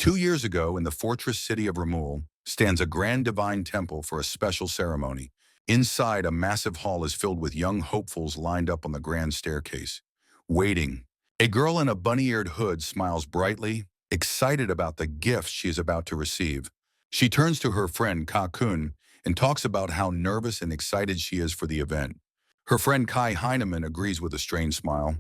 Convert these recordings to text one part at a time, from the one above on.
2 years ago, in the fortress city of Ramul, stands a grand divine temple for a special ceremony. Inside, a massive hall is filled with young hopefuls lined up on the grand staircase, waiting. A girl in a bunny-eared hood smiles brightly, excited about the gift she is about to receive. She turns to her friend Ka-kun and talks about how nervous and excited she is for the event. Her friend Kai Heinemann agrees with a strange smile.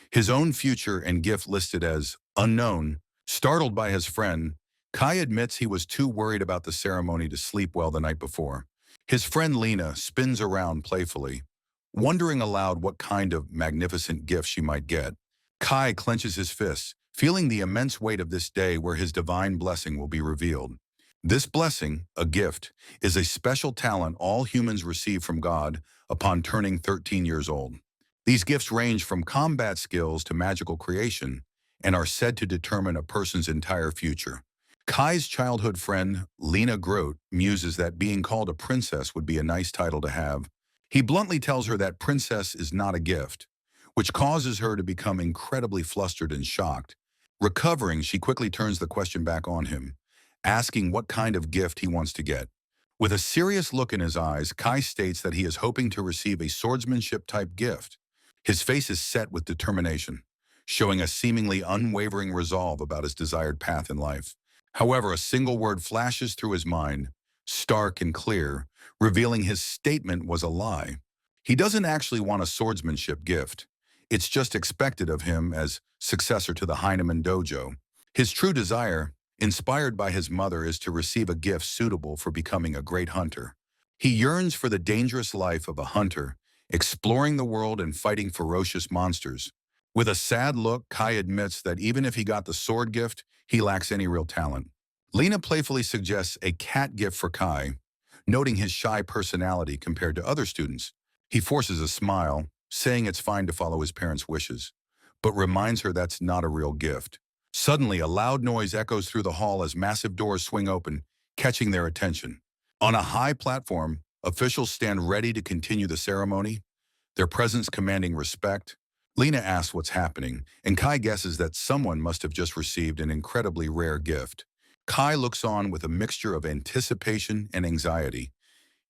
His own future and gift listed as unknown. Startled by his friend, Kai admits he was too worried about the ceremony to sleep well the night before. His friend Lena spins around playfully, wondering aloud what kind of magnificent gift she might get. Kai clenches his fists, feeling the immense weight of this day where his divine blessing will be revealed. This blessing, a gift, is a special talent all humans receive from God upon turning 13 years old. These gifts range from combat skills to magical creation and are said to determine a person's entire future. Kai's childhood friend, Lena Grote, muses that being called a princess would be a nice title to have. He bluntly tells her that princess is not a gift, which causes her to become incredibly flustered and shocked. Recovering, she quickly turns the question back on him, asking what kind of gift he wants to get. With a serious look in his eyes, Kai states that he is hoping to receive a swordsmanship-type gift. His face is set with determination, showing a seemingly unwavering resolve about his desired path in life. However, a single word flashes through his mind, stark and clear, revealing his statement was a lie. He doesn't actually want a swordsmanship gift. It's just expected of him as successor to the Heinemann dojo. His true desire, inspired by his mother, is to receive a gift suitable for becoming a great hunter. He yearns for the dangerous life of a hunter, exploring the world and fighting ferocious monsters. With a sad look, Kai admits that even if he got the sword gift, he lacks any real talent. Lena playfully suggests a cat gift for Kai, noting his shy personality compared to other students. He forces a smile, saying it's fine to follow his parents' wishes, but reminds her that's not a real gift. Suddenly, a loud noise echoes through the hall as massive doors swing open, catching their attention. On a high platform, officials stand ready to continue the ceremony, their presence commanding respect. Lena asks what's happening, and Kai guesses that someone must have just received an incredibly rare gift. Kai looks on with a mixture of anticipation and anxiety,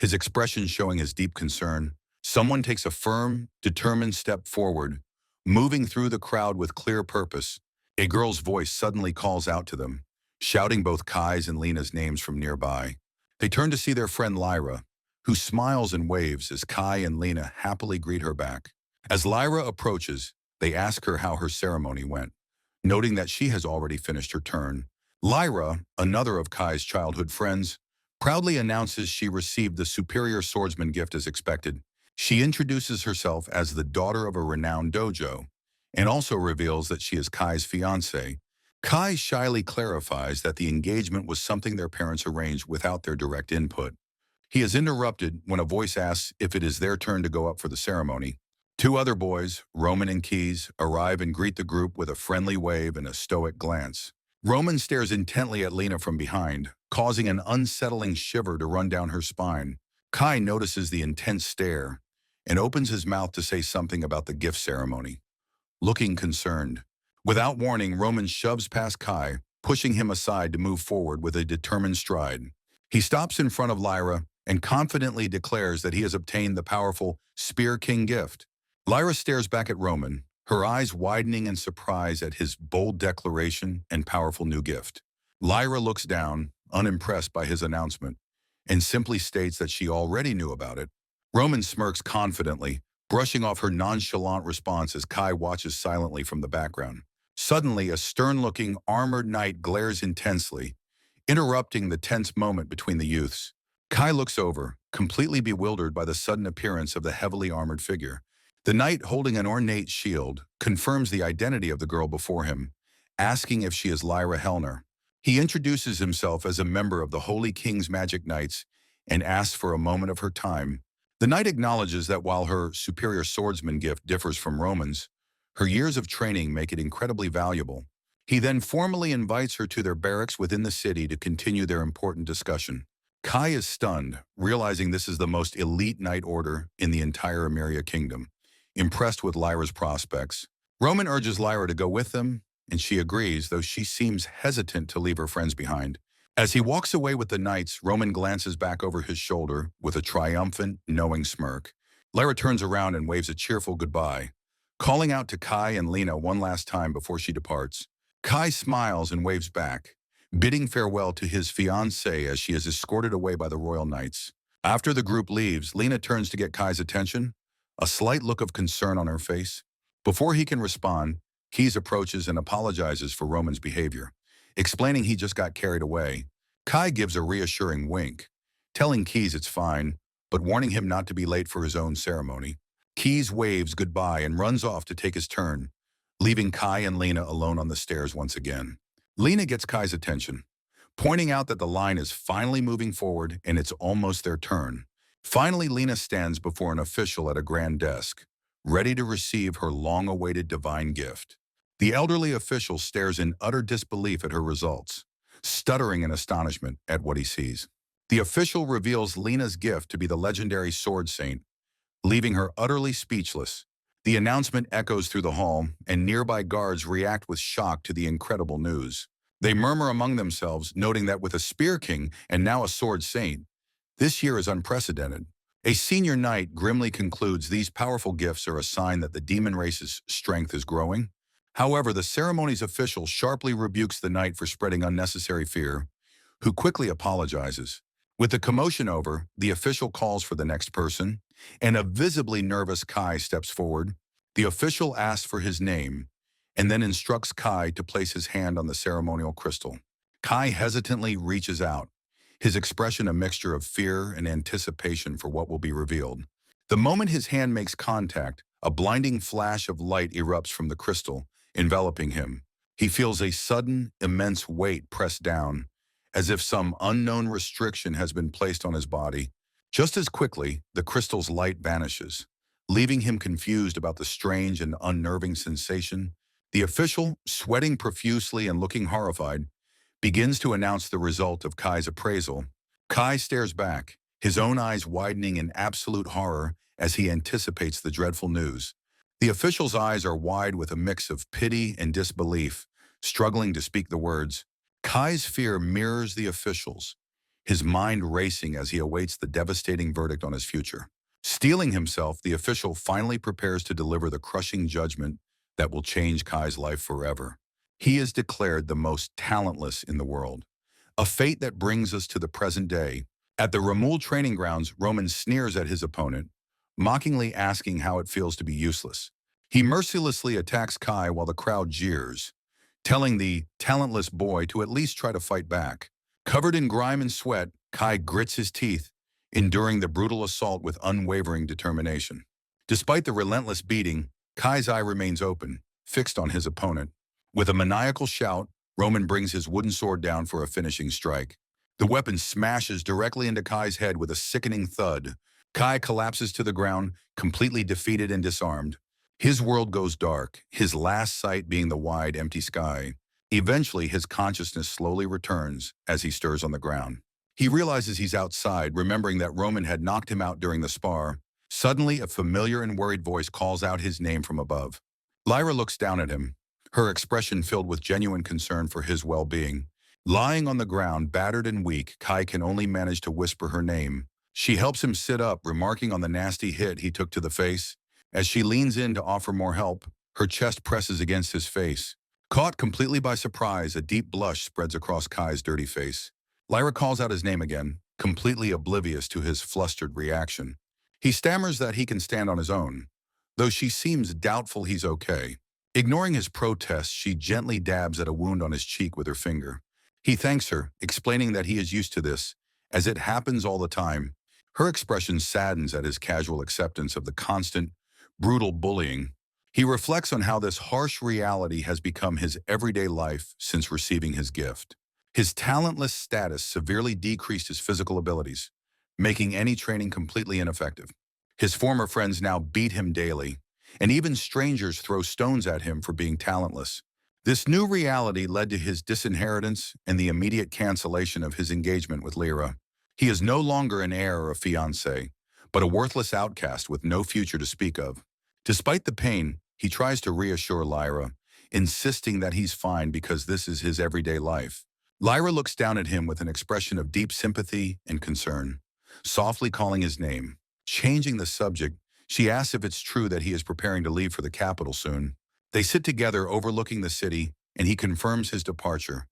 his expression showing his deep concern. Someone takes a firm, determined step forward, moving through the crowd with clear purpose. A girl's voice suddenly calls out to them, shouting both Kai's and Lena's names from nearby. They turn to see their friend Lyra, who smiles and waves as Kai and Lena happily greet her back. As Lyra approaches, they ask her how her ceremony went, noting that she has already finished her turn. Lyra, another of Kai's childhood friends, proudly announces she received the superior swordsman gift as expected. She introduces herself as the daughter of a renowned dojo, and also reveals that she is Kai's fiancée. Kai shyly clarifies that the engagement was something their parents arranged without their direct input. He is interrupted when a voice asks if it is their turn to go up for the ceremony. Two other boys, Roman and Keys, arrive and greet the group with a friendly wave and a stoic glance. Roman stares intently at Lena from behind, causing an unsettling shiver to run down her spine. Kai notices the intense stare and opens his mouth to say something about the gift ceremony, looking concerned. Without warning, Roman shoves past Kai, pushing him aside to move forward with a determined stride. He stops in front of Lyra and confidently declares that he has obtained the powerful Spear King gift. Lyra stares back at Roman, her eyes widening in surprise at his bold declaration and powerful new gift. Lyra looks down, unimpressed by his announcement, and simply states that she already knew about it. Roman smirks confidently, brushing off her nonchalant response as Kai watches silently from the background. Suddenly, a stern-looking, armored knight glares intensely, interrupting the tense moment between the youths. Kai looks over, completely bewildered by the sudden appearance of the heavily armored figure. The knight, holding an ornate shield, confirms the identity of the girl before him, asking if she is Lyra Hellner. He introduces himself as a member of the Holy King's Magic Knights and asks for a moment of her time. The knight acknowledges that while her superior swordsman gift differs from Roman's, her years of training make it incredibly valuable. He then formally invites her to their barracks within the city to continue their important discussion. Kai is stunned, realizing this is the most elite knight order in the entire Emeria kingdom. Impressed with Lyra's prospects, Roman urges Lyra to go with them, and she agrees, though she seems hesitant to leave her friends behind. As he walks away with the knights, Roman glances back over his shoulder with a triumphant, knowing smirk. Lyra turns around and waves a cheerful goodbye, calling out to Kai and Lena one last time before she departs. Kai smiles and waves back, bidding farewell to his fiancée as she is escorted away by the royal knights. After the group leaves, Lena turns to get Kai's attention, a slight look of concern on her face. Before he can respond, Keyes approaches and apologizes for Roman's behavior, explaining he just got carried away. Kai gives a reassuring wink, telling Keyes it's fine, but warning him not to be late for his own ceremony. Keyes waves goodbye and runs off to take his turn, leaving Kai and Lena alone on the stairs once again. Lena gets Kai's attention, pointing out that the line is finally moving forward and it's almost their turn. Finally, Lena stands before an official at a grand desk, ready to receive her long-awaited divine gift. The elderly official stares in utter disbelief at her results, stuttering in astonishment at what he sees. The official reveals Lena's gift to be the legendary sword saint, leaving her utterly speechless. The announcement echoes through the hall, and nearby guards react with shock to the incredible news. They murmur among themselves, noting that with a spear king and now a sword saint, this year is unprecedented. A senior knight grimly concludes these powerful gifts are a sign that the demon race's strength is growing. However, the ceremony's official sharply rebukes the knight for spreading unnecessary fear, who quickly apologizes. With the commotion over, the official calls for the next person, and a visibly nervous Kai steps forward. The official asks for his name, and then instructs Kai to place his hand on the ceremonial crystal. Kai hesitantly reaches out, his expression a mixture of fear and anticipation for what will be revealed. The moment his hand makes contact, a blinding flash of light erupts from the crystal, enveloping him. He feels a sudden, immense weight pressed down, as if some unknown restriction has been placed on his body. Just as quickly, the crystal's light vanishes, leaving him confused about the strange and unnerving sensation. The official, sweating profusely and looking horrified, begins to announce the result of Kai's appraisal. Kai stares back, his own eyes widening in absolute horror as he anticipates the dreadful news. The official's eyes are wide with a mix of pity and disbelief, struggling to speak the words. Kai's fear mirrors the official's, his mind racing as he awaits the devastating verdict on his future. Steeling himself, the official finally prepares to deliver the crushing judgment that will change Kai's life forever. He is declared the most talentless in the world, a fate that brings us to the present day. At the Ramul training grounds, Roman sneers at his opponent, mockingly asking how it feels to be useless. He mercilessly attacks Kai while the crowd jeers, telling the talentless boy to at least try to fight back. Covered in grime and sweat, Kai grits his teeth, enduring the brutal assault with unwavering determination. Despite the relentless beating, Kai's eye remains open, fixed on his opponent. With a maniacal shout, Roman brings his wooden sword down for a finishing strike. The weapon smashes directly into Kai's head with a sickening thud. Kai collapses to the ground, completely defeated and disarmed. His world goes dark, his last sight being the wide, empty sky. Eventually, his consciousness slowly returns as he stirs on the ground. He realizes he's outside, remembering that Roman had knocked him out during the spar. Suddenly, a familiar and worried voice calls out his name from above. Lyra looks down at him, her expression filled with genuine concern for his well-being. Lying on the ground, battered and weak, Kai can only manage to whisper her name. She helps him sit up, remarking on the nasty hit he took to the face. As she leans in to offer more help, her chest presses against his face. Caught completely by surprise, a deep blush spreads across Kai's dirty face. Lyra calls out his name again, completely oblivious to his flustered reaction. He stammers that he can stand on his own, though she seems doubtful he's okay. Ignoring his protest, she gently dabs at a wound on his cheek with her finger. He thanks her, explaining that he is used to this, as it happens all the time. Her expression saddens at his casual acceptance of the constant, brutal bullying. He reflects on how this harsh reality has become his everyday life since receiving his gift. His talentless status severely decreased his physical abilities, making any training completely ineffective. His former friends now beat him daily, and even strangers throw stones at him for being talentless. This new reality led to his disinheritance and the immediate cancellation of his engagement with Lyra. He is no longer an heir or a fiancé, but a worthless outcast with no future to speak of. Despite the pain, he tries to reassure Lyra, insisting that he's fine because this is his everyday life. Lyra looks down at him with an expression of deep sympathy and concern, softly calling his name. Changing the subject, she asks if it's true that he is preparing to leave for the capital soon. They sit together overlooking the city, and he confirms his departure,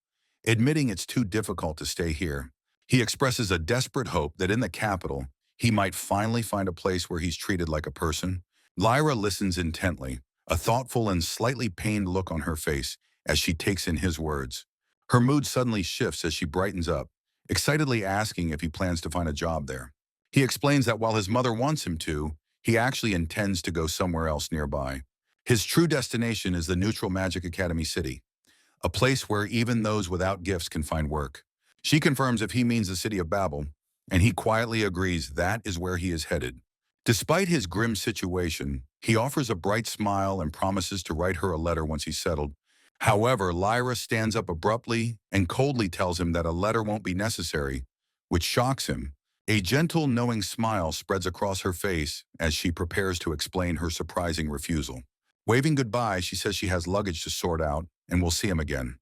admitting it's too difficult to stay here. He expresses a desperate hope that in the capital, he might finally find a place where he's treated like a person. Lyra listens intently, a thoughtful and slightly pained look on her face as she takes in his words. Her mood suddenly shifts as she brightens up, excitedly asking if he plans to find a job there. He explains that while his mother wants him to, he actually intends to go somewhere else nearby. His true destination is the neutral Magic Academy city, a place where even those without gifts can find work. She confirms if he means the city of Babel, and he quietly agrees that is where he is headed. Despite his grim situation, he offers a bright smile and promises to write her a letter once he's settled. However, Lyra stands up abruptly and coldly tells him that a letter won't be necessary, which shocks him. A gentle, knowing smile spreads across her face as she prepares to explain her surprising refusal. Waving goodbye, she says she has luggage to sort out and will see him again,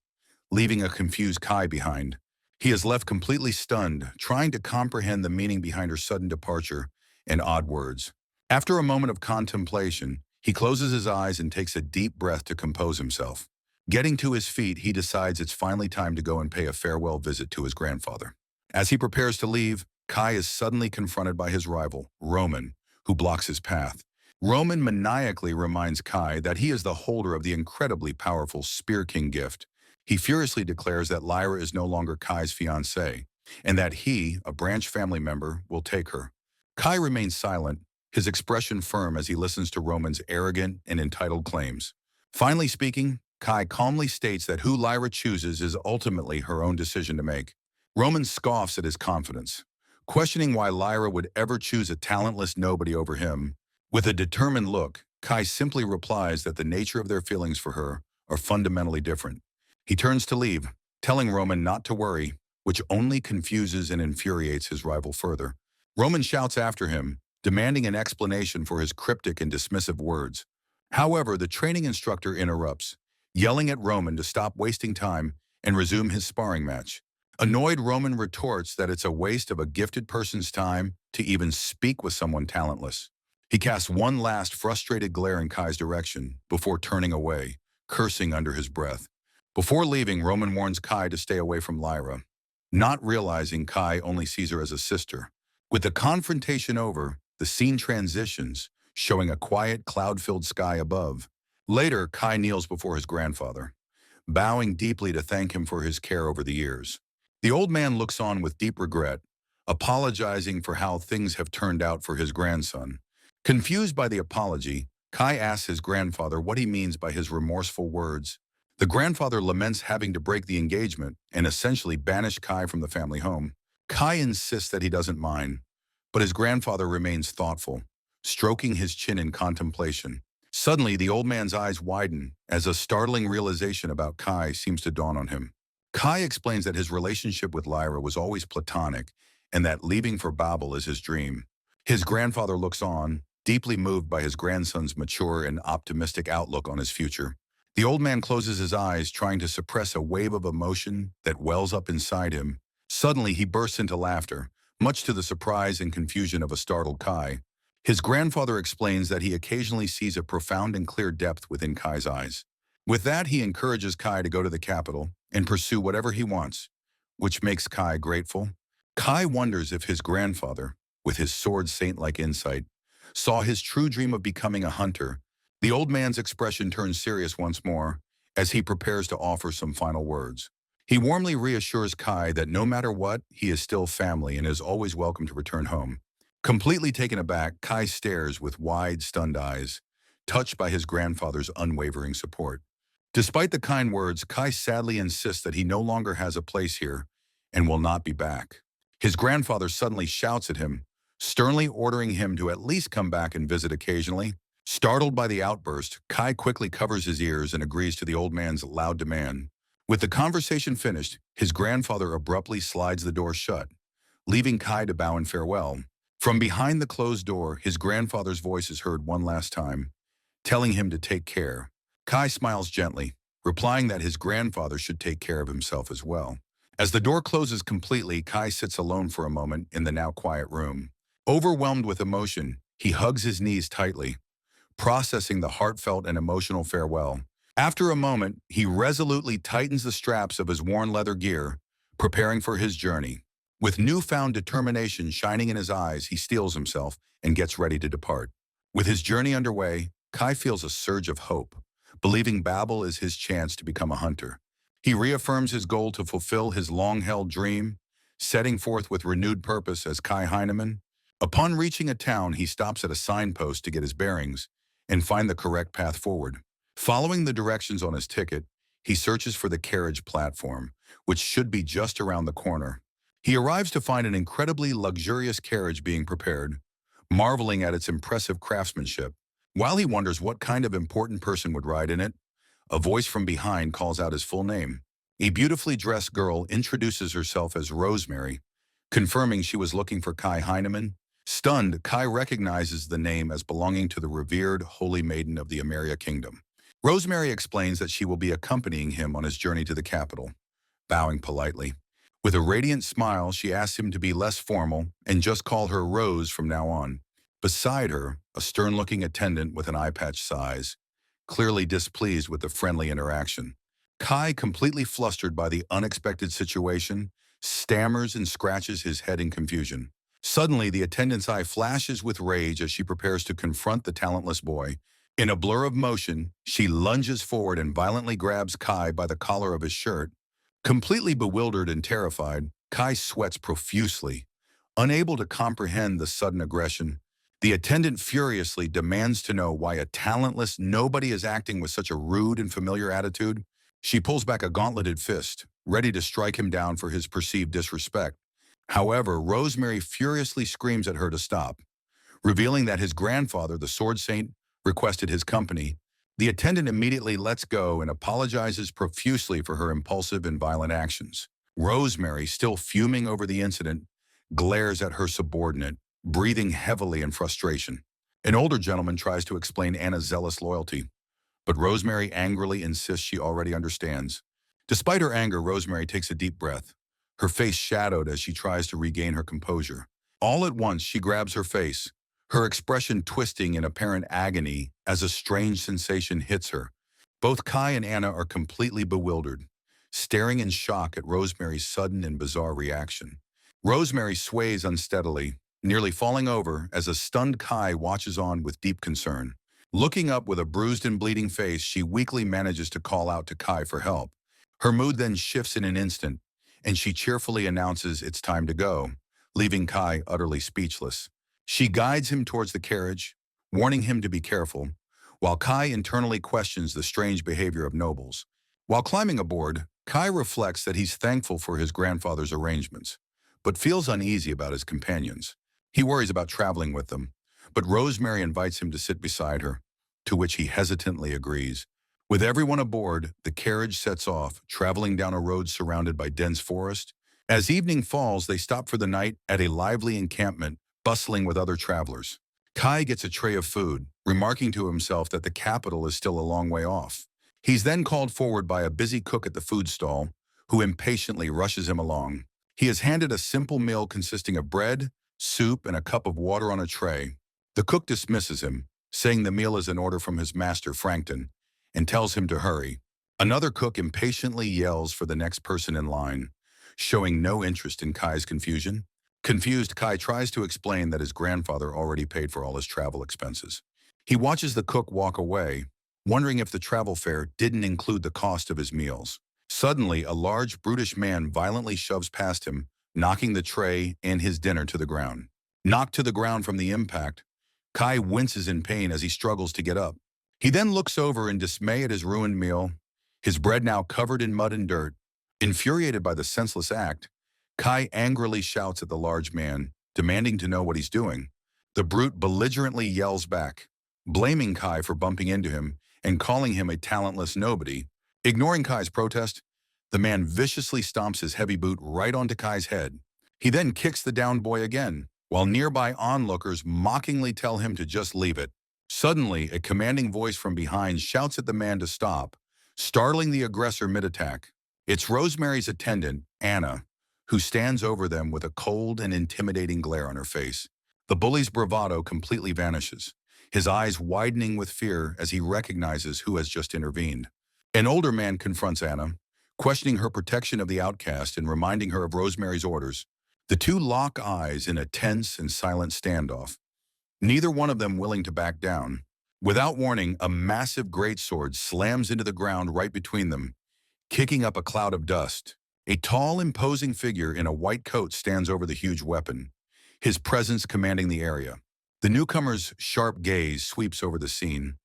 leaving a confused Kai behind. He is left completely stunned, trying to comprehend the meaning behind her sudden departure and odd words. After a moment of contemplation, he closes his eyes and takes a deep breath to compose himself. Getting to his feet, he decides it's finally time to go and pay a farewell visit to his grandfather. As he prepares to leave, Kai is suddenly confronted by his rival, Roman, who blocks his path. Roman maniacally reminds Kai that he is the holder of the incredibly powerful Spear King gift. He furiously declares that Lyra is no longer Kai's fiancée, and that he, a branch family member, will take her. Kai remains silent, his expression firm as he listens to Roman's arrogant and entitled claims. Finally speaking, Kai calmly states that who Lyra chooses is ultimately her own decision to make. Roman scoffs at his confidence, questioning why Lyra would ever choose a talentless nobody over him. With a determined look, Kai simply replies that the nature of their feelings for her are fundamentally different. He turns to leave, telling Roman not to worry, which only confuses and infuriates his rival further. Roman shouts after him, demanding an explanation for his cryptic and dismissive words. However, the training instructor interrupts, yelling at Roman to stop wasting time and resume his sparring match. Annoyed, Roman retorts that it's a waste of a gifted person's time to even speak with someone talentless. He casts one last frustrated glare in Kai's direction before turning away, cursing under his breath. Before leaving, Roman warns Kai to stay away from Lyra, not realizing Kai only sees her as a sister. With the confrontation over, the scene transitions, showing a quiet, cloud-filled sky above. Later, Kai kneels before his grandfather, bowing deeply to thank him for his care over the years. The old man looks on with deep regret, apologizing for how things have turned out for his grandson. Confused by the apology, Kai asks his grandfather what he means by his remorseful words. The grandfather laments having to break the engagement and essentially banish Kai from the family home. Kai insists that he doesn't mind, but his grandfather remains thoughtful, stroking his chin in contemplation. Suddenly, the old man's eyes widen as a startling realization about Kai seems to dawn on him. Kai explains that his relationship with Lyra was always platonic and that leaving for Babel is his dream. His grandfather looks on, deeply moved by his grandson's mature and optimistic outlook on his future. The old man closes his eyes, trying to suppress a wave of emotion that wells up inside him. Suddenly, he bursts into laughter, much to the surprise and confusion of a startled Kai. His grandfather explains that he occasionally sees a profound and clear depth within Kai's eyes. With that, he encourages Kai to go to the capital and pursue whatever he wants, which makes Kai grateful. Kai wonders if his grandfather, with his sword saint-like insight, saw his true dream of becoming a hunter. The old man's expression turns serious once more as he prepares to offer some final words. He warmly reassures Kai that no matter what, he is still family and is always welcome to return home. Completely taken aback, Kai stares with wide, stunned eyes, touched by his grandfather's unwavering support. Despite the kind words, Kai sadly insists that he no longer has a place here and will not be back. His grandfather suddenly shouts at him, sternly ordering him to at least come back and visit occasionally. Startled by the outburst, Kai quickly covers his ears and agrees to the old man's loud demand. With the conversation finished, his grandfather abruptly slides the door shut, leaving Kai to bow in farewell. From behind the closed door, his grandfather's voice is heard one last time, telling him to take care. Kai smiles gently, replying that his grandfather should take care of himself as well. As the door closes completely, Kai sits alone for a moment in the now quiet room. Overwhelmed with emotion, he hugs his knees tightly, processing the heartfelt and emotional farewell. After a moment, he resolutely tightens the straps of his worn leather gear, preparing for his journey. With newfound determination shining in his eyes, he steels himself and gets ready to depart. With his journey underway, Kai feels a surge of hope, believing Babel is his chance to become a hunter. He reaffirms his goal to fulfill his long-held dream, setting forth with renewed purpose as Kai Heinemann. Upon reaching a town, he stops at a signpost to get his bearings and find the correct path forward. Following the directions on his ticket, he searches for the carriage platform, which should be just around the corner. He arrives to find an incredibly luxurious carriage being prepared, marveling at its impressive craftsmanship. While he wonders what kind of important person would ride in it, a voice from behind calls out his full name. A beautifully dressed girl introduces herself as Rosemary, confirming she was looking for Kai Heinemann. Stunned, Kai recognizes the name as belonging to the revered Holy Maiden of the Ameria Kingdom. Rosemary explains that she will be accompanying him on his journey to the capital. Bowing politely, with a radiant smile, she asks him to be less formal and just call her Rose from now on. Beside her, a stern-looking attendant with an eye patch sighs, clearly displeased with the friendly interaction. Kai, completely flustered by the unexpected situation, stammers and scratches his head in confusion. Suddenly, the attendant's eye flashes with rage as she prepares to confront the talentless boy. In a blur of motion, she lunges forward and violently grabs Kai by the collar of his shirt. Completely bewildered and terrified, Kai sweats profusely. Unable to comprehend the sudden aggression, the attendant furiously demands to know why a talentless nobody is acting with such a rude and familiar attitude. She pulls back a gauntleted fist, ready to strike him down for his perceived disrespect. However, Rosemary furiously screams at her to stop. Revealing that his grandfather, the Sword Saint, requested his company, the attendant immediately lets go and apologizes profusely for her impulsive and violent actions. Rosemary, still fuming over the incident, glares at her subordinate, breathing heavily in frustration. An older gentleman tries to explain Anna's zealous loyalty, but Rosemary angrily insists she already understands. Despite her anger, Rosemary takes a deep breath, her face shadowed as she tries to regain her composure. All at once, she grabs her face, her expression twisting in apparent agony as a strange sensation hits her. Both Kai and Anna are completely bewildered, staring in shock at Rosemary's sudden and bizarre reaction. Rosemary sways unsteadily, nearly falling over as a stunned Kai watches on with deep concern. Looking up with a bruised and bleeding face, she weakly manages to call out to Kai for help. Her mood then shifts in an instant, and she cheerfully announces it's time to go, leaving Kai utterly speechless. She guides him towards the carriage, warning him to be careful, while Kai internally questions the strange behavior of nobles. While climbing aboard, Kai reflects that he's thankful for his grandfather's arrangements, but feels uneasy about his companions. He worries about traveling with them, but Rosemary invites him to sit beside her, to which he hesitantly agrees. With everyone aboard, the carriage sets off, traveling down a road surrounded by dense forest. As evening falls, they stop for the night at a lively encampment, bustling with other travelers. Kai gets a tray of food, remarking to himself that the capital is still a long way off. He's then called forward by a busy cook at the food stall, who impatiently rushes him along. He is handed a simple meal consisting of bread, soup, and a cup of water on a tray. The cook dismisses him, saying the meal is an order from his master, Frankton, and tells him to hurry. Another cook impatiently yells for the next person in line, showing no interest in Kai's confusion. Confused, Kai tries to explain that his grandfather already paid for all his travel expenses. He watches the cook walk away, wondering if the travel fare didn't include the cost of his meals. Suddenly, a large, brutish man violently shoves past him, knocking the tray and his dinner to the ground. Knocked to the ground from the impact, Kai winces in pain as he struggles to get up. He then looks over in dismay at his ruined meal, his bread now covered in mud and dirt. Infuriated by the senseless act, Kai angrily shouts at the large man, demanding to know what he's doing. The brute belligerently yells back, blaming Kai for bumping into him and calling him a talentless nobody. Ignoring Kai's protest, the man viciously stomps his heavy boot right onto Kai's head. He then kicks the downed boy again, while nearby onlookers mockingly tell him to just leave it. Suddenly, a commanding voice from behind shouts at the man to stop, startling the aggressor mid-attack. It's Rosemary's attendant, Anna, who stands over them with a cold and intimidating glare on her face. The bully's bravado completely vanishes, his eyes widening with fear as he recognizes who has just intervened. An older man confronts Anna, questioning her protection of the outcast and reminding her of Rosemary's orders. The two lock eyes in a tense and silent standoff, neither one of them willing to back down. Without warning, a massive greatsword slams into the ground right between them, kicking up a cloud of dust. A tall, imposing figure in a white coat stands over the huge weapon, his presence commanding the area. The newcomer's sharp gaze sweeps over the scene,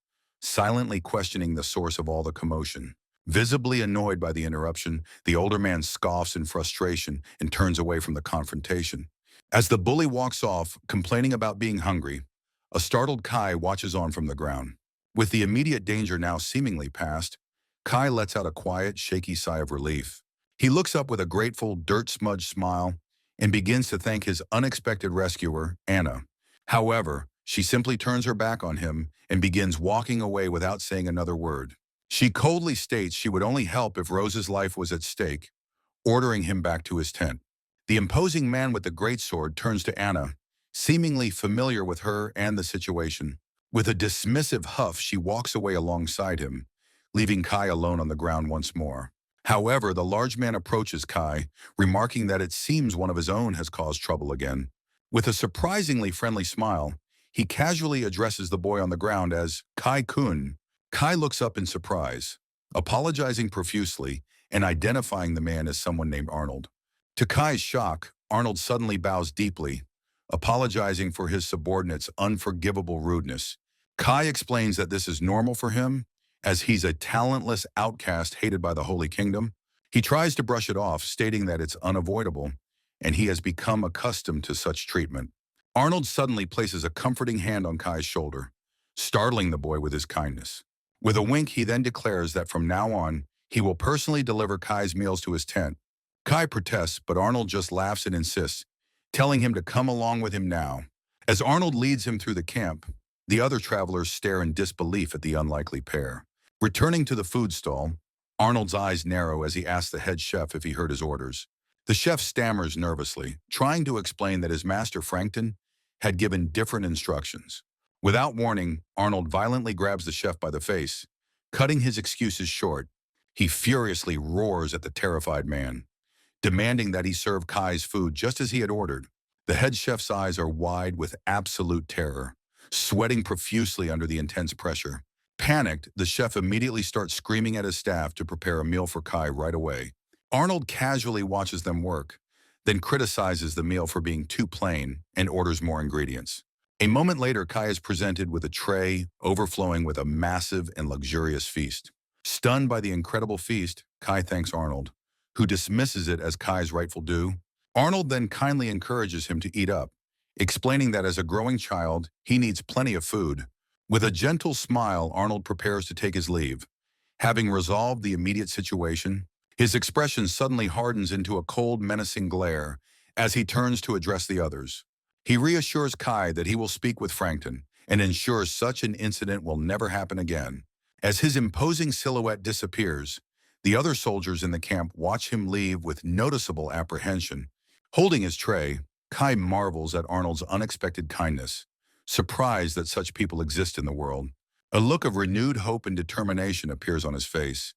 silently questioning the source of all the commotion. Visibly annoyed by the interruption, the older man scoffs in frustration and turns away from the confrontation. As the bully walks off, complaining about being hungry, a startled Kai watches on from the ground. With the immediate danger now seemingly past, Kai lets out a quiet, shaky sigh of relief. He looks up with a grateful, dirt-smudged smile and begins to thank his unexpected rescuer, Anna. However, she simply turns her back on him and begins walking away without saying another word. She coldly states she would only help if Rose's life was at stake, ordering him back to his tent. The imposing man with the greatsword turns to Anna, seemingly familiar with her and the situation. With a dismissive huff, she walks away alongside him, leaving Kai alone on the ground once more. However, the large man approaches Kai, remarking that it seems one of his own has caused trouble again. With a surprisingly friendly smile, he casually addresses the boy on the ground as Kai-kun. Kai looks up in surprise, apologizing profusely and identifying the man as someone named Arnold. To Kai's shock, Arnold suddenly bows deeply, apologizing for his subordinate's unforgivable rudeness. Kai explains that this is normal for him, as he's a talentless outcast hated by the Holy Kingdom. He tries to brush it off, stating that it's unavoidable, and he has become accustomed to such treatment. Arnold suddenly places a comforting hand on Kai's shoulder, startling the boy with his kindness. With a wink, he then declares that from now on, he will personally deliver Kai's meals to his tent. Kai protests, but Arnold just laughs and insists, telling him to come along with him now. As Arnold leads him through the camp, the other travelers stare in disbelief at the unlikely pair. Returning to the food stall, Arnold's eyes narrow as he asks the head chef if he heard his orders. The chef stammers nervously, trying to explain that his master Frankton had given different instructions. Without warning, Arnold violently grabs the chef by the face, cutting his excuses short. He furiously roars at the terrified man, demanding that he serve Kai's food just as he had ordered. The head chef's eyes are wide with absolute terror, sweating profusely under the intense pressure. Panicked, the chef immediately starts screaming at his staff to prepare a meal for Kai right away. Arnold casually watches them work, then criticizes the meal for being too plain and orders more ingredients. A moment later, Kai is presented with a tray overflowing with a massive and luxurious feast. Stunned by the incredible feast, Kai thanks Arnold, who dismisses it as Kai's rightful due. Arnold then kindly encourages him to eat up, explaining that as a growing child, he needs plenty of food. With a gentle smile, Arnold prepares to take his leave. Having resolved the immediate situation, his expression suddenly hardens into a cold, menacing glare as he turns to address the others. He reassures Kai that he will speak with Frankton and ensures such an incident will never happen again. As his imposing silhouette disappears, the other soldiers in the camp watch him leave with noticeable apprehension. Holding his tray, Kai marvels at Arnold's unexpected kindness, surprised that such people exist in the world. A look of renewed hope and determination appears on his face,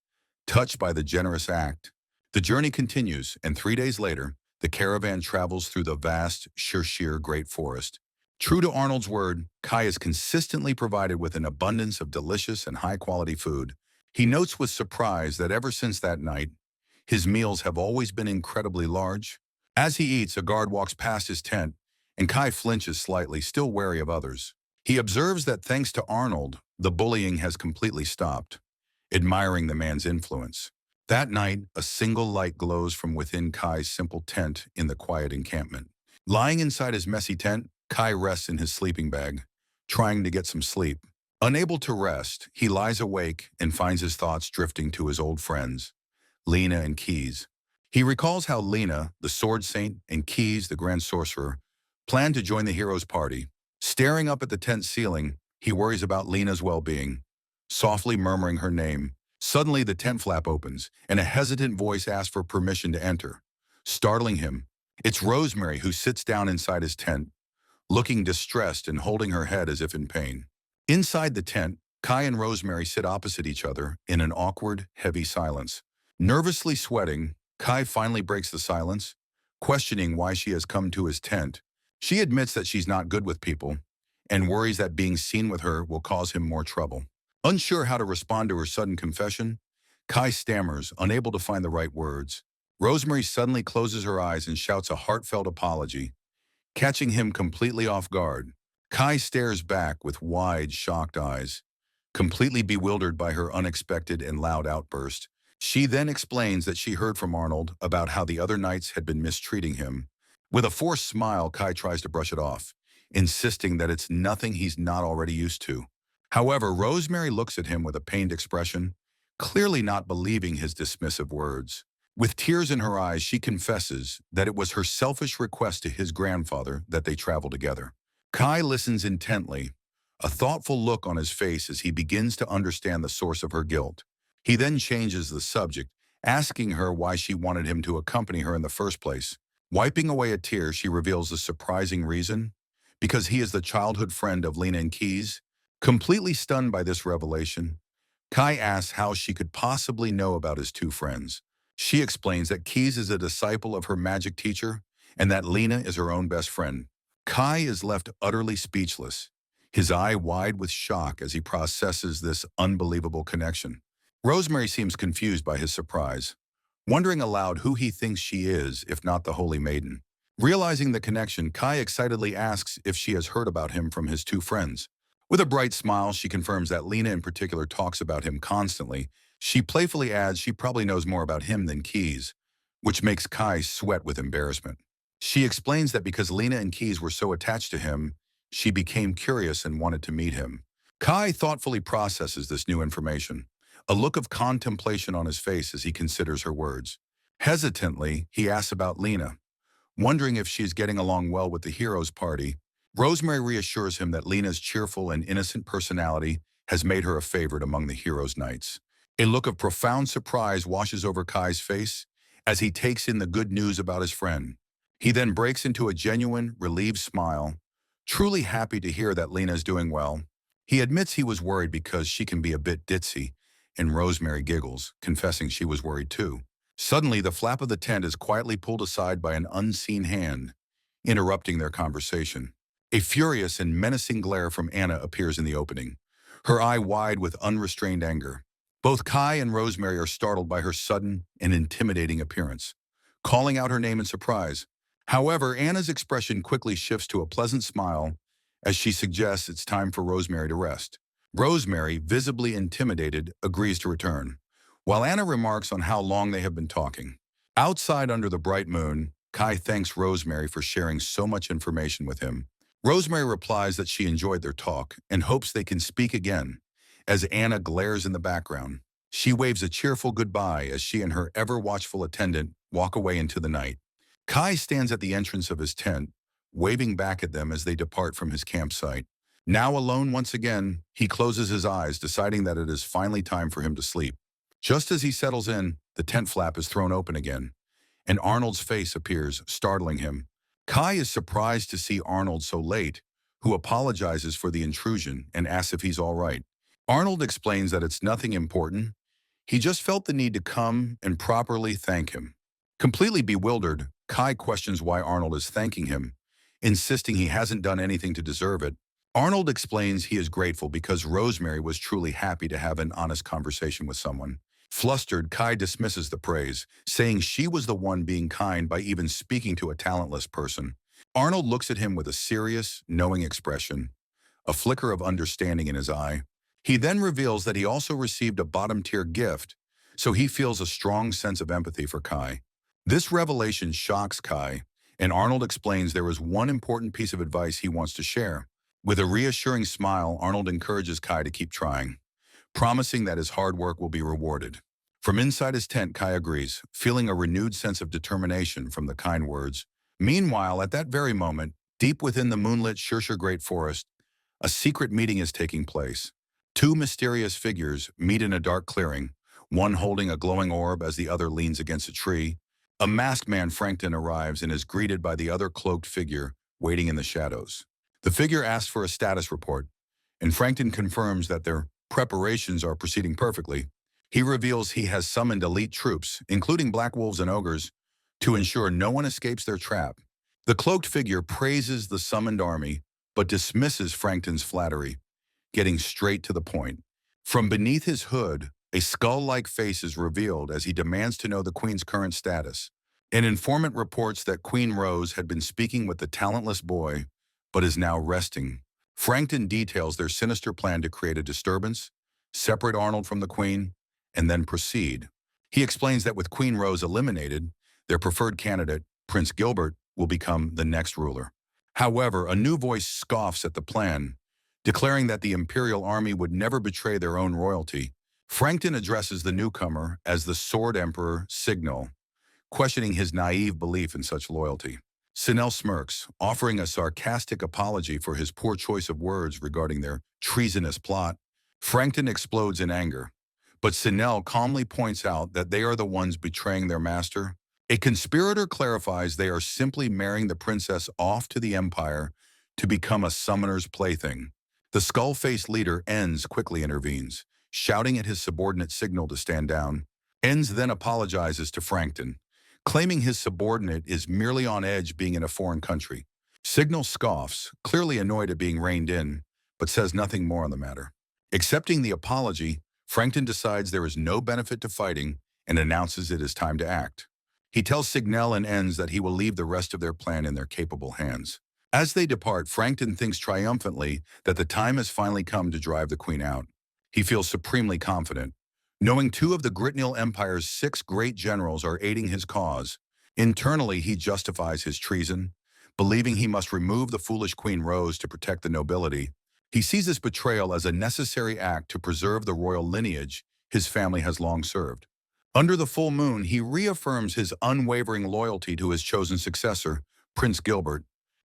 touched by the generous act. The journey continues, and 3 days later, the caravan travels through the vast Shirshir Great Forest. True to Arnold's word, Kai is consistently provided with an abundance of delicious and high-quality food. He notes with surprise that ever since that night, his meals have always been incredibly large. As he eats, a guard walks past his tent, and Kai flinches slightly, still wary of others. He observes that thanks to Arnold, the bullying has completely stopped, admiring the man's influence. That night, a single light glows from within Kai's simple tent in the quiet encampment. Lying inside his messy tent, Kai rests in his sleeping bag, trying to get some sleep. Unable to rest, he lies awake and finds his thoughts drifting to his old friends, Lena and Keys. He recalls how Lena, the sword saint, and Keys, the grand sorcerer, planned to join the hero's party. Staring up at the tent ceiling, he worries about Lena's well-being, softly murmuring her name Suddenly, the tent flap opens, and a hesitant voice asks for permission to enter. Startling him, it's Rosemary who sits down inside his tent, looking distressed and holding her head as if in pain. Inside the tent, Kai and Rosemary sit opposite each other in an awkward, heavy silence. Nervously sweating, Kai finally breaks the silence, questioning why she has come to his tent. She admits that she's not good with people and worries that being seen with her will cause him more trouble. Unsure how to respond to her sudden confession, Kai stammers, unable to find the right words. Rosemary suddenly closes her eyes and shouts a heartfelt apology, catching him completely off guard. Kai stares back with wide, shocked eyes, completely bewildered by her unexpected and loud outburst. She then explains that she heard from Arnold about how the other knights had been mistreating him. With a forced smile, Kai tries to brush it off, insisting that it's nothing he's not already used to. However, Rosemary looks at him with a pained expression, clearly not believing his dismissive words. With tears in her eyes, she confesses that it was her selfish request to his grandfather that they travel together. Kai listens intently, a thoughtful look on his face as he begins to understand the source of her guilt. He then changes the subject, asking her why she wanted him to accompany her in the first place. Wiping away a tear, she reveals the surprising reason: because he is the childhood friend of Lena and Keys. Completely stunned by this revelation, Kai asks how she could possibly know about his two friends. She explains that Keys is a disciple of her magic teacher and that Lena is her own best friend. Kai is left utterly speechless, his eye wide with shock as he processes this unbelievable connection. Rosemary seems confused by his surprise, wondering aloud who he thinks she is, if not the Holy Maiden. Realizing the connection, Kai excitedly asks if she has heard about him from his two friends. With a bright smile, she confirms that Lena in particular talks about him constantly. She playfully adds she probably knows more about him than Keys, which makes Kai sweat with embarrassment. She explains that because Lena and Keys were so attached to him, she became curious and wanted to meet him. Kai thoughtfully processes this new information, a look of contemplation on his face as he considers her words. Hesitantly, he asks about Lena, wondering if she's getting along well with the heroes' party. Rosemary reassures him that Lena's cheerful and innocent personality has made her a favorite among the heroes' knights. A look of profound surprise washes over Kai's face as he takes in the good news about his friend. He then breaks into a genuine, relieved smile, truly happy to hear that Lena is doing well. He admits he was worried because she can be a bit ditzy, and Rosemary giggles, confessing she was worried too. Suddenly, the flap of the tent is quietly pulled aside by an unseen hand, interrupting their conversation. A furious and menacing glare from Anna appears in the opening, her eye wide with unrestrained anger. Both Kai and Rosemary are startled by her sudden and intimidating appearance, calling out her name in surprise. However, Anna's expression quickly shifts to a pleasant smile as she suggests it's time for Rosemary to rest. Rosemary, visibly intimidated, agrees to return, while Anna remarks on how long they have been talking. Outside under the bright moon, Kai thanks Rosemary for sharing so much information with him. Rosemary replies that she enjoyed their talk and hopes they can speak again. As Anna glares in the background, she waves a cheerful goodbye as she and her ever-watchful attendant walk away into the night. Kai stands at the entrance of his tent, waving back at them as they depart from his campsite. Now alone once again, he closes his eyes, deciding that it is finally time for him to sleep. Just as he settles in, the tent flap is thrown open again, and Arnold's face appears, startling him. Kai is surprised to see Arnold so late, who apologizes for the intrusion and asks if he's all right. Arnold explains that it's nothing important. He just felt the need to come and properly thank him. Completely bewildered, Kai questions why Arnold is thanking him, insisting he hasn't done anything to deserve it. Arnold explains he is grateful because Rosemary was truly happy to have an honest conversation with someone. Flustered, Kai dismisses the praise, saying she was the one being kind by even speaking to a talentless person. Arnold looks at him with a serious, knowing expression, a flicker of understanding in his eye. He then reveals that he also received a bottom-tier gift, so he feels a strong sense of empathy for Kai. This revelation shocks Kai, and Arnold explains there is one important piece of advice he wants to share. With a reassuring smile, Arnold encourages Kai to keep trying, promising that his hard work will be rewarded. From inside his tent, Kai agrees, feeling a renewed sense of determination from the kind words. Meanwhile, at that very moment, deep within the moonlit Shirshire Great Forest, a secret meeting is taking place. Two mysterious figures meet in a dark clearing, one holding a glowing orb as the other leans against a tree. A masked man, Frankton, arrives and is greeted by the other cloaked figure waiting in the shadows. The figure asks for a status report, and Frankton confirms that their preparations are proceeding perfectly. He reveals he has summoned elite troops, including black wolves and ogres, to ensure no one escapes their trap. The cloaked figure praises the summoned army, but dismisses Frankton's flattery, getting straight to the point. From beneath his hood, a skull-like face is revealed as he demands to know the Queen's current status. An informant reports that Queen Rose had been speaking with the talentless boy, but is now resting. Frankton details their sinister plan to create a disturbance, separate Arnold from the Queen, and then proceed. He explains that with Queen Rose eliminated, their preferred candidate, Prince Gilbert, will become the next ruler. However, a new voice scoffs at the plan, declaring that the Imperial Army would never betray their own royalty. Frankton addresses the newcomer as the Sword Emperor Signal, questioning his naive belief in such loyalty. Sinel smirks, offering a sarcastic apology for his poor choice of words regarding their treasonous plot. Frankton explodes in anger, but Sinel calmly points out that they are the ones betraying their master. A conspirator clarifies they are simply marrying the princess off to the Empire to become a summoner's plaything. The skull-faced leader, Enz, quickly intervenes, shouting at his subordinate Signal to stand down. Enz then apologizes to Frankton, claiming his subordinate is merely on edge being in a foreign country. Signal scoffs, clearly annoyed at being reined in, but says nothing more on the matter. Accepting the apology, Frankton decides there is no benefit to fighting and announces it is time to act. He tells Signal and Enz that he will leave the rest of their plan in their capable hands. As they depart, Frankton thinks triumphantly that the time has finally come to drive the Queen out. He feels supremely confident, knowing 2 of the Gritnil Empire's 6 great generals are aiding his cause. Internally, he justifies his treason, believing he must remove the foolish Queen Rose to protect the nobility. He sees this betrayal as a necessary act to preserve the royal lineage his family has long served. Under the full moon, he reaffirms his unwavering loyalty to his chosen successor, Prince Gilbert.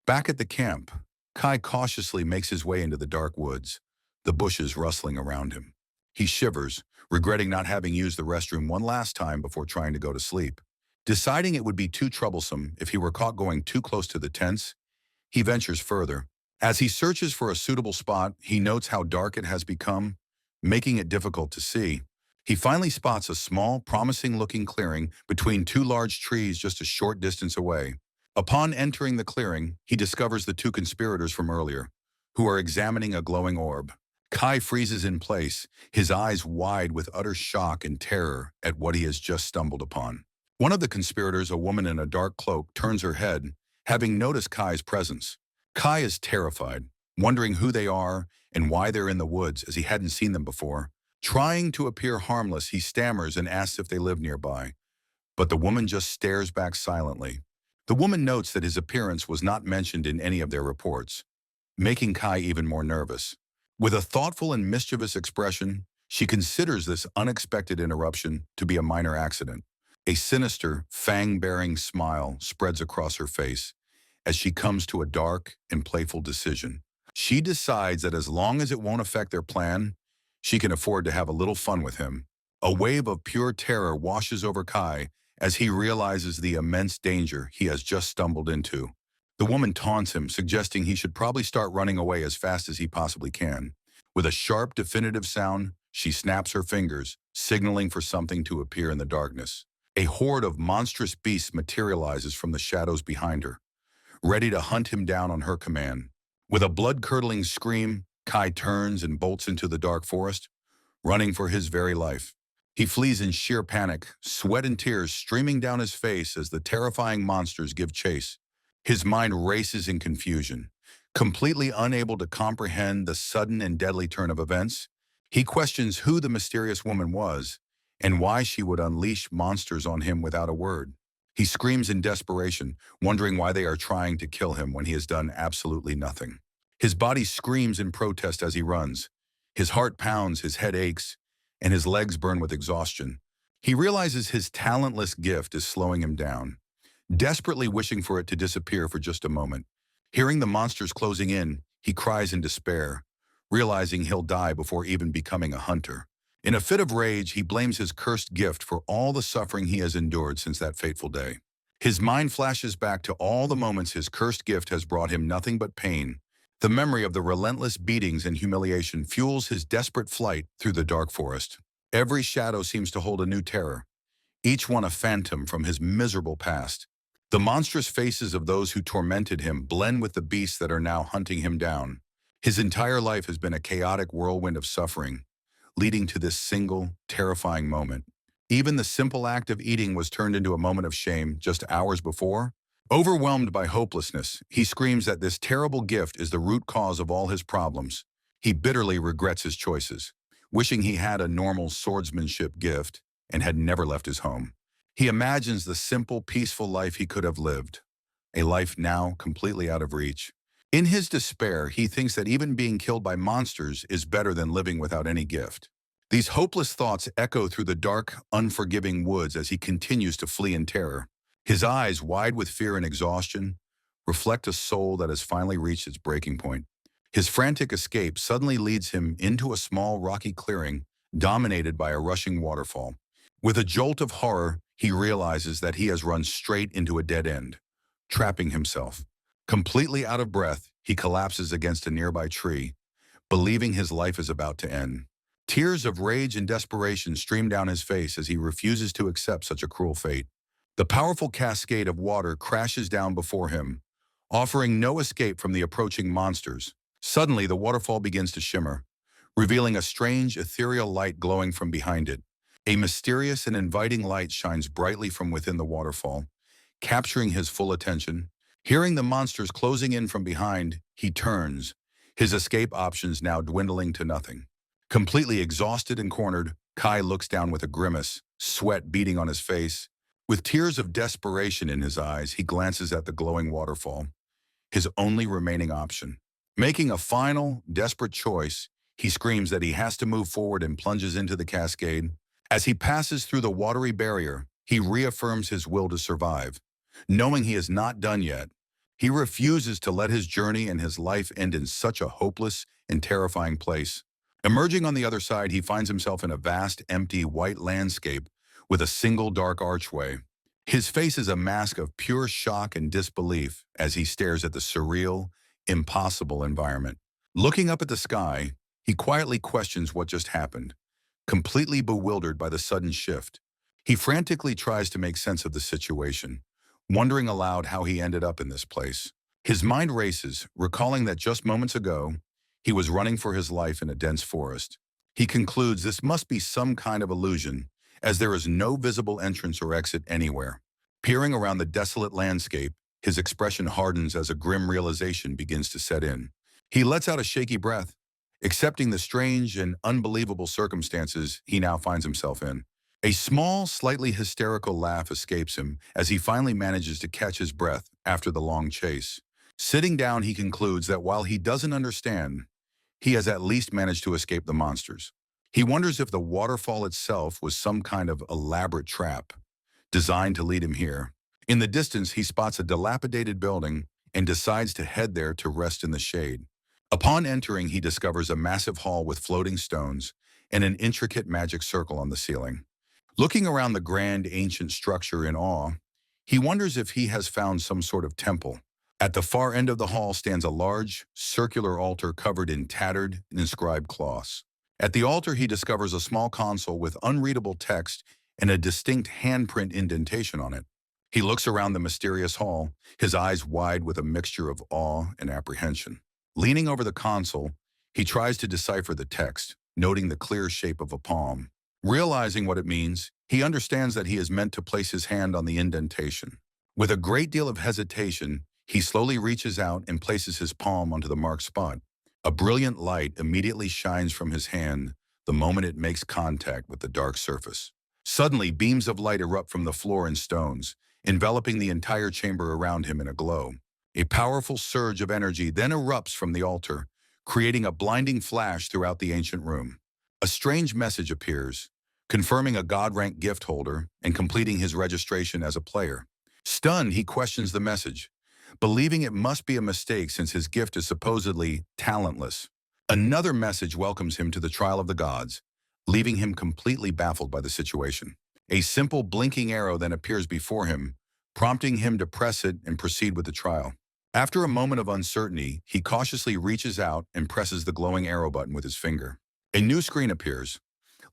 Back at the camp, Kai cautiously makes his way into the dark woods, the bushes rustling around him. He shivers, regretting not having used the restroom one last time before trying to go to sleep. Deciding it would be too troublesome if he were caught going too close to the tents, he ventures further. As he searches for a suitable spot, he notes how dark it has become, making it difficult to see. He finally spots a small, promising-looking clearing between 2 large trees just a short distance away. Upon entering the clearing, he discovers the 2 conspirators from earlier, who are examining a glowing orb. Kai freezes in place, his eyes wide with utter shock and terror at what he has just stumbled upon. One of the conspirators, a woman in a dark cloak, turns her head, having noticed Kai's presence. Kai is terrified, wondering who they are and why they're in the woods as he hadn't seen them before. Trying to appear harmless, he stammers and asks if they live nearby, but the woman just stares back silently. The woman notes that his appearance was not mentioned in any of their reports, making Kai even more nervous. With a thoughtful and mischievous expression, she considers this unexpected interruption to be a minor accident. A sinister, fang-bearing smile spreads across her face as she comes to a dark and playful decision. She decides that as long as it won't affect their plan, she can afford to have a little fun with him. A wave of pure terror washes over Kai as he realizes the immense danger he has just stumbled into. The woman taunts him, suggesting he should probably start running away as fast as he possibly can. With a sharp, definitive sound, she snaps her fingers, signaling for something to appear in the darkness. A horde of monstrous beasts materializes from the shadows behind her, ready to hunt him down on her command. With a blood-curdling scream, Kai turns and bolts into the dark forest, running for his very life. He flees in sheer panic, sweat and tears streaming down his face as the terrifying monsters give chase. His mind races in confusion. Completely unable to comprehend the sudden and deadly turn of events, he questions who the mysterious woman was and why she would unleash monsters on him without a word. He screams in desperation, wondering why they are trying to kill him when he has done absolutely nothing. His body screams in protest as he runs. His heart pounds, his head aches, and his legs burn with exhaustion. He realizes his talentless gift is slowing him down, desperately wishing for it to disappear for just a moment. Hearing the monsters closing in, he cries in despair, realizing he'll die before even becoming a hunter. In a fit of rage, he blames his cursed gift for all the suffering he has endured since that fateful day. His mind flashes back to all the moments his cursed gift has brought him nothing but pain. The memory of the relentless beatings and humiliation fuels his desperate flight through the dark forest. Every shadow seems to hold a new terror, each one a phantom from his miserable past. The monstrous faces of those who tormented him blend with the beasts that are now hunting him down. His entire life has been a chaotic whirlwind of suffering, leading to this single, terrifying moment. Even the simple act of eating was turned into a moment of shame just hours before. Overwhelmed by hopelessness, he screams that this terrible gift is the root cause of all his problems. He bitterly regrets his choices, wishing he had a normal swordsmanship gift and had never left his home. He imagines the simple, peaceful life he could have lived, a life now completely out of reach. In his despair, he thinks that even being killed by monsters is better than living without any gift. These hopeless thoughts echo through the dark, unforgiving woods as he continues to flee in terror. His eyes, wide with fear and exhaustion, reflect a soul that has finally reached its breaking point. His frantic escape suddenly leads him into a small rocky clearing dominated by a rushing waterfall. With a jolt of horror, he realizes that he has run straight into a dead end, trapping himself. Completely out of breath, he collapses against a nearby tree, believing his life is about to end. Tears of rage and desperation stream down his face as he refuses to accept such a cruel fate. The powerful cascade of water crashes down before him, offering no escape from the approaching monsters. Suddenly, the waterfall begins to shimmer, revealing a strange, ethereal light glowing from behind it. A mysterious and inviting light shines brightly from within the waterfall, capturing his full attention. Hearing the monsters closing in from behind, he turns, his escape options now dwindling to nothing. Completely exhausted and cornered, Kai looks down with a grimace, sweat beading on his face. With tears of desperation in his eyes, he glances at the glowing waterfall, his only remaining option. Making a final, desperate choice, he screams that he has to move forward and plunges into the cascade. As he passes through the watery barrier, he reaffirms his will to survive. Knowing he is not done yet, he refuses to let his journey and his life end in such a hopeless and terrifying place. Emerging on the other side, he finds himself in a vast, empty, white landscape with a single dark archway. His face is a mask of pure shock and disbelief as he stares at the surreal, impossible environment. Looking up at the sky, he quietly questions what just happened, completely bewildered by the sudden shift. He frantically tries to make sense of the situation, wondering aloud how he ended up in this place. His mind races, recalling that just moments ago, he was running for his life in a dense forest. He concludes this must be some kind of illusion, as there is no visible entrance or exit anywhere. Peering around the desolate landscape, his expression hardens as a grim realization begins to set in. He lets out a shaky breath, accepting the strange and unbelievable circumstances he now finds himself in. A small, slightly hysterical laugh escapes him as he finally manages to catch his breath after the long chase. Sitting down, he concludes that while he doesn't understand, he has at least managed to escape the monsters. He wonders if the waterfall itself was some kind of elaborate trap, designed to lead him here. In the distance, he spots a dilapidated building and decides to head there to rest in the shade. Upon entering, he discovers a massive hall with floating stones and an intricate magic circle on the ceiling. Looking around the grand ancient structure in awe, he wonders if he has found some sort of temple. At the far end of the hall stands a large, circular altar covered in tattered, inscribed cloths. At the altar, he discovers a small console with unreadable text and a distinct handprint indentation on it. He looks around the mysterious hall, his eyes wide with a mixture of awe and apprehension. Leaning over the console, he tries to decipher the text, noting the clear shape of a palm. Realizing what it means, he understands that he is meant to place his hand on the indentation. With a great deal of hesitation, he slowly reaches out and places his palm onto the marked spot. A brilliant light immediately shines from his hand the moment it makes contact with the dark surface. Suddenly, beams of light erupt from the floor and stones, enveloping the entire chamber around him in a glow. A powerful surge of energy then erupts from the altar, creating a blinding flash throughout the ancient room. A strange message appears, confirming a God-rank gift holder and completing his registration as a player. Stunned, he questions the message, believing it must be a mistake since his gift is supposedly talentless. Another message welcomes him to the trial of the gods, leaving him completely baffled by the situation. A simple blinking arrow then appears before him, prompting him to press it and proceed with the trial. After a moment of uncertainty, he cautiously reaches out and presses the glowing arrow button with his finger. A new screen appears,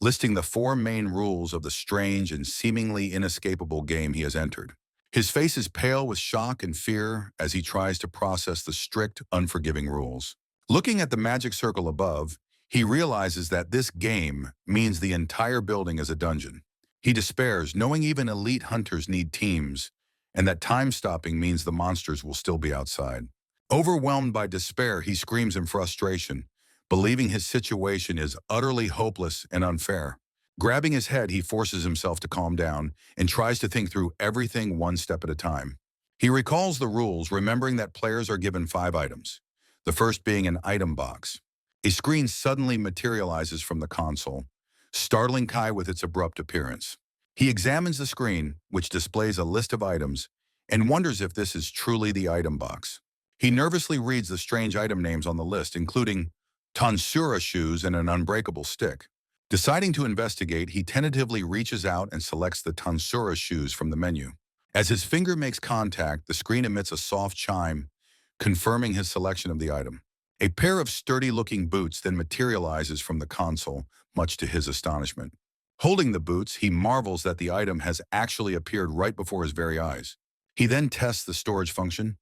listing the 4 main rules of the strange and seemingly inescapable game he has entered. His face is pale with shock and fear as he tries to process the strict, unforgiving rules. Looking at the magic circle above, he realizes that this game means the entire building is a dungeon. He despairs, knowing even elite hunters need teams, and that time stopping means the monsters will still be outside. Overwhelmed by despair, he screams in frustration, believing his situation is utterly hopeless and unfair. Grabbing his head, he forces himself to calm down and tries to think through everything one step at a time. He recalls the rules, remembering that players are given 5 items, the first being an item box. A screen suddenly materializes from the console, startling Kai with its abrupt appearance. He examines the screen, which displays a list of items, and wonders if this is truly the item box. He nervously reads the strange item names on the list, including tonsura shoes and an unbreakable stick. Deciding to investigate, he tentatively reaches out and selects the tonsura shoes from the menu. As his finger makes contact, the screen emits a soft chime, confirming his selection of the item. A pair of sturdy-looking boots then materializes from the console, much to his astonishment. Holding the boots, he marvels that the item has actually appeared right before his very eyes. He then tests the storage function,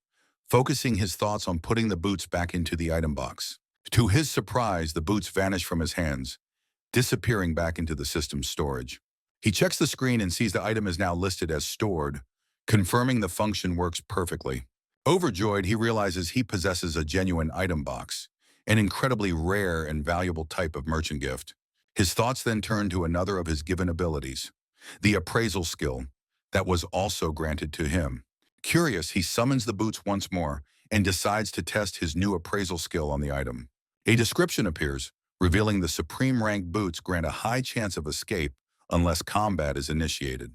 focusing his thoughts on putting the boots back into the item box. To his surprise, the boots vanish from his hands, disappearing back into the system's storage. He checks the screen and sees the item is now listed as stored, confirming the function works perfectly. Overjoyed, he realizes he possesses a genuine item box, an incredibly rare and valuable type of merchant gift. His thoughts then turn to another of his given abilities, the appraisal skill, that was also granted to him. Curious, he summons the boots once more and decides to test his new appraisal skill on the item. A description appears, revealing the supreme rank boots grant a high chance of escape unless combat is initiated.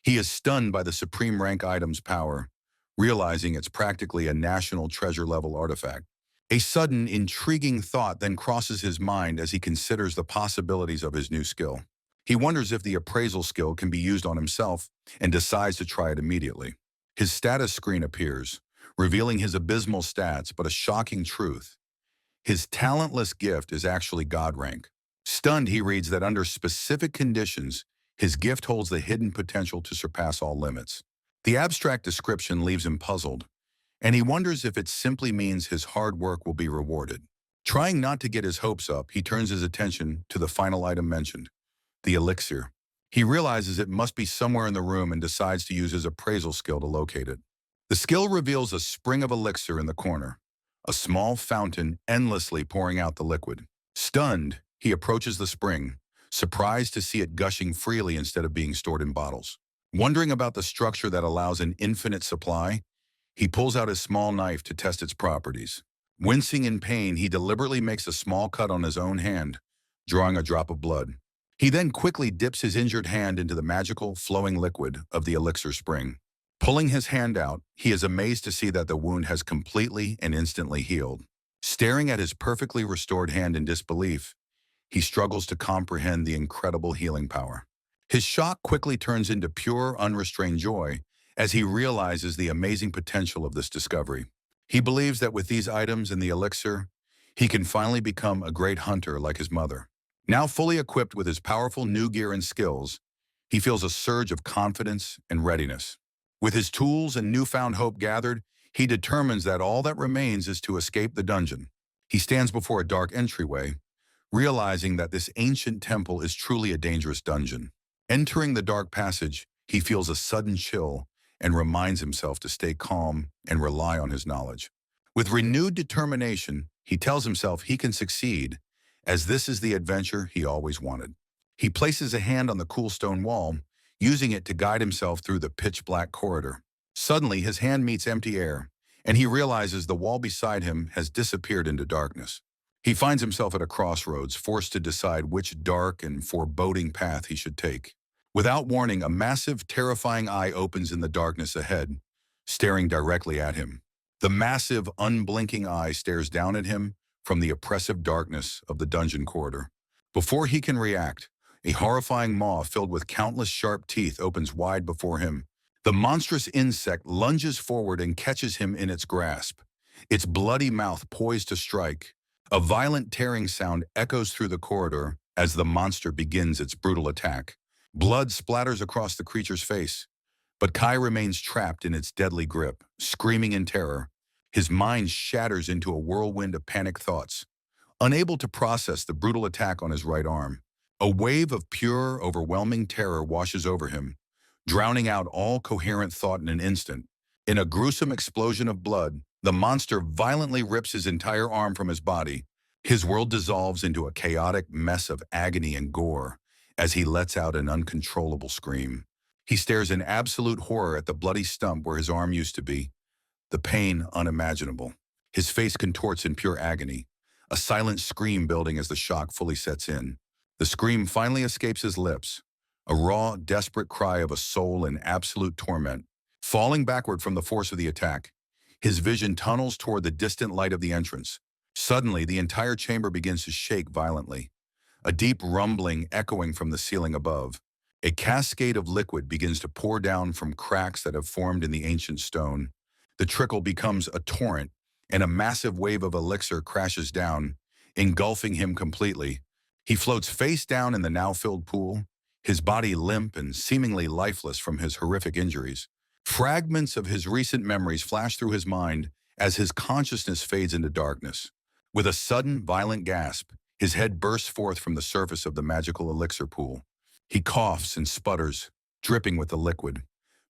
He is stunned by the supreme rank item's power, realizing it's practically a national treasure level artifact. A sudden, intriguing thought then crosses his mind as he considers the possibilities of his new skill. He wonders if the appraisal skill can be used on himself and decides to try it immediately. His status screen appears, revealing his abysmal stats, but a shocking truth. His talentless gift is actually God rank. Stunned, he reads that under specific conditions, his gift holds the hidden potential to surpass all limits. The abstract description leaves him puzzled, and he wonders if it simply means his hard work will be rewarded. Trying not to get his hopes up, he turns his attention to the final item mentioned, the elixir. He realizes it must be somewhere in the room and decides to use his appraisal skill to locate it. The skill reveals a spring of elixir in the corner, a small fountain endlessly pouring out the liquid. Stunned, he approaches the spring, surprised to see it gushing freely instead of being stored in bottles. Wondering about the structure that allows an infinite supply, he pulls out his small knife to test its properties. Wincing in pain, he deliberately makes a small cut on his own hand, drawing a drop of blood. He then quickly dips his injured hand into the magical, flowing liquid of the elixir spring. Pulling his hand out, he is amazed to see that the wound has completely and instantly healed. Staring at his perfectly restored hand in disbelief, he struggles to comprehend the incredible healing power. His shock quickly turns into pure, unrestrained joy as he realizes the amazing potential of this discovery. He believes that with these items and the elixir, he can finally become a great hunter like his mother. Now fully equipped with his powerful new gear and skills, he feels a surge of confidence and readiness. With his tools and newfound hope gathered, he determines that all that remains is to escape the dungeon. He stands before a dark entryway, realizing that this ancient temple is truly a dangerous dungeon. Entering the dark passage, he feels a sudden chill and reminds himself to stay calm and rely on his knowledge. With renewed determination, he tells himself he can succeed, as this is the adventure he always wanted. He places a hand on the cool stone wall, using it to guide himself through the pitch-black corridor. Suddenly, his hand meets empty air, and he realizes the wall beside him has disappeared into darkness. He finds himself at a crossroads, forced to decide which dark and foreboding path he should take. Without warning, a massive, terrifying eye opens in the darkness ahead, staring directly at him. The massive, unblinking eye stares down at him from the oppressive darkness of the dungeon corridor. Before he can react, A horrifying maw filled with countless sharp teeth opens wide before him. The monstrous insect lunges forward and catches him in its grasp, its bloody mouth poised to strike. A violent tearing sound echoes through the corridor as the monster begins its brutal attack. Blood splatters across the creature's face, but Kai remains trapped in its deadly grip, screaming in terror. His mind shatters into a whirlwind of panic thoughts. Unable to process the brutal attack on his right arm, a wave of pure, overwhelming terror washes over him, drowning out all coherent thought in an instant. In a gruesome explosion of blood, the monster violently rips his entire arm from his body. His world dissolves into a chaotic mess of agony and gore as he lets out an uncontrollable scream. He stares in absolute horror at the bloody stump where his arm used to be, the pain unimaginable. His face contorts in pure agony, a silent scream building as the shock fully sets in. The scream finally escapes his lips, a raw, desperate cry of a soul in absolute torment. Falling backward from the force of the attack, his vision tunnels toward the distant light of the entrance. Suddenly, the entire chamber begins to shake violently, a deep rumbling echoing from the ceiling above. A cascade of liquid begins to pour down from cracks that have formed in the ancient stone. The trickle becomes a torrent, and a massive wave of elixir crashes down, engulfing him completely. He floats face down in the now-filled pool, his body limp and seemingly lifeless from his horrific injuries. Fragments of his recent memories flash through his mind as his consciousness fades into darkness. With a sudden, violent gasp, his head bursts forth from the surface of the magical elixir pool. He coughs and sputters, dripping with the liquid,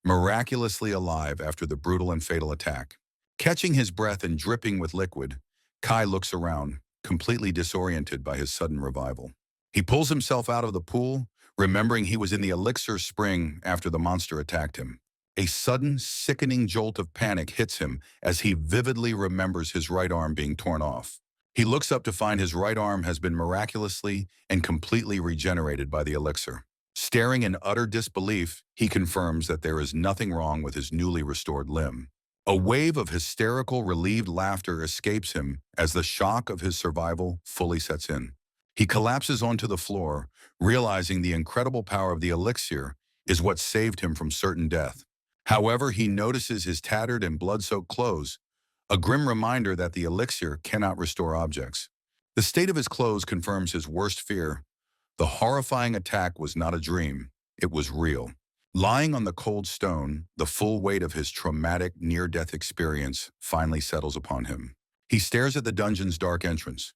miraculously alive after the brutal and fatal attack. Catching his breath and dripping with liquid, Kai looks around, completely disoriented by his sudden revival. He pulls himself out of the pool, remembering he was in the elixir spring after the monster attacked him. A sudden, sickening jolt of panic hits him as he vividly remembers his right arm being torn off. He looks up to find his right arm has been miraculously and completely regenerated by the elixir. Staring in utter disbelief, he confirms that there is nothing wrong with his newly restored limb. A wave of hysterical, relieved laughter escapes him as the shock of his survival fully sets in. He collapses onto the floor, realizing the incredible power of the elixir is what saved him from certain death. However, he notices his tattered and blood-soaked clothes, a grim reminder that the elixir cannot restore objects. The state of his clothes confirms his worst fear. The horrifying attack was not a dream, it was real. Lying on the cold stone, the full weight of his traumatic near-death experience finally settles upon him. He stares at the dungeon's dark entrance,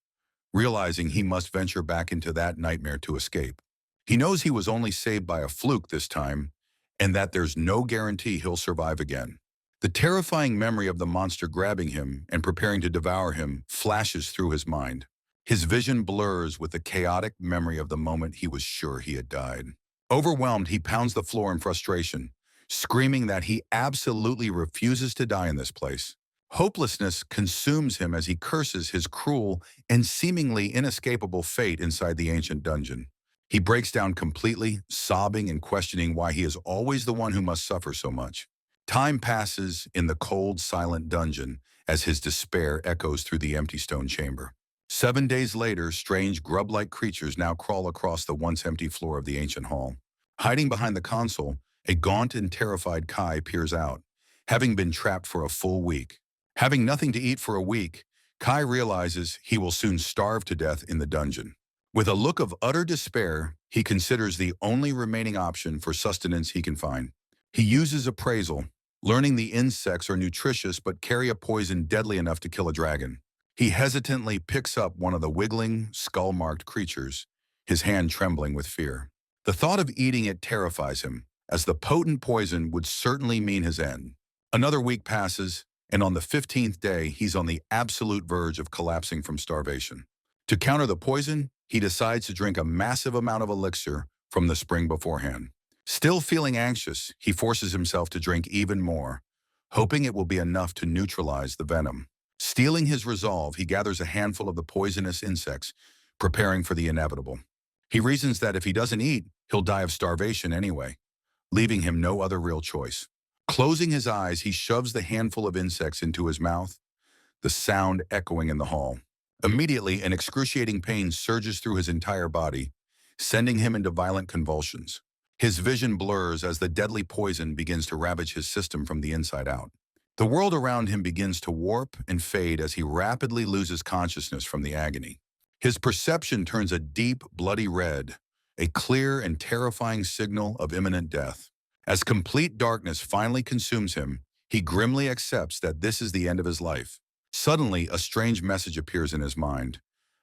realizing he must venture back into that nightmare to escape. He knows he was only saved by a fluke this time, and that there's no guarantee he'll survive again. The terrifying memory of the monster grabbing him and preparing to devour him flashes through his mind. His vision blurs with the chaotic memory of the moment he was sure he had died. Overwhelmed, he pounds the floor in frustration, screaming that he absolutely refuses to die in this place. Hopelessness consumes him as he curses his cruel and seemingly inescapable fate inside the ancient dungeon. He breaks down completely, sobbing and questioning why he is always the one who must suffer so much. Time passes in the cold, silent dungeon as his despair echoes through the empty stone chamber. 7 days later, strange grub-like creatures now crawl across the once empty floor of the ancient hall. Hiding behind the console, a gaunt and terrified Kai peers out, having been trapped for a full week. Having nothing to eat for a week, Kai realizes he will soon starve to death in the dungeon. With a look of utter despair, he considers the only remaining option for sustenance he can find. He uses appraisal, learning the insects are nutritious but carry a poison deadly enough to kill a dragon. He hesitantly picks up one of the wiggling, skull-marked creatures, his hand trembling with fear. The thought of eating it terrifies him, as the potent poison would certainly mean his end. Another week passes, and on the 15th day, he's on the absolute verge of collapsing from starvation. To counter the poison, he decides to drink a massive amount of elixir from the spring beforehand. Still feeling anxious, he forces himself to drink even more, hoping it will be enough to neutralize the venom. Steeling his resolve, he gathers a handful of the poisonous insects, preparing for the inevitable. He reasons that if he doesn't eat, he'll die of starvation anyway, leaving him no other real choice. Closing his eyes, he shoves the handful of insects into his mouth, the sound echoing in the hall. Immediately, an excruciating pain surges through his entire body, sending him into violent convulsions. His vision blurs as the deadly poison begins to ravage his system from the inside out. The world around him begins to warp and fade as he rapidly loses consciousness from the agony. His perception turns a deep, bloody red, a clear and terrifying signal of imminent death. As complete darkness finally consumes him, he grimly accepts that this is the end of his life. Suddenly, a strange message appears in his mind,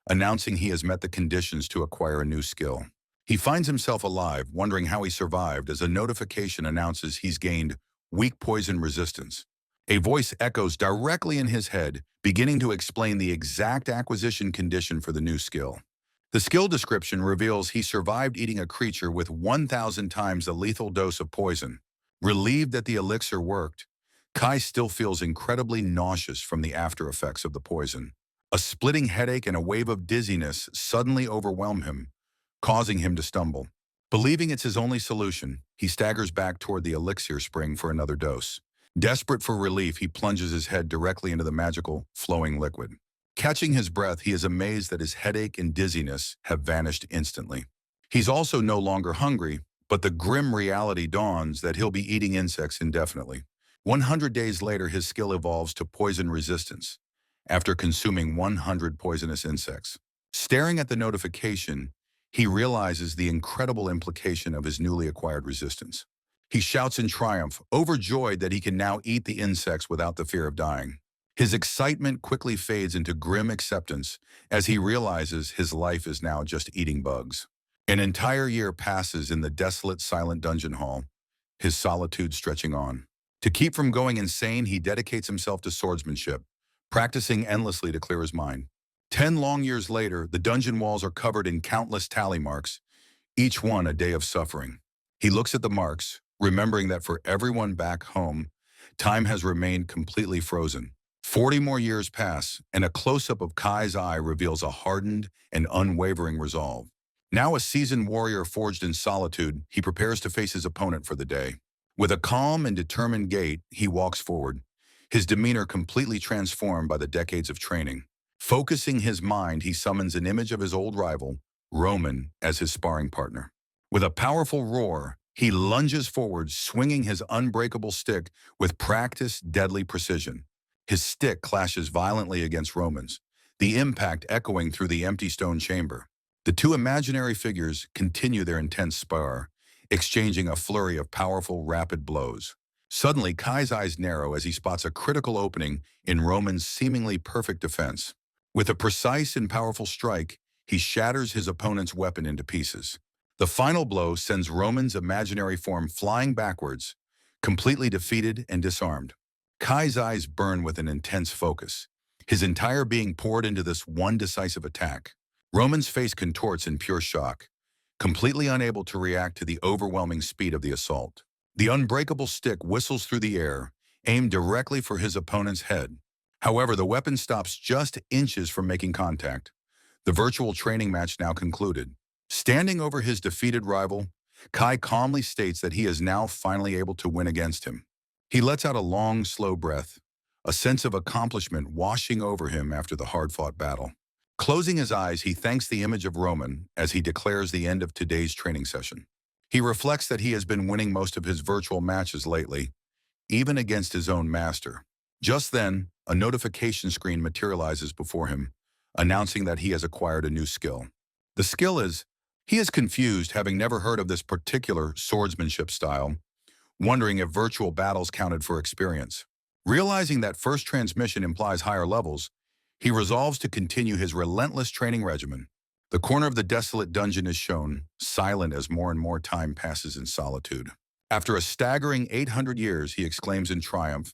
announcing he has met the conditions to acquire a new skill. He finds himself alive, wondering how he survived as a notification announces he's gained weak poison resistance. A voice echoes directly in his head, beginning to explain the exact acquisition condition for the new skill. The skill description reveals he survived eating a creature with 1,000 times the lethal dose of poison. Relieved that the elixir worked, Kai still feels incredibly nauseous from the after effects of the poison. A splitting headache and a wave of dizziness suddenly overwhelm him, causing him to stumble. Believing it's his only solution, he staggers back toward the elixir spring for another dose. Desperate for relief, he plunges his head directly into the magical, flowing liquid. Catching his breath, he is amazed that his headache and dizziness have vanished instantly. He's also no longer hungry, but the grim reality dawns that he'll be eating insects indefinitely. 100 days later, his skill evolves to poison resistance, after consuming 100 poisonous insects. Staring at the notification, he realizes the incredible implication of his newly acquired resistance. He shouts in triumph, overjoyed that he can now eat the insects without the fear of dying. His excitement quickly fades into grim acceptance as he realizes his life is now just eating bugs. An entire year passes in the desolate, silent dungeon hall, his solitude stretching on. To keep from going insane, he dedicates himself to swordsmanship, practicing endlessly to clear his mind. 10 long years later, the dungeon walls are covered in countless tally marks, each one a day of suffering. He looks at the marks, remembering that for everyone back home, time has remained completely frozen. 40 more years pass, and a close-up of Kai's eye reveals a hardened and unwavering resolve. Now a seasoned warrior forged in solitude, he prepares to face his opponent for the day. With a calm and determined gait, he walks forward, his demeanor completely transformed by the decades of training. Focusing his mind, he summons an image of his old rival, Roman, as his sparring partner. With a powerful roar, he lunges forward, swinging his unbreakable stick with practiced, deadly precision. His stick clashes violently against Roman's, the impact echoing through the empty stone chamber. The two imaginary figures continue their intense spar, exchanging a flurry of powerful, rapid blows. Suddenly, Kai's eyes narrow as he spots a critical opening in Roman's seemingly perfect defense. With a precise and powerful strike, he shatters his opponent's weapon into pieces. The final blow sends Roman's imaginary form flying backwards, completely defeated and disarmed. Kai's eyes burn with an intense focus, his entire being poured into this one decisive attack. Roman's face contorts in pure shock, completely unable to react to the overwhelming speed of the assault. The unbreakable stick whistles through the air, aimed directly for his opponent's head. However, the weapon stops just inches from making contact. The virtual training match now concluded. Standing over his defeated rival, Kai calmly states that he is now finally able to win against him. He lets out a long, slow breath, a sense of accomplishment washing over him after the hard-fought battle. Closing his eyes, he thanks the image of Roman as he declares the end of today's training session. He reflects that he has been winning most of his virtual matches lately, even against his own master. Just then, a notification screen materializes before him, announcing that he has acquired a new skill. The skill is, he is confused, having never heard of this particular swordsmanship style, wondering if virtual battles counted for experience. Realizing that first transmission implies higher levels, he resolves to continue his relentless training regimen. The corner of the desolate dungeon is shown, silent as more and more time passes in solitude. After a staggering 800 years, he exclaims in triumph,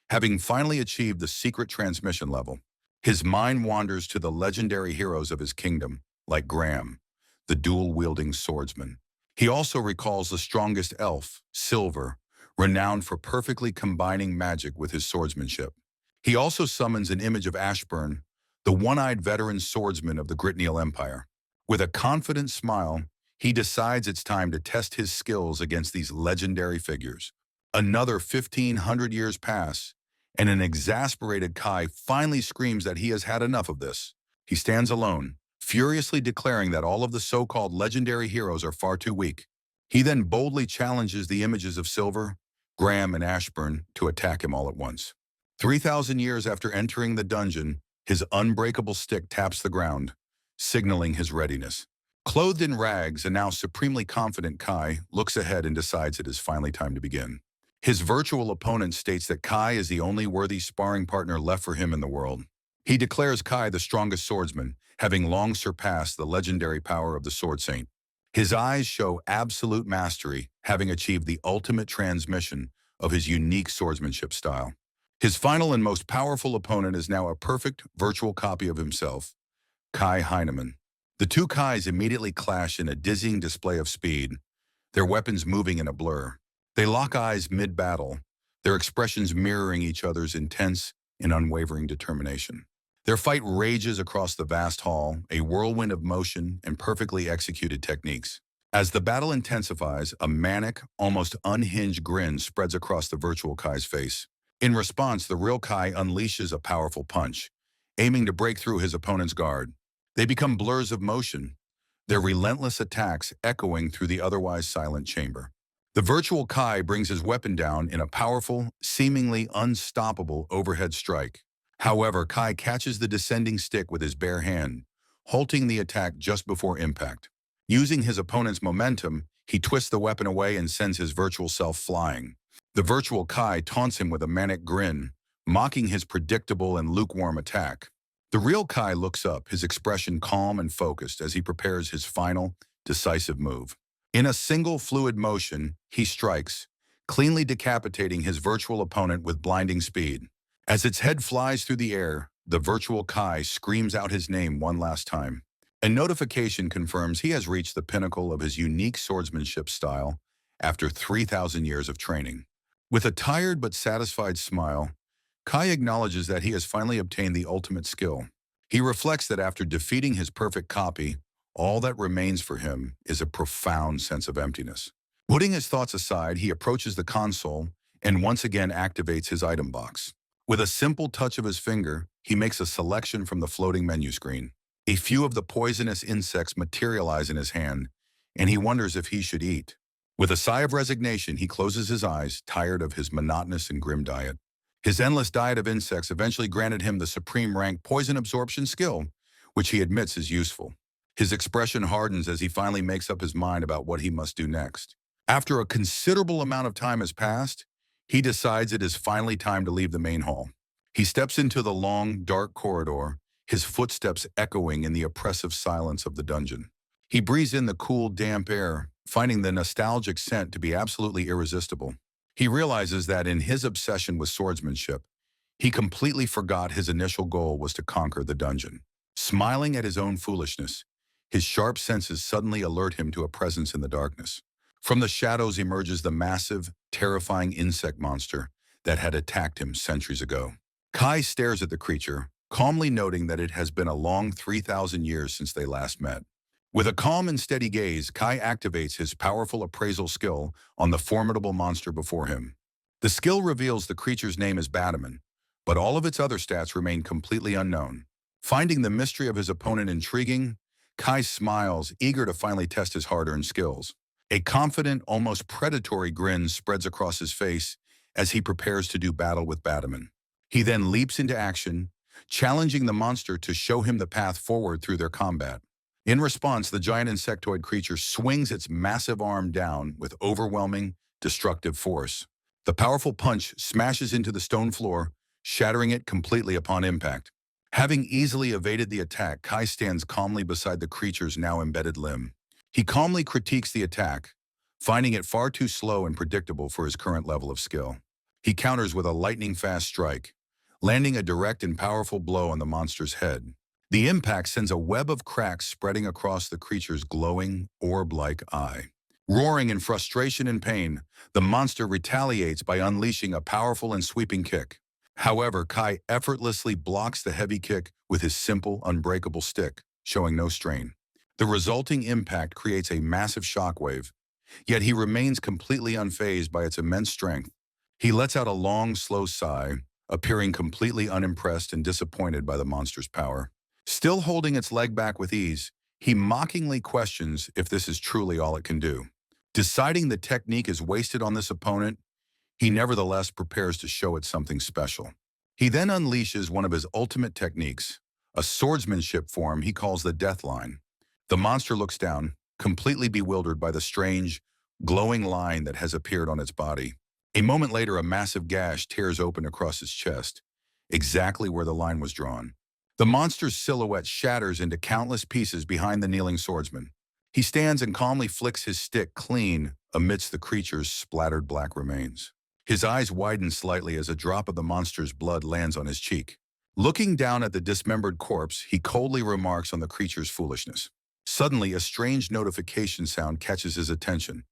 having finally achieved the secret transmission level. His mind wanders to the legendary heroes of his kingdom, like Graham, the dual-wielding swordsman. He also recalls the strongest elf, Silver, renowned for perfectly combining magic with his swordsmanship. He also summons an image of Ashburn, the one-eyed veteran swordsman of the Gritneal Empire. With a confident smile, he decides it's time to test his skills against these legendary figures. Another 1,500 years pass, and an exasperated Kai finally screams that he has had enough of this. He stands alone, furiously declaring that all of the so-called legendary heroes are far too weak. He then boldly challenges the images of Silver, Graham, and Ashburn to attack him all at once. 3,000 years after entering the dungeon, his unbreakable stick taps the ground, signaling his readiness. Clothed in rags and now supremely confident, Kai looks ahead and decides it is finally time to begin. His virtual opponent states that Kai is the only worthy sparring partner left for him in the world. He declares Kai the strongest swordsman, having long surpassed the legendary power of the Sword Saint. His eyes show absolute mastery, having achieved the ultimate transmission of his unique swordsmanship style. His final and most powerful opponent is now a perfect virtual copy of himself, Kai Heinemann. The two Kais immediately clash in a dizzying display of speed, their weapons moving in a blur. They lock eyes mid-battle, their expressions mirroring each other's intense and unwavering determination. Their fight rages across the vast hall, a whirlwind of motion and perfectly executed techniques. As the battle intensifies, a manic, almost unhinged grin spreads across the virtual Kai's face. In response, the real Kai unleashes a powerful punch, aiming to break through his opponent's guard. They become blurs of motion, their relentless attacks echoing through the otherwise silent chamber. The virtual Kai brings his weapon down in a powerful, seemingly unstoppable overhead strike. However, Kai catches the descending stick with his bare hand, halting the attack just before impact. Using his opponent's momentum, he twists the weapon away and sends his virtual self flying. The virtual Kai taunts him with a manic grin, mocking his predictable and lukewarm attack. The real Kai looks up, his expression calm and focused as he prepares his final, decisive move. In a single fluid motion, he strikes, cleanly decapitating his virtual opponent with blinding speed. As its head flies through the air, the virtual Kai screams out his name one last time. A notification confirms he has reached the pinnacle of his unique swordsmanship style after 3,000 years of training. With a tired but satisfied smile, Kai acknowledges that he has finally obtained the ultimate skill. He reflects that after defeating his perfect copy, all that remains for him is a profound sense of emptiness. Putting his thoughts aside, he approaches the console and once again activates his item box. With a simple touch of his finger, he makes a selection from the floating menu screen. A few of the poisonous insects materialize in his hand, and he wonders if he should eat. With a sigh of resignation, he closes his eyes, tired of his monotonous and grim diet. His endless diet of insects eventually granted him the supreme rank poison absorption skill, which he admits is useful. His expression hardens as he finally makes up his mind about what he must do next. After a considerable amount of time has passed, he decides it is finally time to leave the main hall. He steps into the long, dark corridor, his footsteps echoing in the oppressive silence of the dungeon. He breathes in the cool, damp air, finding the nostalgic scent to be absolutely irresistible. He realizes that in his obsession with swordsmanship, he completely forgot his initial goal was to conquer the dungeon. Smiling at his own foolishness, his sharp senses suddenly alert him to a presence in the darkness. From the shadows emerges the massive, terrifying insect monster that had attacked him centuries ago. Kai stares at the creature, calmly noting that it has been a long 3,000 years since they last met. With a calm and steady gaze, Kai activates his powerful appraisal skill on the formidable monster before him. The skill reveals the creature's name as Batman, but all of its other stats remain completely unknown. Finding the mystery of his opponent intriguing, Kai smiles, eager to finally test his hard-earned skills. A confident, almost predatory grin spreads across his face as he prepares to do battle with Batman. He then leaps into action, challenging the monster to show him the path forward through their combat. In response, the giant insectoid creature swings its massive arm down with overwhelming, destructive force. The powerful punch smashes into the stone floor, shattering it completely upon impact. Having easily evaded the attack, Kai stands calmly beside the creature's now embedded limb. He calmly critiques the attack, finding it far too slow and predictable for his current level of skill. He counters with a lightning-fast strike, landing a direct and powerful blow on the monster's head. The impact sends a web of cracks spreading across the creature's glowing, orb-like eye. Roaring in frustration and pain, the monster retaliates by unleashing a powerful and sweeping kick. However, Kai effortlessly blocks the heavy kick with his simple, unbreakable stick, showing no strain. The resulting impact creates a massive shockwave, yet he remains completely unfazed by its immense strength. He lets out a long, slow sigh, appearing completely unimpressed and disappointed by the monster's power. Still holding its leg back with ease, he mockingly questions if this is truly all it can do. Deciding the technique is wasted on this opponent, he nevertheless prepares to show it something special. He then unleashes one of his ultimate techniques, a swordsmanship form he calls the death line. The monster looks down, completely bewildered by the strange, glowing line that has appeared on its body. A moment later, a massive gash tears open across his chest, exactly where the line was drawn. The monster's silhouette shatters into countless pieces behind the kneeling swordsman. He stands and calmly flicks his stick clean amidst the creature's splattered black remains. His eyes widen slightly as a drop of the monster's blood lands on his cheek. Looking down at the dismembered corpse, he coldly remarks on the creature's foolishness. Suddenly, a strange notification sound catches his attention,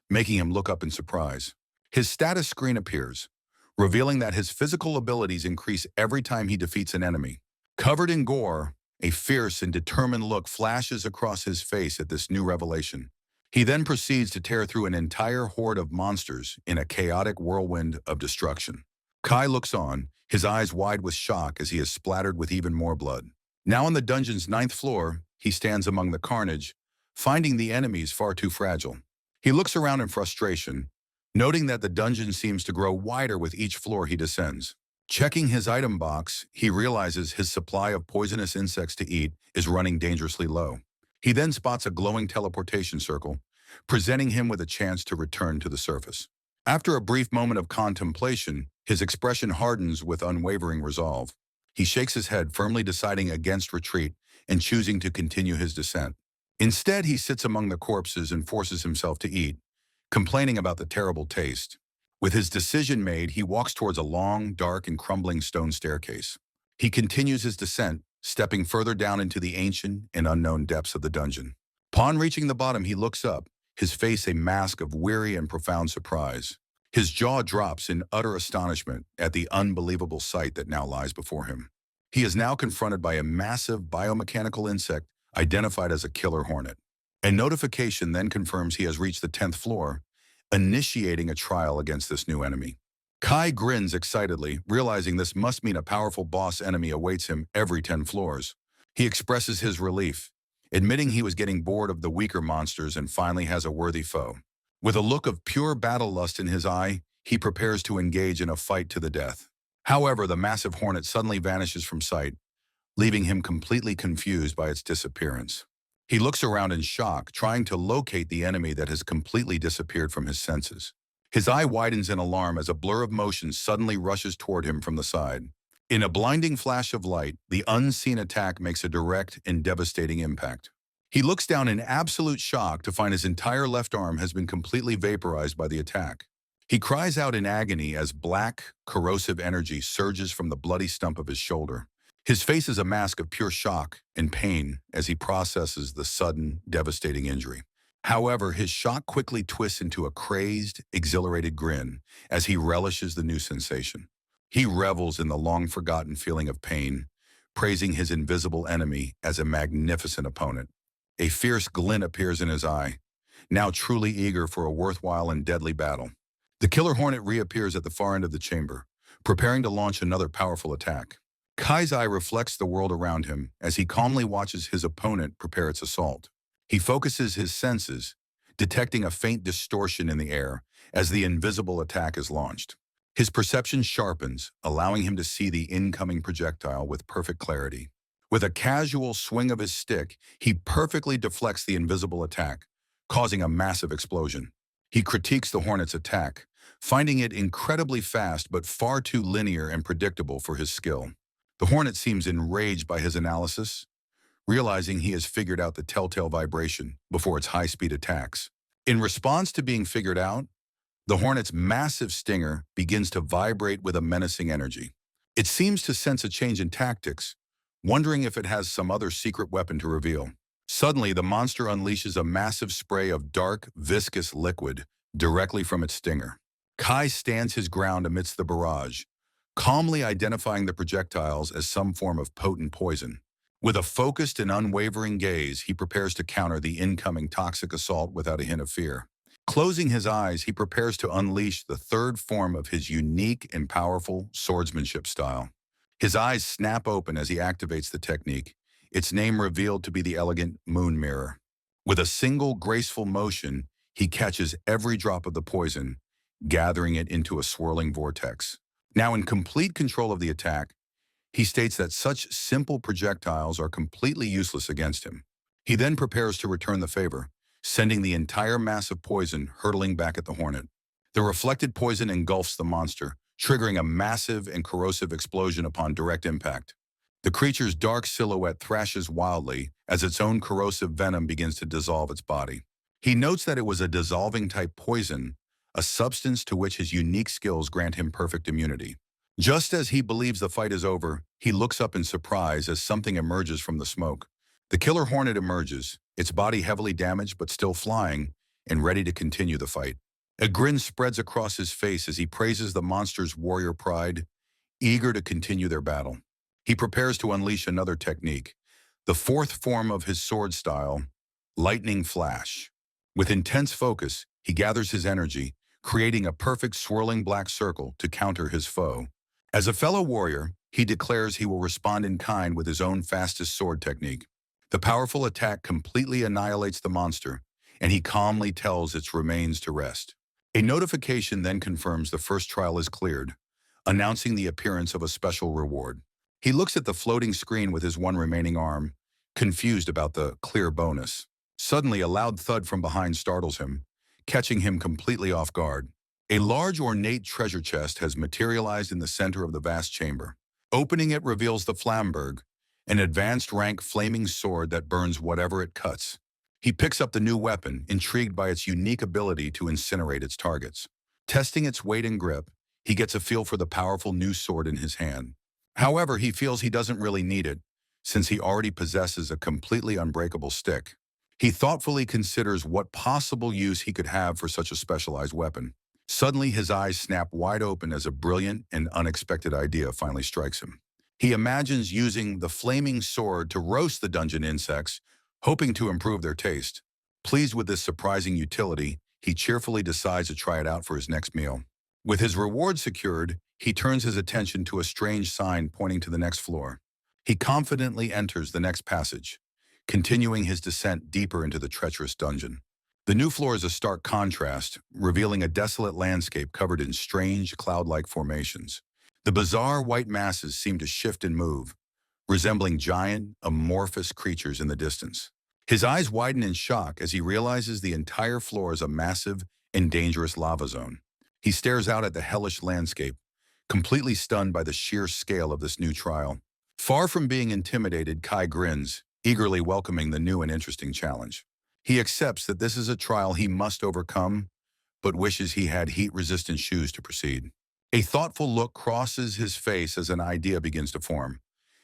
making him look up in surprise. His status screen appears, revealing that his physical abilities increase every time he defeats an enemy. Covered in gore, a fierce and determined look flashes across his face at this new revelation. He then proceeds to tear through an entire horde of monsters in a chaotic whirlwind of destruction. Kai looks on, his eyes wide with shock as he is splattered with even more blood. Now on the dungeon's 9th floor, he stands among the carnage, finding the enemies far too fragile. He looks around in frustration, noting that the dungeon seems to grow wider with each floor he descends. Checking his item box, he realizes his supply of poisonous insects to eat is running dangerously low. He then spots a glowing teleportation circle, presenting him with a chance to return to the surface. After a brief moment of contemplation, his expression hardens with unwavering resolve. He shakes his head, firmly deciding against retreat and choosing to continue his descent. Instead, he sits among the corpses and forces himself to eat, complaining about the terrible taste. With his decision made, he walks towards a long, dark, and crumbling stone staircase. He continues his descent, stepping further down into the ancient and unknown depths of the dungeon. Upon reaching the bottom, he looks up, his face a mask of weary and profound surprise. His jaw drops in utter astonishment at the unbelievable sight that now lies before him. He is now confronted by a massive biomechanical insect identified as a killer hornet. A notification then confirms he has reached the 10th floor, initiating a trial against this new enemy. Kai grins excitedly, realizing this must mean a powerful boss enemy awaits him every 10 floors. He expresses his relief, admitting he was getting bored of the weaker monsters and finally has a worthy foe. With a look of pure battle lust in his eye, he prepares to engage in a fight to the death. However, the massive hornet suddenly vanishes from sight, leaving him completely confused by its disappearance. He looks around in shock, trying to locate the enemy that has completely disappeared from his senses. His eye widens in alarm as a blur of motion suddenly rushes toward him from the side. In a blinding flash of light, the unseen attack makes a direct and devastating impact. He looks down in absolute shock to find his entire left arm has been completely vaporized by the attack. He cries out in agony as black, corrosive energy surges from the bloody stump of his shoulder. His face is a mask of pure shock and pain as he processes the sudden, devastating injury. However, his shock quickly twists into a crazed, exhilarated grin as he relishes the new sensation. He revels in the long-forgotten feeling of pain, praising his invisible enemy as a magnificent opponent. A fierce glint appears in his eye, now truly eager for a worthwhile and deadly battle. The killer hornet reappears at the far end of the chamber, preparing to launch another powerful attack. Kai's eye reflects the world around him as he calmly watches his opponent prepare its assault. He focuses his senses, detecting a faint distortion in the air as the invisible attack is launched. His perception sharpens, allowing him to see the incoming projectile with perfect clarity. With a casual swing of his stick, he perfectly deflects the invisible attack, causing a massive explosion. He critiques the hornet's attack, finding it incredibly fast but far too linear and predictable for his skill. The hornet seems enraged by his analysis, realizing he has figured out the telltale vibration before its high-speed attacks. In response to being figured out, the hornet's massive stinger begins to vibrate with a menacing energy. It seems to sense a change in tactics, wondering if it has some other secret weapon to reveal. Suddenly, the monster unleashes a massive spray of dark, viscous liquid directly from its stinger. Kai stands his ground amidst the barrage, calmly identifying the projectiles as some form of potent poison. With a focused and unwavering gaze, he prepares to counter the incoming toxic assault without a hint of fear. Closing his eyes, he prepares to unleash the third form of his unique and powerful swordsmanship style. His eyes snap open as he activates the technique, its name revealed to be the elegant moon mirror. With a single graceful motion, he catches every drop of the poison, gathering it into a swirling vortex. Now in complete control of the attack, he states that such simple projectiles are completely useless against him. He then prepares to return the favor, sending the entire mass of poison hurtling back at the hornet. The reflected poison engulfs the monster, triggering a massive and corrosive explosion upon direct impact. The creature's dark silhouette thrashes wildly as its own corrosive venom begins to dissolve its body. He notes that it was a dissolving-type poison, a substance to which his unique skills grant him perfect immunity. Just as he believes the fight is over, he looks up in surprise as something emerges from the smoke. The killer hornet emerges, its body heavily damaged but still flying, and ready to continue the fight. A grin spreads across his face as he praises the monster's warrior pride, eager to continue their battle. He prepares to unleash another technique, the fourth form of his sword style, lightning flash. With intense focus, he gathers his energy, creating a perfect swirling black circle to counter his foe. As a fellow warrior, he declares he will respond in kind with his own fastest sword technique. The powerful attack completely annihilates the monster, and he calmly tells its remains to rest. A notification then confirms the first trial is cleared, announcing the appearance of a special reward. He looks at the floating screen with his one remaining arm, confused about the clear bonus. Suddenly, a loud thud from behind startles him, catching him completely off guard. A large ornate treasure chest has materialized in the center of the vast chamber. Opening it reveals the Flamberg, an advanced rank flaming sword that burns whatever it cuts. He picks up the new weapon, intrigued by its unique ability to incinerate its targets. Testing its weight and grip, he gets a feel for the powerful new sword in his hand. However, he feels he doesn't really need it, since he already possesses a completely unbreakable stick. He thoughtfully considers what possible use he could have for such a specialized weapon. Suddenly, his eyes snap wide open as a brilliant and unexpected idea finally strikes him. He imagines using the flaming sword to roast the dungeon insects, hoping to improve their taste. Pleased with this surprising utility, he cheerfully decides to try it out for his next meal. With his reward secured, he turns his attention to a strange sign pointing to the next floor. He confidently enters the next passage, continuing his descent deeper into the treacherous dungeon. The new floor is a stark contrast, revealing a desolate landscape covered in strange, cloud-like formations. The bizarre white masses seem to shift and move, resembling giant, amorphous creatures in the distance. His eyes widen in shock as he realizes the entire floor is a massive and dangerous lava zone. He stares out at the hellish landscape, completely stunned by the sheer scale of this new trial. Far from being intimidated, Kai grins, eagerly welcoming the new and interesting challenge. He accepts that this is a trial he must overcome, but wishes he had heat-resistant shoes to proceed. A thoughtful look crosses his face as an idea begins to form,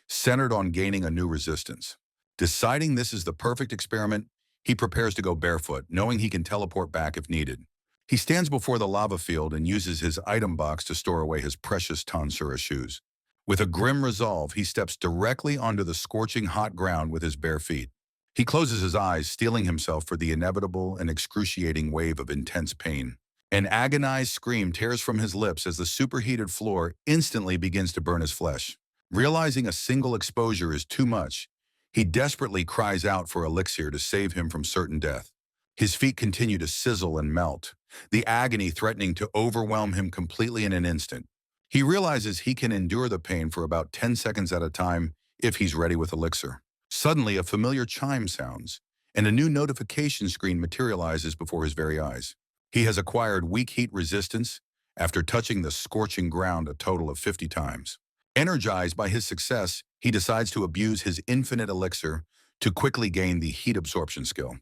centered on gaining a new resistance. Deciding this is the perfect experiment, he prepares to go barefoot, knowing he can teleport back if needed. He stands before the lava field and uses his item box to store away his precious tonsura shoes. With a grim resolve, he steps directly onto the scorching hot ground with his bare feet. He closes his eyes, steeling himself for the inevitable and excruciating wave of intense pain. An agonized scream tears from his lips as the superheated floor instantly begins to burn his flesh. Realizing a single exposure is too much, he desperately cries out for elixir to save him from certain death. His feet continue to sizzle and melt, the agony threatening to overwhelm him completely in an instant. He realizes he can endure the pain for about 10 seconds at a time if he's ready with elixir. Suddenly, a familiar chime sounds, and a new notification screen materializes before his very eyes. He has acquired weak heat resistance after touching the scorching ground a total of 50 times. Energized by his success, he decides to abuse his infinite elixir to quickly gain the heat absorption skill.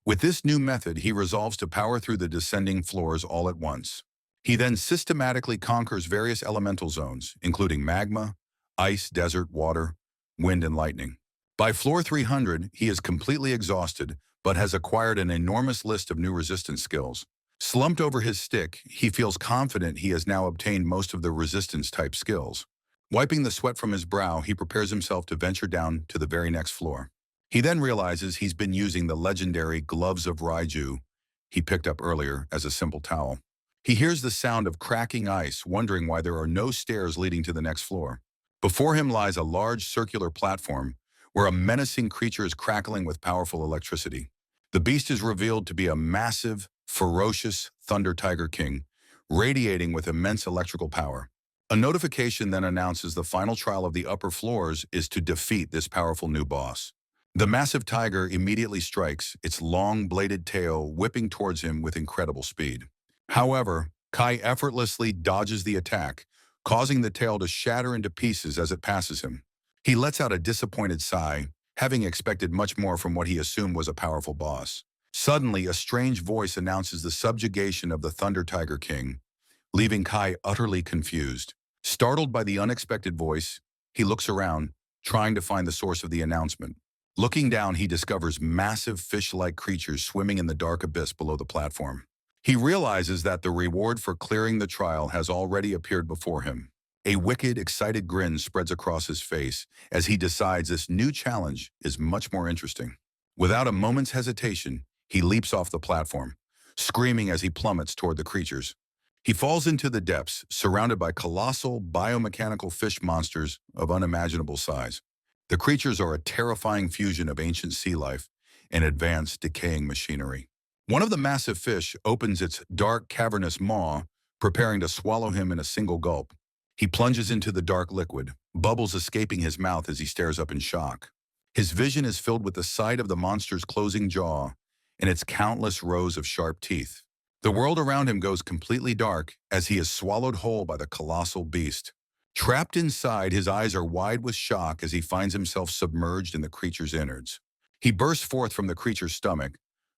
With this new method, he resolves to power through the descending floors all at once. He then systematically conquers various elemental zones, including magma, ice, desert, water, wind, and lightning. By floor 300, he is completely exhausted, but has acquired an enormous list of new resistance skills. Slumped over his stick, he feels confident he has now obtained most of the resistance-type skills. Wiping the sweat from his brow, he prepares himself to venture down to the very next floor. He then realizes he's been using the legendary Gloves of Raiju he picked up earlier as a simple towel. He hears the sound of cracking ice, wondering why there are no stairs leading to the next floor. Before him lies a large circular platform where a menacing creature is crackling with powerful electricity. The beast is revealed to be a massive, ferocious thunder tiger king, radiating with immense electrical power. A notification then announces the final trial of the upper floors is to defeat this powerful new boss. The massive tiger immediately strikes, its long-bladed tail whipping towards him with incredible speed. However, Kai effortlessly dodges the attack, causing the tail to shatter into pieces as it passes him. He lets out a disappointed sigh, having expected much more from what he assumed was a powerful boss. Suddenly, a strange voice announces the subjugation of the Thunder Tiger King, leaving Kai utterly confused. Startled by the unexpected voice, he looks around, trying to find the source of the announcement. Looking down, he discovers massive fish-like creatures swimming in the dark abyss below the platform. He realizes that the reward for clearing the trial has already appeared before him. A wicked, excited grin spreads across his face as he decides this new challenge is much more interesting. Without a moment's hesitation, he leaps off the platform, screaming as he plummets toward the creatures. He falls into the depths, surrounded by colossal biomechanical fish monsters of unimaginable size. The creatures are a terrifying fusion of ancient sea life and advanced, decaying machinery. One of the massive fish opens its dark, cavernous maw, preparing to swallow him in a single gulp. He plunges into the dark liquid, bubbles escaping his mouth as he stares up in shock. His vision is filled with the sight of the monster's closing jaw and its countless rows of sharp teeth. The world around him goes completely dark as he is swallowed whole by the colossal beast. Trapped inside, his eyes are wide with shock as he finds himself submerged in the creature's innards. He bursts forth from the creature's stomach,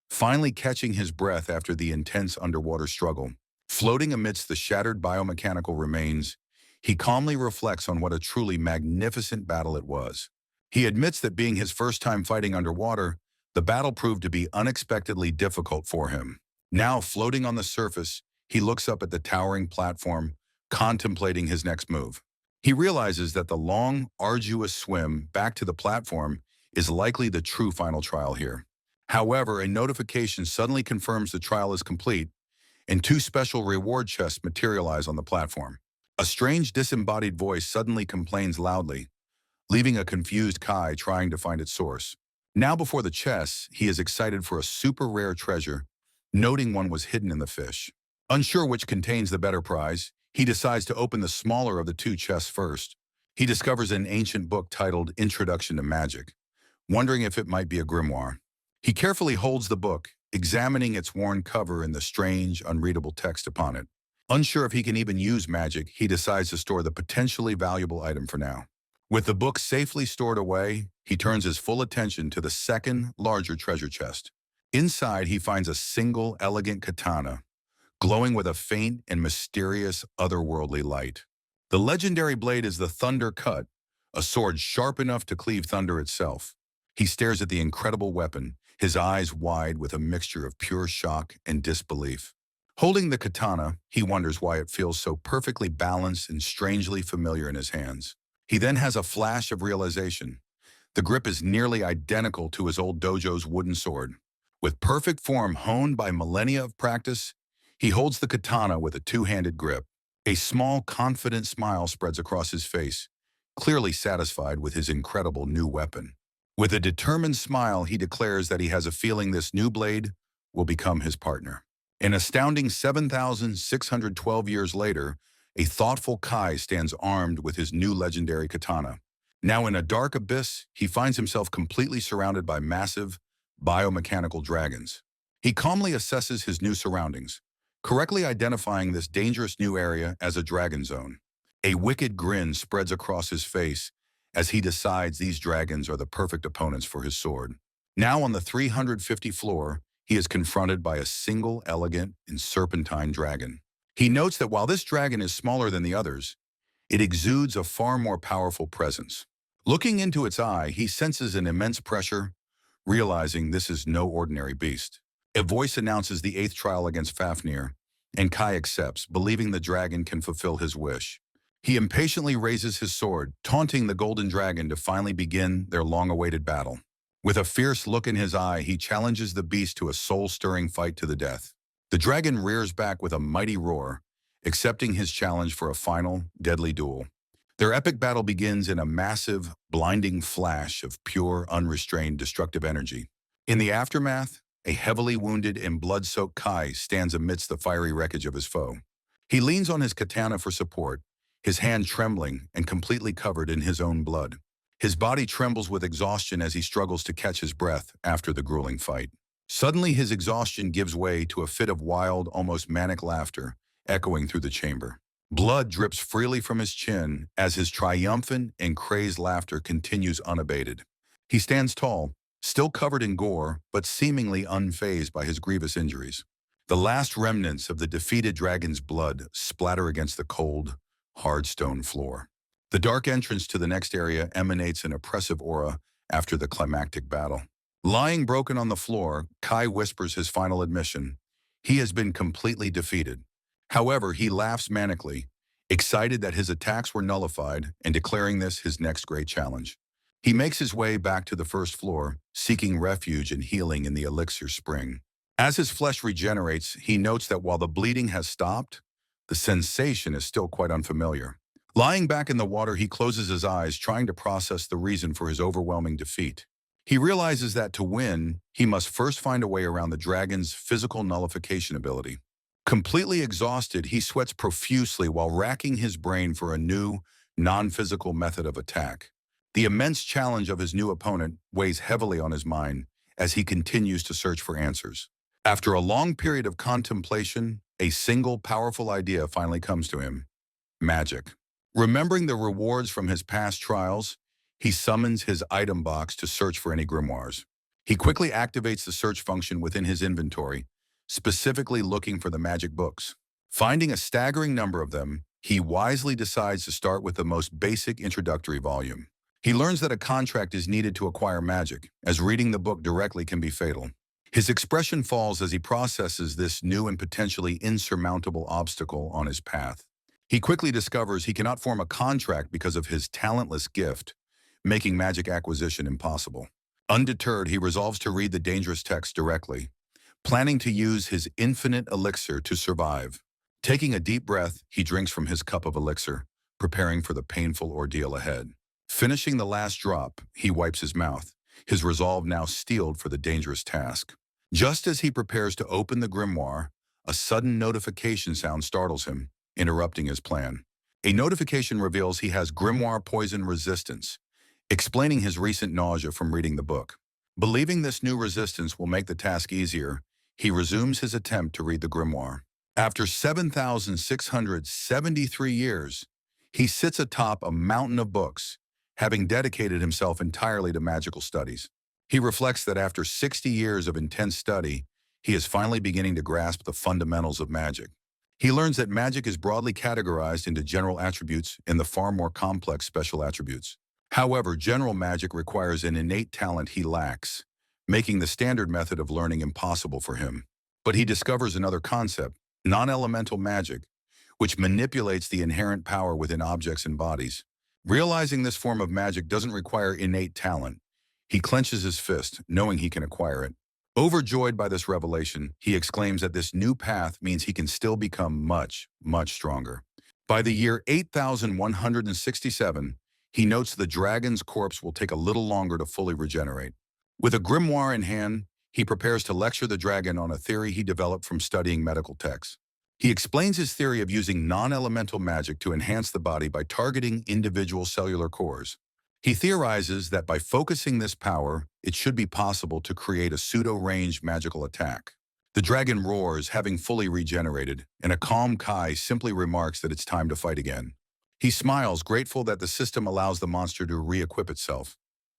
finally catching his breath after the intense underwater struggle. Floating amidst the shattered biomechanical remains, he calmly reflects on what a truly magnificent battle it was. He admits that being his first time fighting underwater, the battle proved to be unexpectedly difficult for him. Now floating on the surface, he looks up at the towering platform, contemplating his next move. He realizes that the long, arduous swim back to the platform is likely the true final trial here. However, a notification suddenly confirms the trial is complete, and two special reward chests materialize on the platform. A strange disembodied voice suddenly complains loudly, leaving a confused Kai trying to find its source. Now before the chests, he is excited for a super rare treasure, noting one was hidden in the fish. Unsure which contains the better prize, he decides to open the smaller of the two chests first. He discovers an ancient book titled Introduction to Magic, wondering if it might be a grimoire. He carefully holds the book, examining its worn cover and the strange, unreadable text upon it. Unsure if he can even use magic, he decides to store the potentially valuable item for now. With the book safely stored away, he turns his full attention to the second, larger treasure chest. Inside, he finds a single, elegant katana, glowing with a faint and mysterious otherworldly light. The legendary blade is the Thunder Cut, a sword sharp enough to cleave thunder itself. He stares at the incredible weapon, his eyes wide with a mixture of pure shock and disbelief. Holding the katana, he wonders why it feels so perfectly balanced and strangely familiar in his hands. He then has a flash of realization. The grip is nearly identical to his old dojo's wooden sword. With perfect form honed by millennia of practice, he holds the katana with a two-handed grip. A small, confident smile spreads across his face, clearly satisfied with his incredible new weapon. With a determined smile, he declares that he has a feeling this new blade will become his partner. An astounding 7,612 years later, a thoughtful Kai stands armed with his new legendary katana. Now in a dark abyss, he finds himself completely surrounded by massive, biomechanical dragons. He calmly assesses his new surroundings, correctly identifying this dangerous new area as a dragon zone. A wicked grin spreads across his face as he decides these dragons are the perfect opponents for his sword. Now on the 350 floor, he is confronted by a single elegant and serpentine dragon. He notes that while this dragon is smaller than the others, it exudes a far more powerful presence. Looking into its eye, he senses an immense pressure, realizing this is no ordinary beast. A voice announces the 8th trial against Fafnir, and Kai accepts, believing the dragon can fulfill his wish. He impatiently raises his sword, taunting the golden dragon to finally begin their long-awaited battle. With a fierce look in his eye, he challenges the beast to a soul-stirring fight to the death. The dragon rears back with a mighty roar, accepting his challenge for a final, deadly duel. Their epic battle begins in a massive, blinding flash of pure, unrestrained, destructive energy. In the aftermath, a heavily wounded and blood-soaked Kai stands amidst the fiery wreckage of his foe. He leans on his katana for support, his hand trembling and completely covered in his own blood. His body trembles with exhaustion as he struggles to catch his breath after the grueling fight. Suddenly, his exhaustion gives way to a fit of wild, almost manic laughter, echoing through the chamber. Blood drips freely from his chin as his triumphant and crazed laughter continues unabated. He stands tall, still covered in gore, but seemingly unfazed by his grievous injuries. The last remnants of the defeated dragon's blood splatter against the cold, hard stone floor. The dark entrance to the next area emanates an oppressive aura after the climactic battle. Lying broken on the floor, Kai whispers his final admission. He has been completely defeated. However, he laughs manically, excited that his attacks were nullified and declaring this his next great challenge. He makes his way back to the first floor, seeking refuge and healing in the elixir spring. As his flesh regenerates, he notes that while the bleeding has stopped, the sensation is still quite unfamiliar. Lying back in the water, he closes his eyes, trying to process the reason for his overwhelming defeat. He realizes that to win, he must first find a way around the dragon's physical nullification ability. Completely exhausted, he sweats profusely while racking his brain for a new, non-physical method of attack. The immense challenge of his new opponent weighs heavily on his mind as he continues to search for answers. After a long period of contemplation, a single powerful idea finally comes to him: magic. Remembering the rewards from his past trials, he summons his item box to search for any grimoires. He quickly activates the search function within his inventory, specifically looking for the magic books. Finding a staggering number of them, he wisely decides to start with the most basic introductory volume. He learns that a contract is needed to acquire magic, as reading the book directly can be fatal. His expression falls as he processes this new and potentially insurmountable obstacle on his path. He quickly discovers he cannot form a contract because of his talentless gift, making magic acquisition impossible. Undeterred, he resolves to read the dangerous text directly, planning to use his infinite elixir to survive. Taking a deep breath, he drinks from his cup of elixir, preparing for the painful ordeal ahead. Finishing the last drop, he wipes his mouth, his resolve now steeled for the dangerous task. Just as he prepares to open the grimoire, a sudden notification sound startles him, interrupting his plan. A notification reveals he has grimoire poison resistance, explaining his recent nausea from reading the book. Believing this new resistance will make the task easier, he resumes his attempt to read the grimoire. After 7,673 years, he sits atop a mountain of books, having dedicated himself entirely to magical studies. He reflects that after 60 years of intense study, he is finally beginning to grasp the fundamentals of magic. He learns that magic is broadly categorized into general attributes and the far more complex special attributes. However, general magic requires an innate talent he lacks, making the standard method of learning impossible for him. But he discovers another concept, non-elemental magic, which manipulates the inherent power within objects and bodies. Realizing this form of magic doesn't require innate talent, he clenches his fist, knowing he can acquire it. Overjoyed by this revelation, he exclaims that this new path means he can still become much, much stronger. By the year 8167, he notes the dragon's corpse will take a little longer to fully regenerate. With a grimoire in hand, he prepares to lecture the dragon on a theory he developed from studying medical texts. He explains his theory of using non-elemental magic to enhance the body by targeting individual cellular cores. He theorizes that by focusing this power, it should be possible to create a pseudo-ranged magical attack. The dragon roars, having fully regenerated, and a calm Kai simply remarks that it's time to fight again. He smiles, grateful that the system allows the monster to re-equip itself,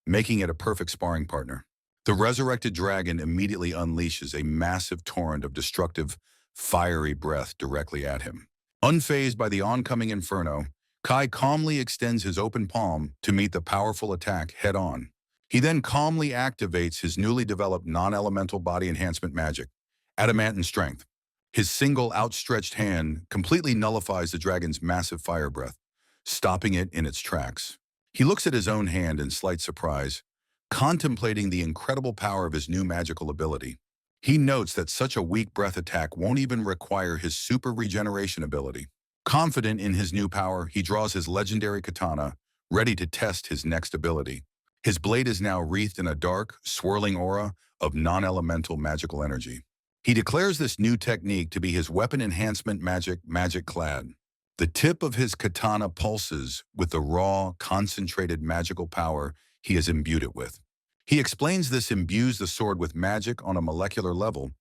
making it a perfect sparring partner. The resurrected dragon immediately unleashes a massive torrent of destructive, fiery breath directly at him. Unfazed by the oncoming inferno, Kai calmly extends his open palm to meet the powerful attack head-on. He then calmly activates his newly developed non-elemental body enhancement magic, adamant strength. His single outstretched hand completely nullifies the dragon's massive fire breath, stopping it in its tracks. He looks at his own hand in slight surprise, contemplating the incredible power of his new magical ability. He notes that such a weak breath attack won't even require his super regeneration ability. Confident in his new power, he draws his legendary katana, ready to test his next ability. His blade is now wreathed in a dark, swirling aura of non-elemental magical energy. He declares this new technique to be his weapon enhancement magic clad. The tip of his katana pulses with the raw, concentrated magical power he has imbued it with. He explains this imbues the sword with magic on a molecular level,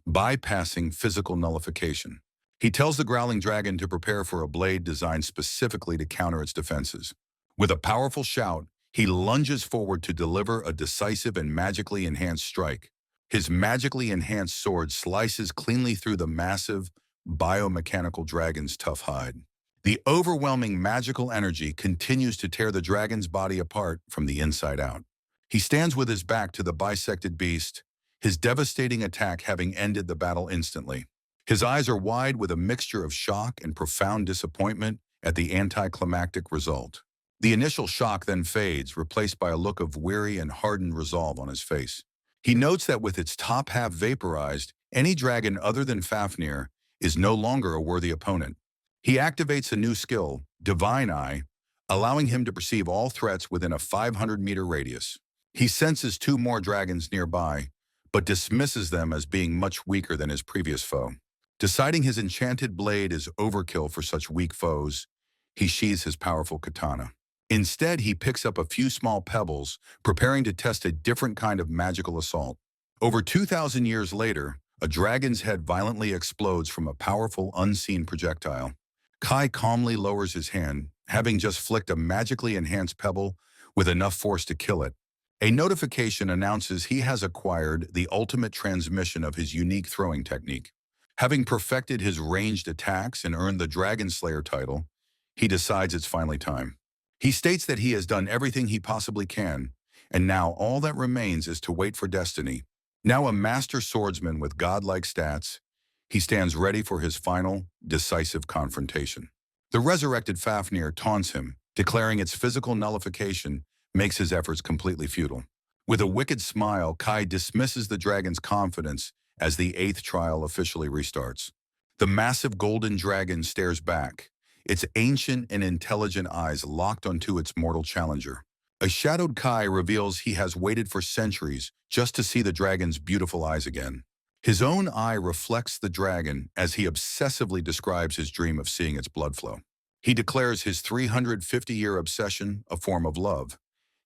bypassing physical nullification. He tells the growling dragon to prepare for a blade designed specifically to counter its defenses. With a powerful shout, he lunges forward to deliver a decisive and magically enhanced strike. His magically enhanced sword slices cleanly through the massive, biomechanical dragon's tough hide. The overwhelming magical energy continues to tear the dragon's body apart from the inside out. He stands with his back to the bisected beast, his devastating attack having ended the battle instantly. His eyes are wide with a mixture of shock and profound disappointment at the anticlimactic result. The initial shock then fades, replaced by a look of weary and hardened resolve on his face. He notes that with its top half vaporized, any dragon other than Fafnir is no longer a worthy opponent. He activates a new skill, Divine Eye, allowing him to perceive all threats within a 500-meter radius. He senses two more dragons nearby, but dismisses them as being much weaker than his previous foe. Deciding his enchanted blade is overkill for such weak foes, he sheathes his powerful katana. Instead, he picks up a few small pebbles, preparing to test a different kind of magical assault. Over 2,000 years later, a dragon's head violently explodes from a powerful, unseen projectile. Kai calmly lowers his hand, having just flicked a magically enhanced pebble with enough force to kill it. A notification announces he has acquired the ultimate transmission of his unique throwing technique. Having perfected his ranged attacks and earned the Dragon Slayer title, he decides it's finally time. He states that he has done everything he possibly can, and now all that remains is to wait for destiny. Now a master swordsman with godlike stats, he stands ready for his final, decisive confrontation. The resurrected Fafnir taunts him, declaring its physical nullification makes his efforts completely futile. With a wicked smile, Kai dismisses the dragon's confidence as the 8th trial officially restarts. The massive golden dragon stares back, its ancient and intelligent eyes locked onto its mortal challenger. A shadowed Kai reveals he has waited for centuries just to see the dragon's beautiful eyes again. His own eye reflects the dragon as he obsessively describes his dream of seeing its blood flow. He declares his 350-year obsession a form of love,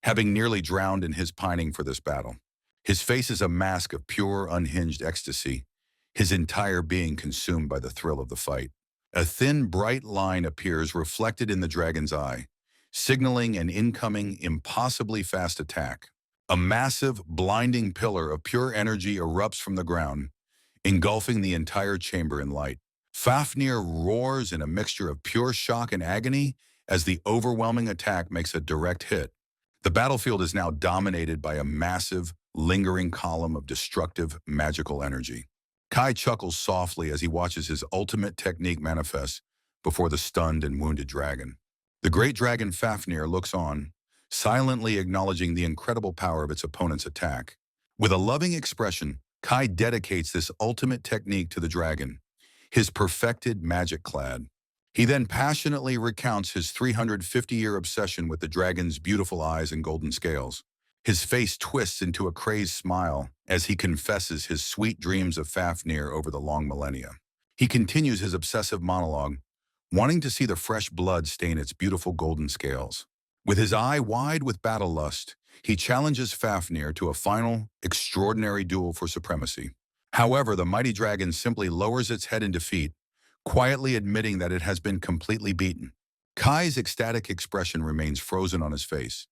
having nearly drowned in his pining for this battle. His face is a mask of pure, unhinged ecstasy, his entire being consumed by the thrill of the fight. A thin, bright line appears reflected in the dragon's eye, signaling an incoming, impossibly fast attack. A massive, blinding pillar of pure energy erupts from the ground, engulfing the entire chamber in light. Fafnir roars in a mixture of pure shock and agony as the overwhelming attack makes a direct hit. The battlefield is now dominated by a massive, lingering column of destructive, magical energy. Kai chuckles softly as he watches his ultimate technique manifest before the stunned and wounded dragon. The great dragon Fafnir looks on, silently acknowledging the incredible power of its opponent's attack. With a loving expression, Kai dedicates this ultimate technique to the dragon, his perfected magic clad. He then passionately recounts his 350-year obsession with the dragon's beautiful eyes and golden scales. His face twists into a crazed smile as he confesses his sweet dreams of Fafnir over the long millennia. He continues his obsessive monologue, wanting to see the fresh blood stain its beautiful golden scales. With his eye wide with battle lust, he challenges Fafnir to a final, extraordinary duel for supremacy. However, the mighty dragon simply lowers its head in defeat, quietly admitting that it has been completely beaten. Kai's ecstatic expression remains frozen on his face,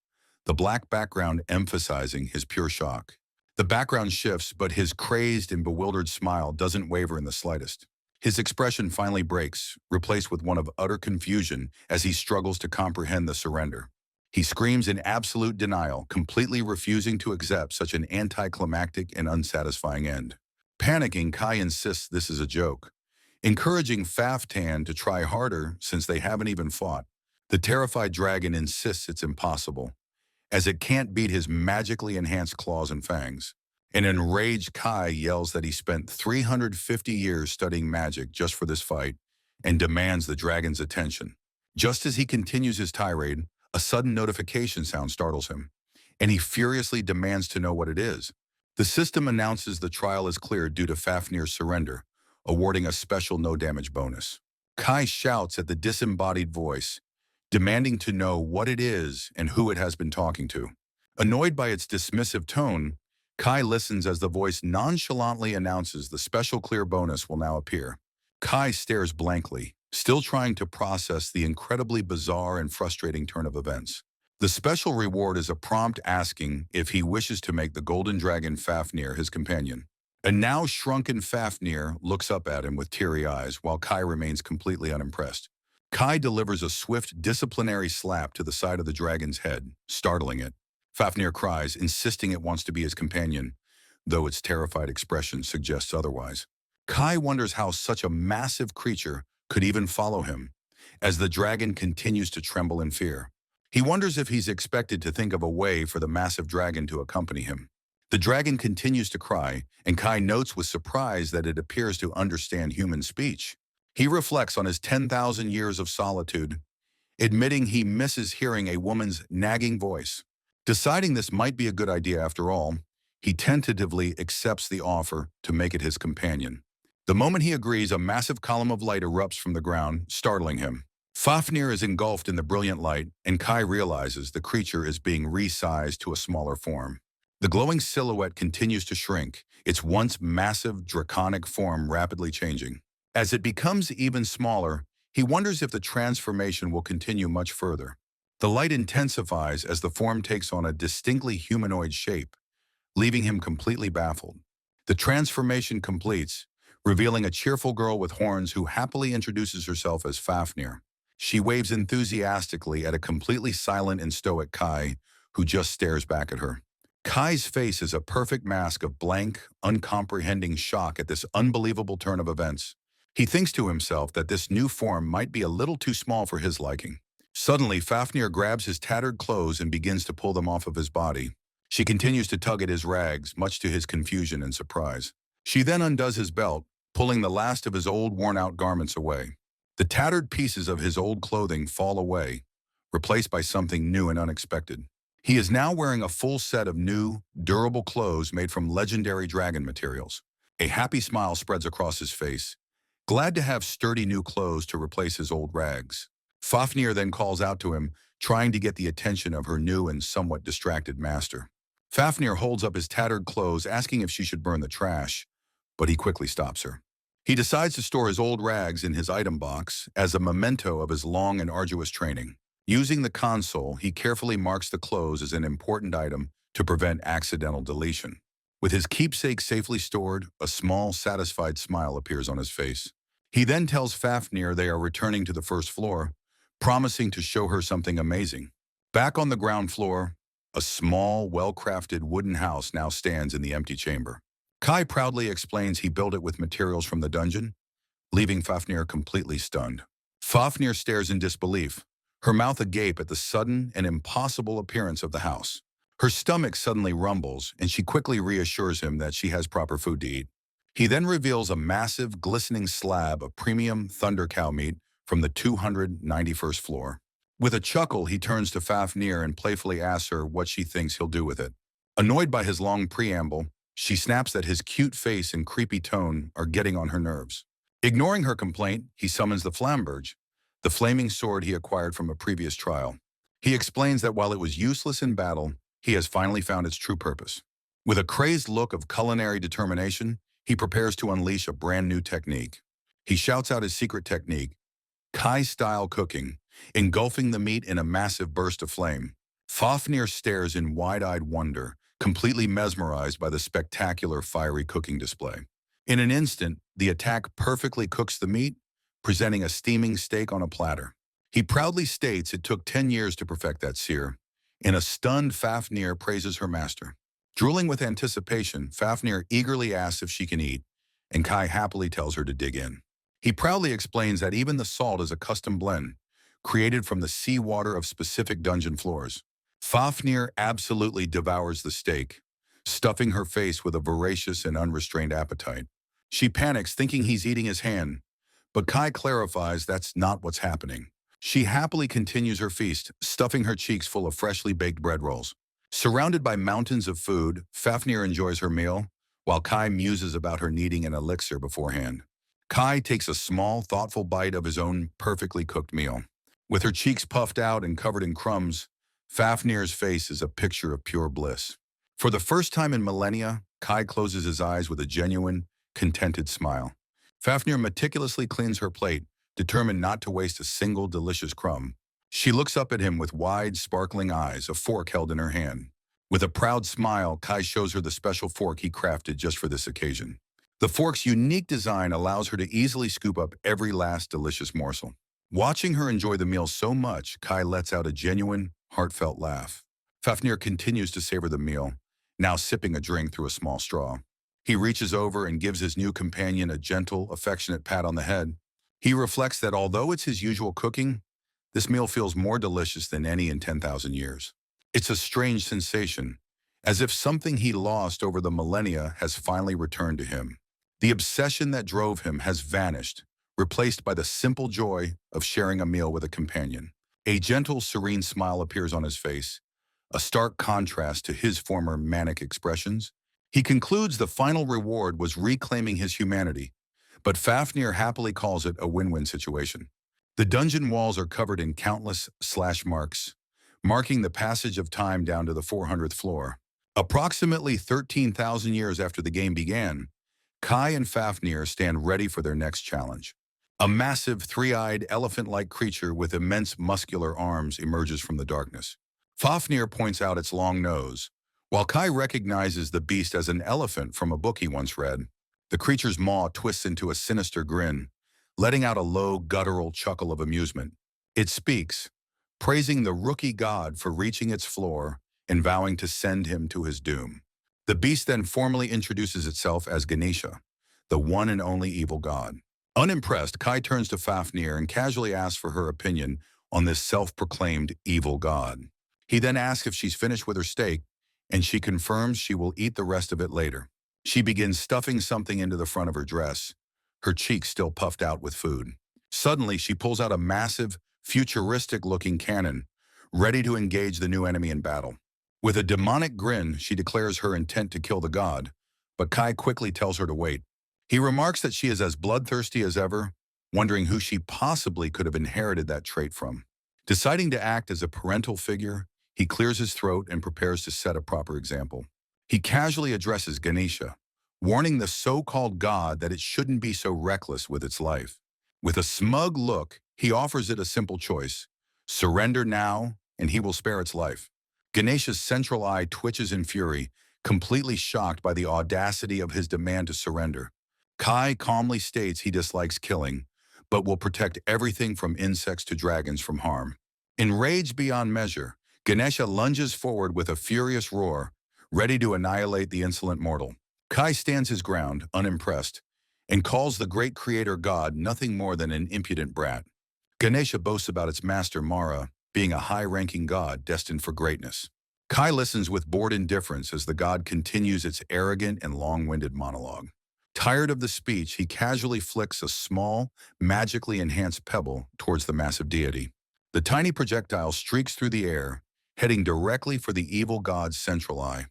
the black background emphasizing his pure shock. The background shifts, but his crazed and bewildered smile doesn't waver in the slightest. His expression finally breaks, replaced with one of utter confusion as he struggles to comprehend the surrender. He screams in absolute denial, completely refusing to accept such an anticlimactic and unsatisfying end. Panicking, Kai insists this is a joke, encouraging Faftan to try harder since they haven't even fought. The terrified dragon insists it's impossible, as it can't beat his magically enhanced claws and fangs. An enraged Kai yells that he spent 350 years studying magic just for this fight, and demands the dragon's attention. Just as he continues his tirade, a sudden notification sound startles him, and he furiously demands to know what it is. The system announces the trial is cleared due to Fafnir's surrender, awarding a special no-damage bonus. Kai shouts at the disembodied voice, demanding to know what it is and who it has been talking to. Annoyed by its dismissive tone, Kai listens as the voice nonchalantly announces the special clear bonus will now appear. Kai stares blankly, still trying to process the incredibly bizarre and frustrating turn of events. The special reward is a prompt asking if he wishes to make the golden dragon Fafnir his companion. A now shrunken Fafnir looks up at him with teary eyes while Kai remains completely unimpressed. Kai delivers a swift disciplinary slap to the side of the dragon's head, startling it. Fafnir cries, insisting it wants to be his companion, though its terrified expression suggests otherwise. Kai wonders how such a massive creature could even follow him, as the dragon continues to tremble in fear. He wonders if he's expected to think of a way for the massive dragon to accompany him. The dragon continues to cry, and Kai notes with surprise that it appears to understand human speech. He reflects on his 10,000 years of solitude, admitting he misses hearing a woman's nagging voice. Deciding this might be a good idea after all, he tentatively accepts the offer to make it his companion. The moment he agrees, a massive column of light erupts from the ground, startling him. Fafnir is engulfed in the brilliant light, and Kai realizes the creature is being resized to a smaller form. The glowing silhouette continues to shrink, its once massive, draconic form rapidly changing. As it becomes even smaller, he wonders if the transformation will continue much further. The light intensifies as the form takes on a distinctly humanoid shape, leaving him completely baffled. The transformation completes, revealing a cheerful girl with horns who happily introduces herself as Fafnir. She waves enthusiastically at a completely silent and stoic Kai, who just stares back at her. Kai's face is a perfect mask of blank, uncomprehending shock at this unbelievable turn of events. He thinks to himself that this new form might be a little too small for his liking. Suddenly, Fafnir grabs his tattered clothes and begins to pull them off of his body. She continues to tug at his rags, much to his confusion and surprise. She then undoes his belt, pulling the last of his old worn-out garments away. The tattered pieces of his old clothing fall away, replaced by something new and unexpected. He is now wearing a full set of new, durable clothes made from legendary dragon materials. A happy smile spreads across his face, glad to have sturdy new clothes to replace his old rags. Fafnir then calls out to him, trying to get the attention of her new and somewhat distracted master. Fafnir holds up his tattered clothes, asking if she should burn the trash, but he quickly stops her. He decides to store his old rags in his item box as a memento of his long and arduous training. Using the console, he carefully marks the clothes as an important item to prevent accidental deletion. With his keepsake safely stored, a small, satisfied smile appears on his face. He then tells Fafnir they are returning to the first floor, promising to show her something amazing. Back on the ground floor, a small, well-crafted wooden house now stands in the empty chamber. Kai proudly explains he built it with materials from the dungeon, leaving Fafnir completely stunned. Fafnir stares in disbelief, her mouth agape at the sudden and impossible appearance of the house. Her stomach suddenly rumbles, and she quickly reassures him that she has proper food to eat. He then reveals a massive, glistening slab of premium thunder cow meat from the 291st floor. With a chuckle, he turns to Fafnir and playfully asks her what she thinks he'll do with it. Annoyed by his long preamble, she snaps that his cute face and creepy tone are getting on her nerves. Ignoring her complaint, he summons the Flamberge, the flaming sword he acquired from a previous trial. He explains that while it was useless in battle, he has finally found its true purpose. With a crazed look of culinary determination, he prepares to unleash a brand new technique. He shouts out his secret technique, Kai-style cooking, engulfing the meat in a massive burst of flame. Fafnir stares in wide-eyed wonder, completely mesmerized by the spectacular fiery cooking display. In an instant, the attack perfectly cooks the meat, presenting a steaming steak on a platter. He proudly states it took 10 years to perfect that sear. In a stunned, Fafnir praises her master. Drooling with anticipation, Fafnir eagerly asks if she can eat, and Kai happily tells her to dig in. He proudly explains that even the salt is a custom blend, created from the seawater of specific dungeon floors. Fafnir absolutely devours the steak, stuffing her face with a voracious and unrestrained appetite. She panics, thinking he's eating his hand, But Kai clarifies that's not what's happening. She happily continues her feast, stuffing her cheeks full of freshly baked bread rolls. Surrounded by mountains of food, Fafnir enjoys her meal, while Kai muses about her needing an elixir beforehand. Kai takes a small, thoughtful bite of his own perfectly cooked meal. With her cheeks puffed out and covered in crumbs, Fafnir's face is a picture of pure bliss. For the first time in millennia, Kai closes his eyes with a genuine, contented smile. Fafnir meticulously cleans her plate, determined not to waste a single delicious crumb. She looks up at him with wide, sparkling eyes, a fork held in her hand. With a proud smile, Kai shows her the special fork he crafted just for this occasion. The fork's unique design allows her to easily scoop up every last delicious morsel. Watching her enjoy the meal so much, Kai lets out a genuine, heartfelt laugh. Fafnir continues to savor the meal, now sipping a drink through a small straw. He reaches over and gives his new companion a gentle, affectionate pat on the head. He reflects that although it's his usual cooking, this meal feels more delicious than any in 10,000 years. It's a strange sensation, as if something he lost over the millennia has finally returned to him. The obsession that drove him has vanished, replaced by the simple joy of sharing a meal with a companion. A gentle, serene smile appears on his face, a stark contrast to his former manic expressions. He concludes the final reward was reclaiming his humanity, but Fafnir happily calls it a win-win situation. The dungeon walls are covered in countless slash marks, marking the passage of time down to the 400th floor. Approximately 13,000 years after the game began, Kai and Fafnir stand ready for their next challenge. A massive, three-eyed, elephant-like creature with immense muscular arms emerges from the darkness. Fafnir points out its long nose, while Kai recognizes the beast as an elephant from a book he once read. The creature's maw twists into a sinister grin, letting out a low, guttural chuckle of amusement. It speaks, praising the rookie god for reaching its floor and vowing to send him to his doom. The beast then formally introduces itself as Ganesha, the one and only evil god. Unimpressed, Kai turns to Fafnir and casually asks for her opinion on this self-proclaimed evil god. He then asks if she's finished with her steak, and she confirms she will eat the rest of it later. She begins stuffing something into the front of her dress, her cheeks still puffed out with food. Suddenly, she pulls out a massive, futuristic-looking cannon, ready to engage the new enemy in battle. With a demonic grin, she declares her intent to kill the god, but Kai quickly tells her to wait. He remarks that she is as bloodthirsty as ever, wondering who she possibly could have inherited that trait from. Deciding to act as a parental figure, he clears his throat and prepares to set a proper example. He casually addresses Ganesha, warning the so-called god that it shouldn't be so reckless with its life. With a smug look, he offers it a simple choice: surrender now, and he will spare its life. Ganesha's central eye twitches in fury, completely shocked by the audacity of his demand to surrender. Kai calmly states he dislikes killing, but will protect everything from insects to dragons from harm. Enraged beyond measure, Ganesha lunges forward with a furious roar, ready to annihilate the insolent mortal. Kai stands his ground, unimpressed, and calls the great creator god nothing more than an impudent brat. Ganesha boasts about its master Mara being a high-ranking god destined for greatness. Kai listens with bored indifference as the god continues its arrogant and long-winded monologue. Tired of the speech, he casually flicks a small, magically enhanced pebble towards the massive deity. The tiny projectile streaks through the air, heading directly for the evil god's central eye.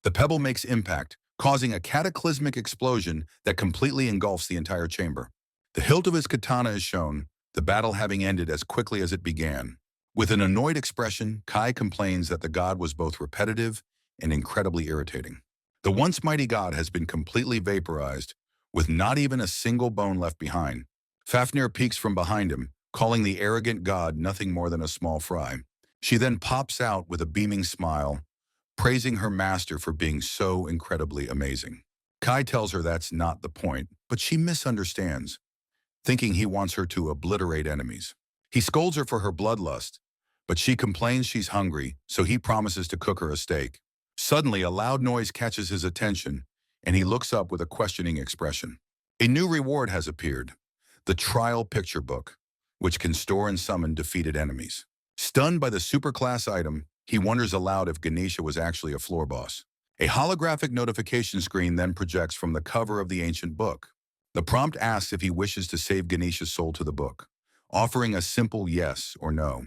The pebble makes impact, causing a cataclysmic explosion that completely engulfs the entire chamber. The hilt of his katana is shown, the battle having ended as quickly as it began. With an annoyed expression, Kai complains that the god was both repetitive and incredibly irritating. The once mighty god has been completely vaporized, with not even a single bone left behind. Fafnir peeks from behind him, calling the arrogant god nothing more than a small fry. She then pops out with a beaming smile, praising her master for being so incredibly amazing. Kai tells her that's not the point, but she misunderstands, thinking he wants her to obliterate enemies. He scolds her for her bloodlust, but she complains she's hungry, so he promises to cook her a steak. Suddenly, a loud noise catches his attention, and he looks up with a questioning expression. A new reward has appeared: the trial picture book, which can store and summon defeated enemies. Stunned by the superclass item, he wonders aloud if Ganesha was actually a floor boss. A holographic notification screen then projects from the cover of the ancient book. The prompt asks if he wishes to save Ganesha's soul to the book, offering a simple yes or no.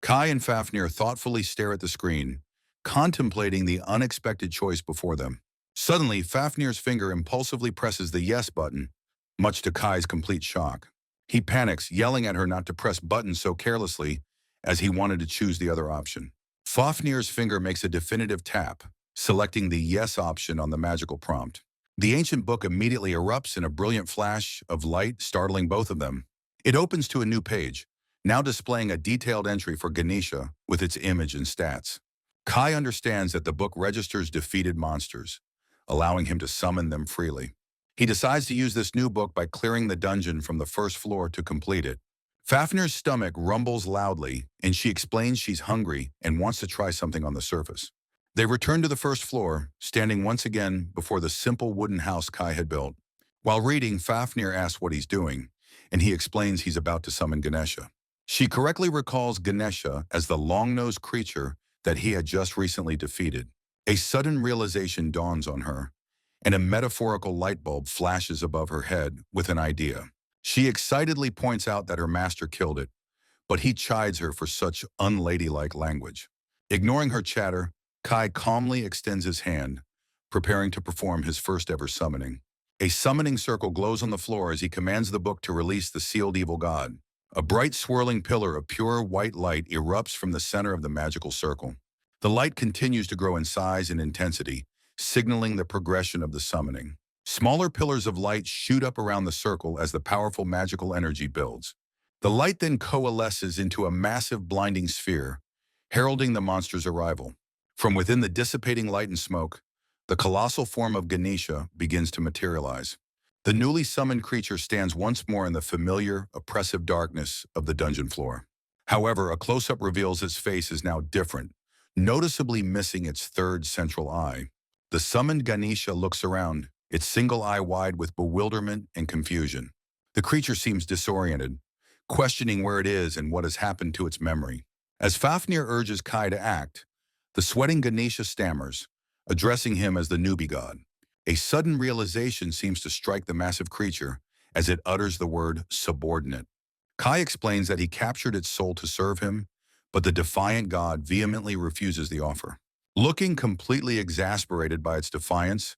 Kai and Fafnir thoughtfully stare at the screen, contemplating the unexpected choice before them. Suddenly, Fafnir's finger impulsively presses the yes button, much to Kai's complete shock. He panics, yelling at her not to press buttons so carelessly, as he wanted to choose the other option. Fafnir's finger makes a definitive tap, selecting the yes option on the magical prompt. The ancient book immediately erupts in a brilliant flash of light, startling both of them. It opens to a new page, now displaying a detailed entry for Ganesha with its image and stats. Kai understands that the book registers defeated monsters, allowing him to summon them freely. He decides to use this new book by clearing the dungeon from the first floor to complete it. Fafnir's stomach rumbles loudly, and she explains she's hungry and wants to try something on the surface. They return to the first floor, standing once again before the simple wooden house Kai had built. While reading, Fafnir asks what he's doing, and he explains he's about to summon Ganesha. She correctly recalls Ganesha as the long-nosed creature that he had just recently defeated. A sudden realization dawns on her, and a metaphorical light bulb flashes above her head with an idea. She excitedly points out that her master killed it, but he chides her for such unladylike language. Ignoring her chatter, Kai calmly extends his hand, preparing to perform his first ever summoning. A summoning circle glows on the floor as he commands the book to release the sealed evil god. A bright swirling pillar of pure white light erupts from the center of the magical circle. The light continues to grow in size and intensity, signaling the progression of the summoning. Smaller pillars of light shoot up around the circle as the powerful magical energy builds. The light then coalesces into a massive blinding sphere, heralding the monster's arrival. From within the dissipating light and smoke, the colossal form of Ganesha begins to materialize. The newly summoned creature stands once more in the familiar, oppressive darkness of the dungeon floor. However, a close-up reveals its face is now different, noticeably missing its third central eye. The summoned Ganesha looks around, its single eye wide with bewilderment and confusion. The creature seems disoriented, questioning where it is and what has happened to its memory. As Fafnir urges Kai to act, the sweating Ganesha stammers, addressing him as the newbie god. A sudden realization seems to strike the massive creature as it utters the word subordinate. Kai explains that he captured its soul to serve him, but the defiant god vehemently refuses the offer. Looking completely exasperated by its defiance,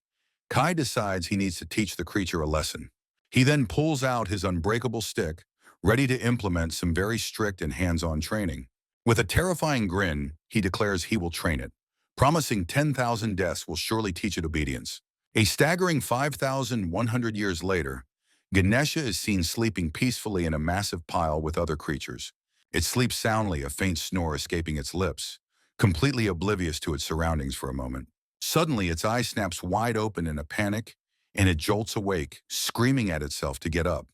Kai decides he needs to teach the creature a lesson. He then pulls out his unbreakable stick, ready to implement some very strict and hands-on training. With a terrifying grin, he declares he will train it, promising 10,000 deaths will surely teach it obedience. A staggering 5,100 years later, Ganesha is seen sleeping peacefully in a massive pile with other creatures. It sleeps soundly, a faint snore escaping its lips, completely oblivious to its surroundings for a moment. Suddenly, its eye snaps wide open in a panic, and it jolts awake, screaming at itself to get up.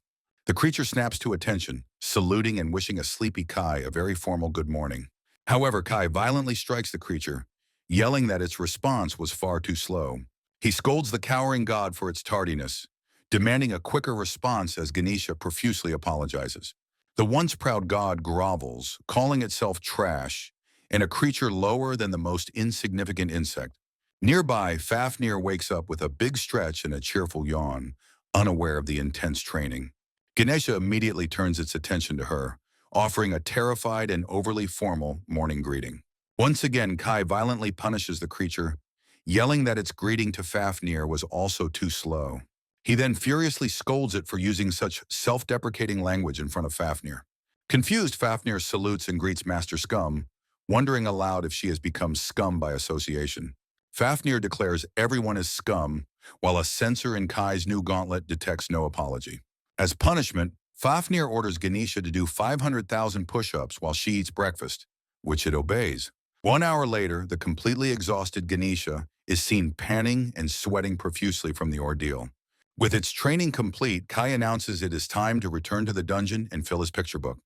The creature snaps to attention, saluting and wishing a sleepy Kai a very formal good morning. However, Kai violently strikes the creature, yelling that its response was far too slow. He scolds the cowering god for its tardiness, demanding a quicker response as Ganesha profusely apologizes. The once proud god grovels, calling itself trash, and a creature lower than the most insignificant insect. Nearby, Fafnir wakes up with a big stretch and a cheerful yawn, unaware of the intense training. Ganesha immediately turns its attention to her, offering a terrified and overly formal morning greeting. Once again, Kai violently punishes the creature, yelling that its greeting to Fafnir was also too slow. He then furiously scolds it for using such self-deprecating language in front of Fafnir. Confused, Fafnir salutes and greets Master Scum, wondering aloud if she has become scum by association. Fafnir declares everyone is scum, while a sensor in Kai's new gauntlet detects no apology. As punishment, Fafnir orders Ganesha to do 500,000 push-ups while she eats breakfast, which it obeys. 1 hour later, the completely exhausted Ganesha is seen panting and sweating profusely from the ordeal. With its training complete, Kai announces it is time to return to the dungeon and fill his picture book.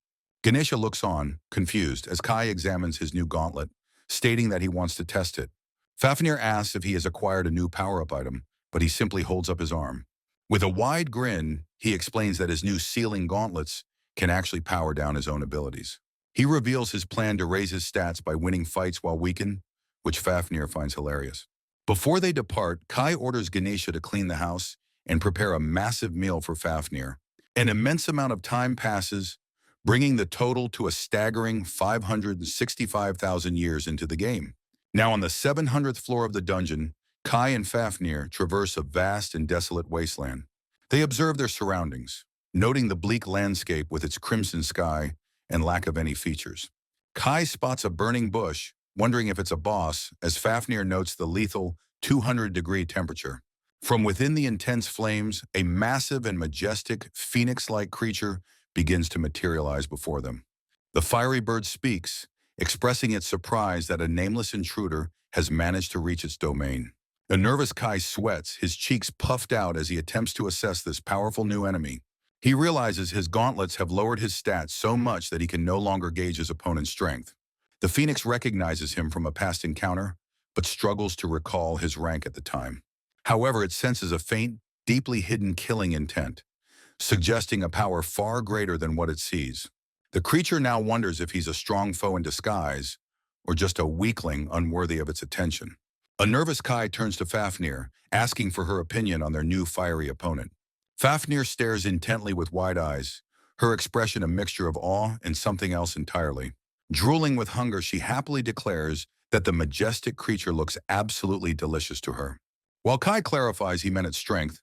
Ganesha looks on, confused, as Kai examines his new gauntlet, stating that he wants to test it. Fafnir asks if he has acquired a new power-up item, but he simply holds up his arm. With a wide grin, he explains that his new sealing gauntlets can actually power down his own abilities. He reveals his plan to raise his stats by winning fights while weakened, which Fafnir finds hilarious. Before they depart, Kai orders Ganesha to clean the house and prepare a massive meal for Fafnir. An immense amount of time passes, bringing the total to a staggering 565,000 years into the game. Now on the 700th floor of the dungeon, Kai and Fafnir traverse a vast and desolate wasteland. They observe their surroundings, noting the bleak landscape with its crimson sky and lack of any features. Kai spots a burning bush, wondering if it's a boss, as Fafnir notes the lethal 200-degree temperature. From within the intense flames, a massive and majestic phoenix-like creature begins to materialize before them. The fiery bird speaks, expressing its surprise that a nameless intruder has managed to reach its domain. A nervous Kai sweats, his cheeks puffed out as he attempts to assess this powerful new enemy. He realizes his gauntlets have lowered his stats so much that he can no longer gauge his opponent's strength. The Phoenix recognizes him from a past encounter, but struggles to recall his rank at the time. However, it senses a faint, deeply hidden killing intent, suggesting a power far greater than what it sees. The creature now wonders if he's a strong foe in disguise, or just a weakling unworthy of its attention. A nervous Kai turns to Fafnir, asking for her opinion on their new fiery opponent. Fafnir stares intently with wide eyes, her expression a mixture of awe and something else entirely. Drooling with hunger, she happily declares that the majestic creature looks absolutely delicious to her. While Kai clarifies he meant its strength,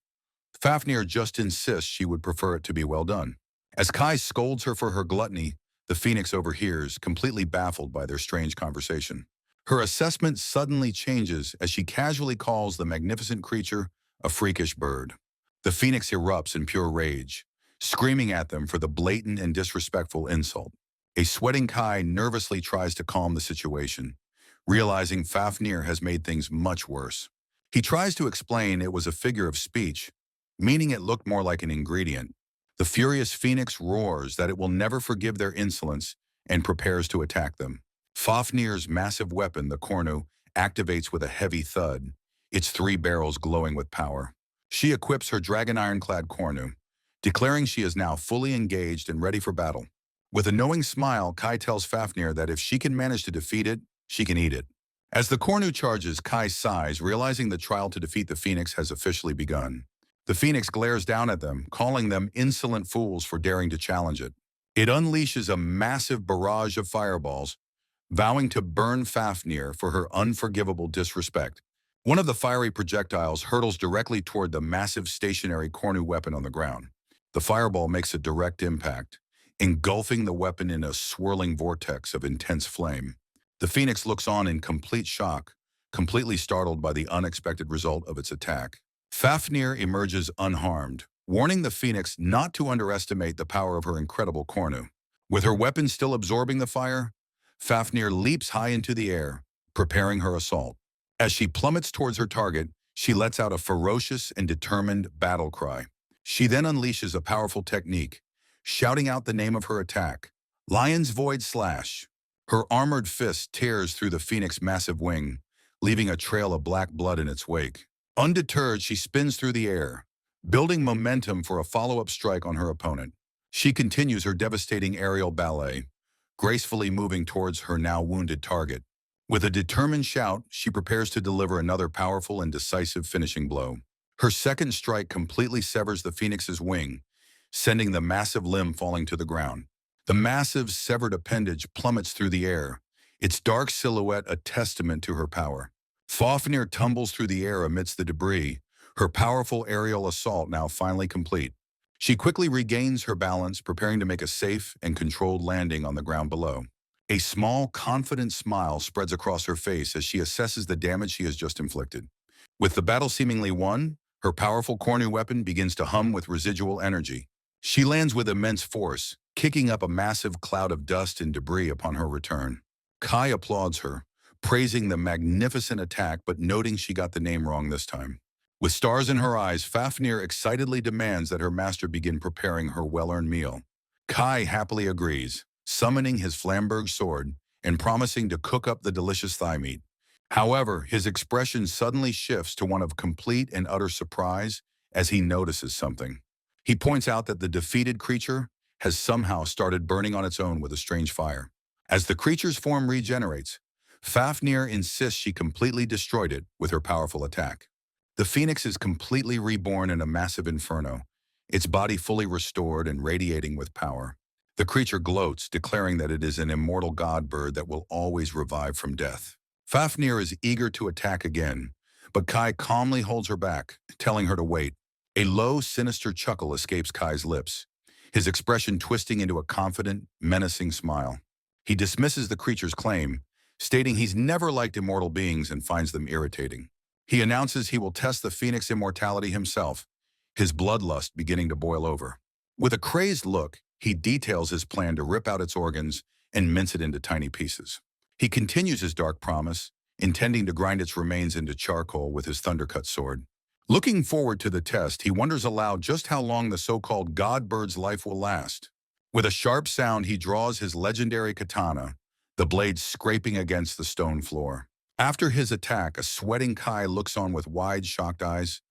Fafnir just insists she would prefer it to be well done. As Kai scolds her for her gluttony, the Phoenix overhears, completely baffled by their strange conversation. Her assessment suddenly changes as she casually calls the magnificent creature a freakish bird. The Phoenix erupts in pure rage, screaming at them for the blatant and disrespectful insult. A sweating Kai nervously tries to calm the situation, realizing Fafnir has made things much worse. He tries to explain it was a figure of speech, meaning it looked more like an ingredient. The furious Phoenix roars that it will never forgive their insolence and prepares to attack them. Fafnir's massive weapon, the cornu, activates with a heavy thud, its 3 barrels glowing with power. She equips her dragon iron-clad cornu, declaring she is now fully engaged and ready for battle. With a knowing smile, Kai tells Fafnir that if she can manage to defeat it, she can eat it. As the cornu charges, Kai sighs, realizing the trial to defeat the Phoenix has officially begun. The Phoenix glares down at them, calling them insolent fools for daring to challenge it. It unleashes a massive barrage of fireballs, vowing to burn Fafnir for her unforgivable disrespect. One of the fiery projectiles hurtles directly toward the massive stationary cornu weapon on the ground. The fireball makes a direct impact, engulfing the weapon in a swirling vortex of intense flame. The Phoenix looks on in complete shock, completely startled by the unexpected result of its attack. Fafnir emerges unharmed, warning the Phoenix not to underestimate the power of her incredible cornu. With her weapon still absorbing the fire, Fafnir leaps high into the air, preparing her assault. As she plummets towards her target, she lets out a ferocious and determined battle cry. She then unleashes a powerful technique, shouting out the name of her attack, Lion's Void Slash. Her armored fist tears through the Phoenix's massive wing, leaving a trail of black blood in its wake. Undeterred, she spins through the air, building momentum for a follow-up strike on her opponent. She continues her devastating aerial ballet, gracefully moving towards her now wounded target. With a determined shout, she prepares to deliver another powerful and decisive finishing blow. Her second strike completely severs the Phoenix's wing, sending the massive limb falling to the ground. The massive severed appendage plummets through the air, its dark silhouette a testament to her power. Fafnir tumbles through the air amidst the debris, her powerful aerial assault now finally complete. She quickly regains her balance, preparing to make a safe and controlled landing on the ground below. A small, confident smile spreads across her face as she assesses the damage she has just inflicted. With the battle seemingly won, her powerful cornu weapon begins to hum with residual energy. She lands with immense force, kicking up a massive cloud of dust and debris upon her return. Kai applauds her, praising the magnificent attack but noting she got the name wrong this time. With stars in her eyes, Fafnir excitedly demands that her master begin preparing her well-earned meal. Kai happily agrees, summoning his Flamberg sword and promising to cook up the delicious thigh meat. However, his expression suddenly shifts to one of complete and utter surprise as he notices something. He points out that the defeated creature has somehow started burning on its own with a strange fire. As the creature's form regenerates, Fafnir insists she completely destroyed it with her powerful attack. The phoenix is completely reborn in a massive inferno, its body fully restored and radiating with power. The creature gloats, declaring that it is an immortal god bird that will always revive from death. Fafnir is eager to attack again, but Kai calmly holds her back, telling her to wait. A low, sinister chuckle escapes Kai's lips, his expression twisting into a confident, menacing smile. He dismisses the creature's claim, stating he's never liked immortal beings and finds them irritating. He announces he will test the phoenix immortality himself, his bloodlust beginning to boil over. With a crazed look, he details his plan to rip out its organs and mince it into tiny pieces. He continues his dark promise, intending to grind its remains into charcoal with his thundercut sword. Looking forward to the test, he wonders aloud just how long the so-called god bird's life will last. With a sharp sound, he draws his legendary katana, the blade scraping against the stone floor. After his attack, a sweating Kai looks on with wide, shocked eyes,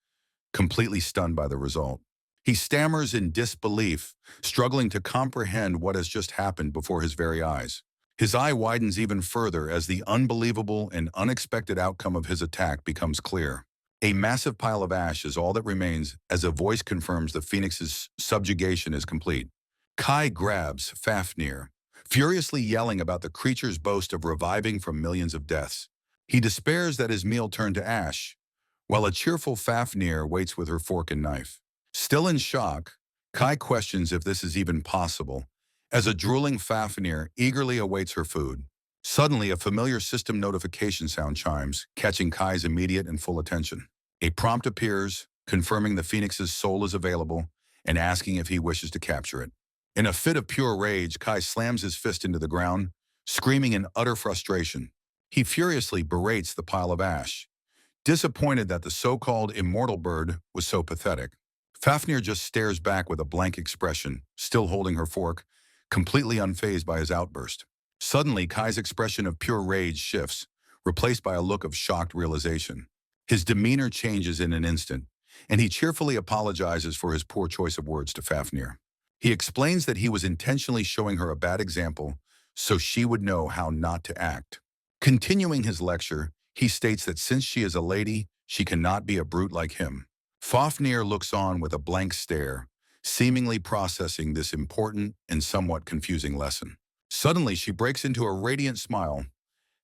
completely stunned by the result. He stammers in disbelief, struggling to comprehend what has just happened before his very eyes. His eye widens even further as the unbelievable and unexpected outcome of his attack becomes clear. A massive pile of ash is all that remains as a voice confirms the phoenix's subjugation is complete. Kai grabs Fafnir, furiously yelling about the creature's boast of reviving from millions of deaths. He despairs that his meal turned to ash, while a cheerful Fafnir waits with her fork and knife. Still in shock, Kai questions if this is even possible, as a drooling Fafnir eagerly awaits her food. Suddenly, a familiar system notification sound chimes, catching Kai's immediate and full attention. A prompt appears, confirming the phoenix's soul is available and asking if he wishes to capture it. In a fit of pure rage, Kai slams his fist into the ground, screaming in utter frustration. He furiously berates the pile of ash, disappointed that the so-called immortal bird was so pathetic. Fafnir just stares back with a blank expression, still holding her fork, completely unfazed by his outburst. Suddenly, Kai's expression of pure rage shifts, replaced by a look of shocked realization. His demeanor changes in an instant, and he cheerfully apologizes for his poor choice of words to Fafnir. He explains that he was intentionally showing her a bad example so she would know how not to act. Continuing his lecture, he states that since she is a lady, she cannot be a brute like him. Fafnir looks on with a blank stare, seemingly processing this important and somewhat confusing lesson. Suddenly, she breaks into a radiant smile,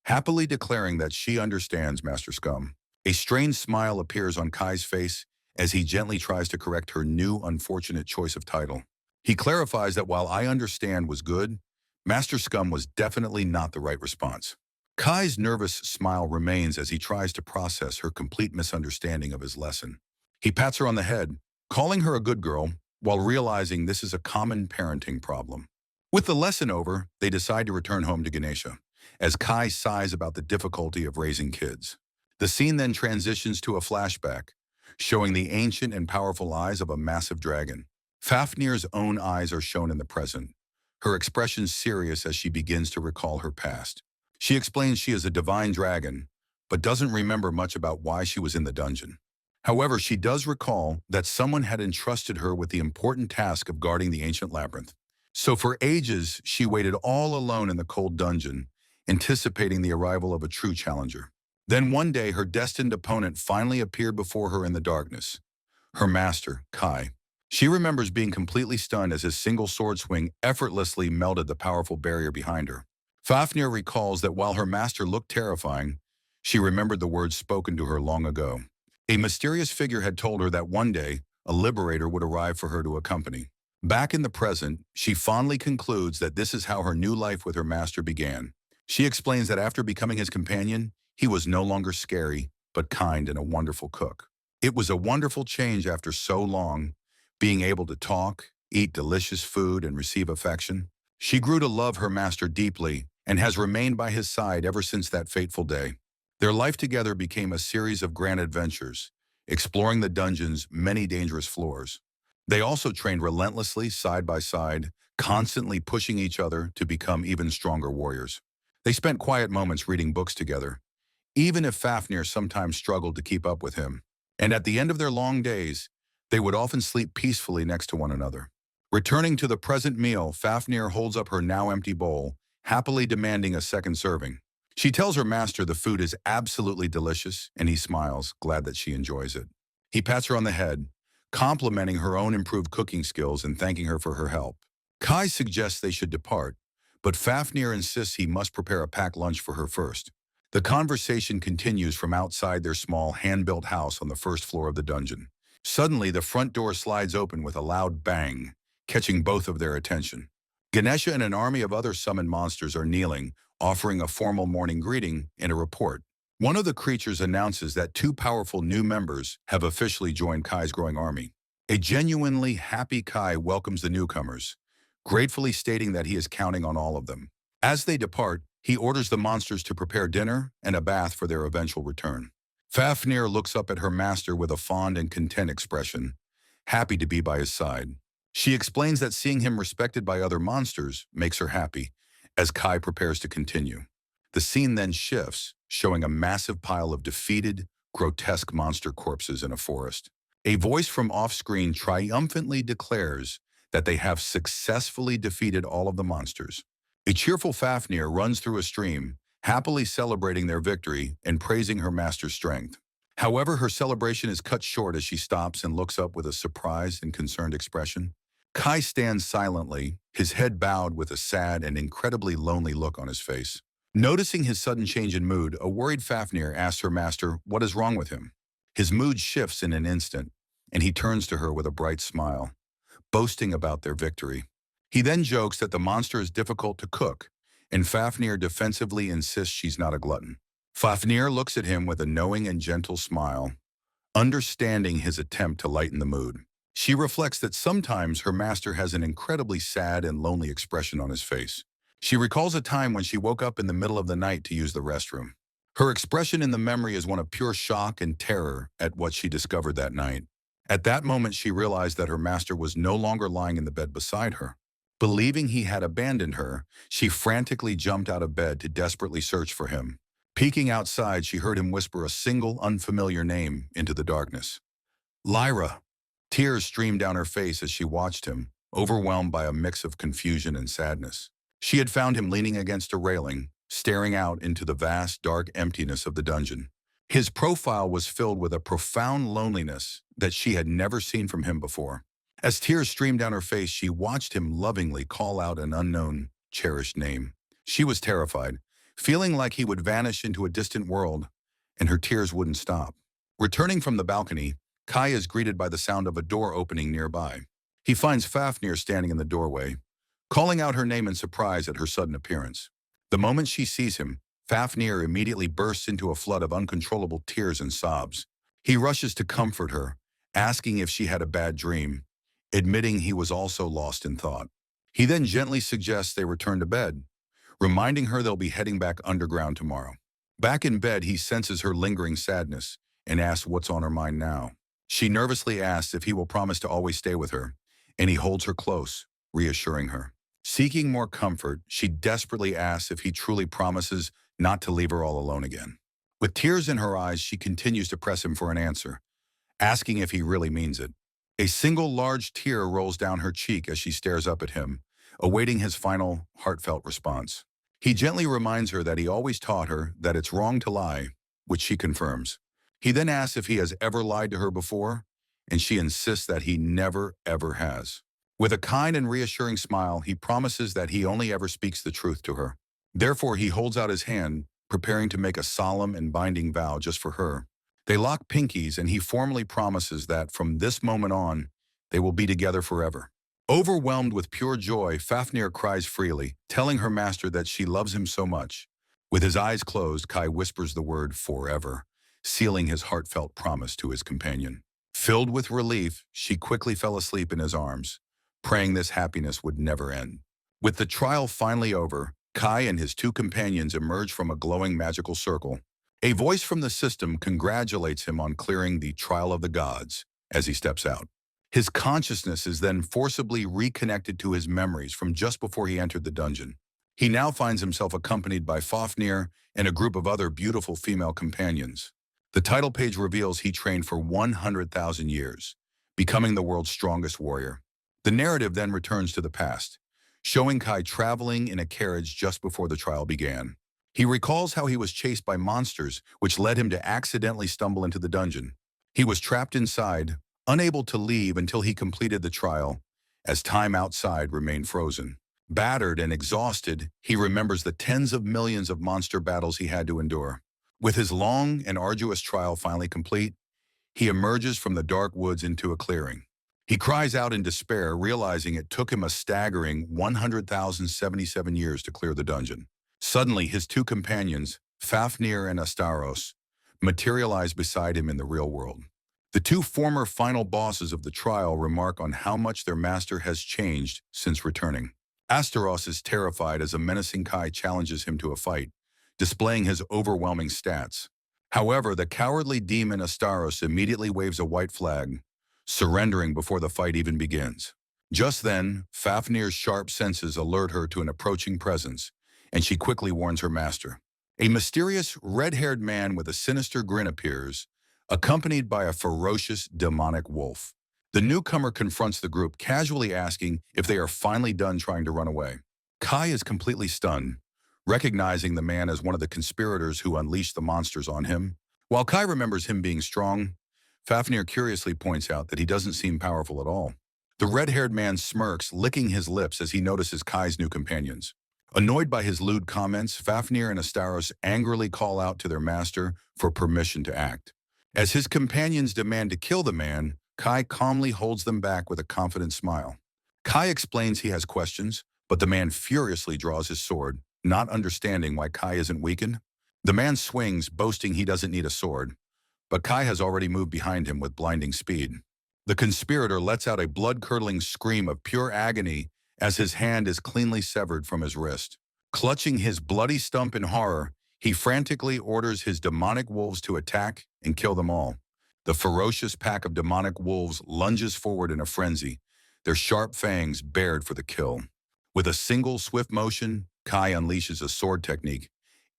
happily declaring that she understands Master Scum. A strange smile appears on Kai's face as he gently tries to correct her new unfortunate choice of title. He clarifies that while I understand was good, Master Scum was definitely not the right response. Kai's nervous smile remains as he tries to process her complete misunderstanding of his lesson. He pats her on the head, calling her a good girl, while realizing this is a common parenting problem. With the lesson over, they decide to return home to Ganesha, as Kai sighs about the difficulty of raising kids. The scene then transitions to a flashback, showing the ancient and powerful eyes of a massive dragon. Fafnir's own eyes are shown in the present, her expression serious as she begins to recall her past. She explains she is a divine dragon, but doesn't remember much about why she was in the dungeon. However, she does recall that someone had entrusted her with the important task of guarding the ancient labyrinth. So for ages, she waited all alone in the cold dungeon, anticipating the arrival of a true challenger. Then one day, her destined opponent finally appeared before her in the darkness. Her master, Kai. She remembers being completely stunned as his single sword swing effortlessly melted the powerful barrier behind her. Fafnir recalls that while her master looked terrifying, she remembered the words spoken to her long ago. A mysterious figure had told her that one day, a liberator would arrive for her to accompany. Back in the present, she fondly concludes that this is how her new life with her master began. She explains that after becoming his companion, he was no longer scary, but kind and a wonderful cook. It was a wonderful change after so long, being able to talk, eat delicious food, and receive affection. She grew to love her master deeply and has remained by his side ever since that fateful day. Their life together became a series of grand adventures, exploring the dungeon's many dangerous floors. They also trained relentlessly side by side, constantly pushing each other to become even stronger warriors. They spent quiet moments reading books together, even if Fafnir sometimes struggled to keep up with him. And at the end of their long days, they would often sleep peacefully next to one another. Returning to the present meal, Fafnir holds up her now empty bowl, happily demanding a second serving. She tells her master the food is absolutely delicious, and he smiles, glad that she enjoys it. He pats her on the head, complimenting her own improved cooking skills and thanking her for her help. Kai suggests they should depart, but Fafnir insists he must prepare a packed lunch for her first. The conversation continues from outside their small, hand-built house on the first floor of the dungeon. Suddenly, the front door slides open with a loud bang, catching both of their attention. Ganesha and an army of other summoned monsters are kneeling, offering a formal morning greeting and a report. One of the creatures announces that two powerful new members have officially joined Kai's growing army. A genuinely happy Kai welcomes the newcomers, gratefully stating that he is counting on all of them. As they depart, he orders the monsters to prepare dinner and a bath for their eventual return. Fafnir looks up at her master with a fond and content expression, happy to be by his side. She explains that seeing him respected by other monsters makes her happy, as Kai prepares to continue. The scene then shifts, showing a massive pile of defeated, grotesque monster corpses in a forest. A voice from off-screen triumphantly declares that they have successfully defeated all of the monsters. A cheerful Fafnir runs through a stream, happily celebrating their victory and praising her master's strength. However, her celebration is cut short as she stops and looks up with a surprised and concerned expression. Kai stands silently, his head bowed with a sad and incredibly lonely look on his face. Noticing his sudden change in mood, a worried Fafnir asks her master what is wrong with him. His mood shifts in an instant, and he turns to her with a bright smile, boasting about their victory. He then jokes that the monster is difficult to cook, and Fafnir defensively insists she's not a glutton. Fafnir looks at him with a knowing and gentle smile, understanding his attempt to lighten the mood. She reflects that sometimes her master has an incredibly sad and lonely expression on his face. She recalls a time when she woke up in the middle of the night to use the restroom. Her expression in the memory is one of pure shock and terror at what she discovered that night. At that moment, she realized that her master was no longer lying in the bed beside her. Believing he had abandoned her, she frantically jumped out of bed to desperately search for him. Peeking outside, she heard him whisper a single unfamiliar name into the darkness. Lyra. Tears streamed down her face as she watched him, overwhelmed by a mix of confusion and sadness. She had found him leaning against a railing, staring out into the vast, dark emptiness of the dungeon. His profile was filled with a profound loneliness that she had never seen from him before. As tears streamed down her face, she watched him lovingly call out an unknown, cherished name. She was terrified, feeling like he would vanish into a distant world, and her tears wouldn't stop. Returning from the balcony, Kai is greeted by the sound of a door opening nearby. He finds Fafnir standing in the doorway, calling out her name in surprise at her sudden appearance. The moment she sees him, Fafnir immediately bursts into a flood of uncontrollable tears and sobs. He rushes to comfort her, asking if she had a bad dream, admitting he was also lost in thought. He then gently suggests they return to bed, reminding her they'll be heading back underground tomorrow. Back in bed, he senses her lingering sadness and asks what's on her mind now. She nervously asks if he will promise to always stay with her, and he holds her close, reassuring her. Seeking more comfort, she desperately asks if he truly promises not to leave her all alone again. With tears in her eyes, she continues to press him for an answer, asking if he really means it. A single large tear rolls down her cheek as she stares up at him, awaiting his final, heartfelt response. He gently reminds her that he always taught her that it's wrong to lie, which she confirms. He then asks if he has ever lied to her before, and she insists that he never, ever has. With a kind and reassuring smile, he promises that he only ever speaks the truth to her. Therefore, he holds out his hand, preparing to make a solemn and binding vow just for her. They lock pinkies, and he formally promises that from this moment on, they will be together forever. Overwhelmed with pure joy, Fafnir cries freely, telling her master that she loves him so much. With his eyes closed, Kai whispers the word forever, sealing his heartfelt promise to his companion. Filled with relief, she quickly fell asleep in his arms, praying this happiness would never end. With the trial finally over, Kai and his two companions emerge from a glowing magical circle. A voice from the system congratulates him on clearing the trial of the gods as he steps out. His consciousness is then forcibly reconnected to his memories from just before he entered the dungeon. He now finds himself accompanied by Fafnir and a group of other beautiful female companions. The title page reveals he trained for 100,000 years, becoming the world's strongest warrior. The narrative then returns to the past, showing Kai traveling in a carriage just before the trial began. He recalls how he was chased by monsters, which led him to accidentally stumble into the dungeon. He was trapped inside, unable to leave until he completed the trial, as time outside remained frozen. Battered and exhausted, he remembers the tens of millions of monster battles he had to endure. With his long and arduous trial finally complete, he emerges from the dark woods into a clearing. He cries out in despair, realizing it took him a staggering 100,077 years to clear the dungeon. Suddenly, his two companions, Fafnir and Astaros, materialize beside him in the real world. The two former final bosses of the trial remark on how much their master has changed since returning. Astaros is terrified as a menacing Kai challenges him to a fight, displaying his overwhelming stats. However, the cowardly demon Astaros immediately waves a white flag, surrendering before the fight even begins. Just then, Fafnir's sharp senses alert her to an approaching presence, and she quickly warns her master. A mysterious, red-haired man with a sinister grin appears, accompanied by a ferocious, demonic wolf. The newcomer confronts the group, casually asking if they are finally done trying to run away. Kai is completely stunned, recognizing the man as one of the conspirators who unleashed the monsters on him. While Kai remembers him being strong, Fafnir curiously points out that he doesn't seem powerful at all. The red-haired man smirks, licking his lips as he notices Kai's new companions. Annoyed by his lewd comments, Fafnir and Astaros angrily call out to their master for permission to act. As his companions demand to kill the man, Kai calmly holds them back with a confident smile. Kai explains he has questions, but the man furiously draws his sword, not understanding why Kai isn't weakened. The man swings, boasting he doesn't need a sword, but Kai has already moved behind him with blinding speed. The conspirator lets out a blood-curdling scream of pure agony as his hand is cleanly severed from his wrist. Clutching his bloody stump in horror, he frantically orders his demonic wolves to attack and kill them all. The ferocious pack of demonic wolves lunges forward in a frenzy, their sharp fangs bared for the kill. With a single swift motion, Kai unleashes a sword technique,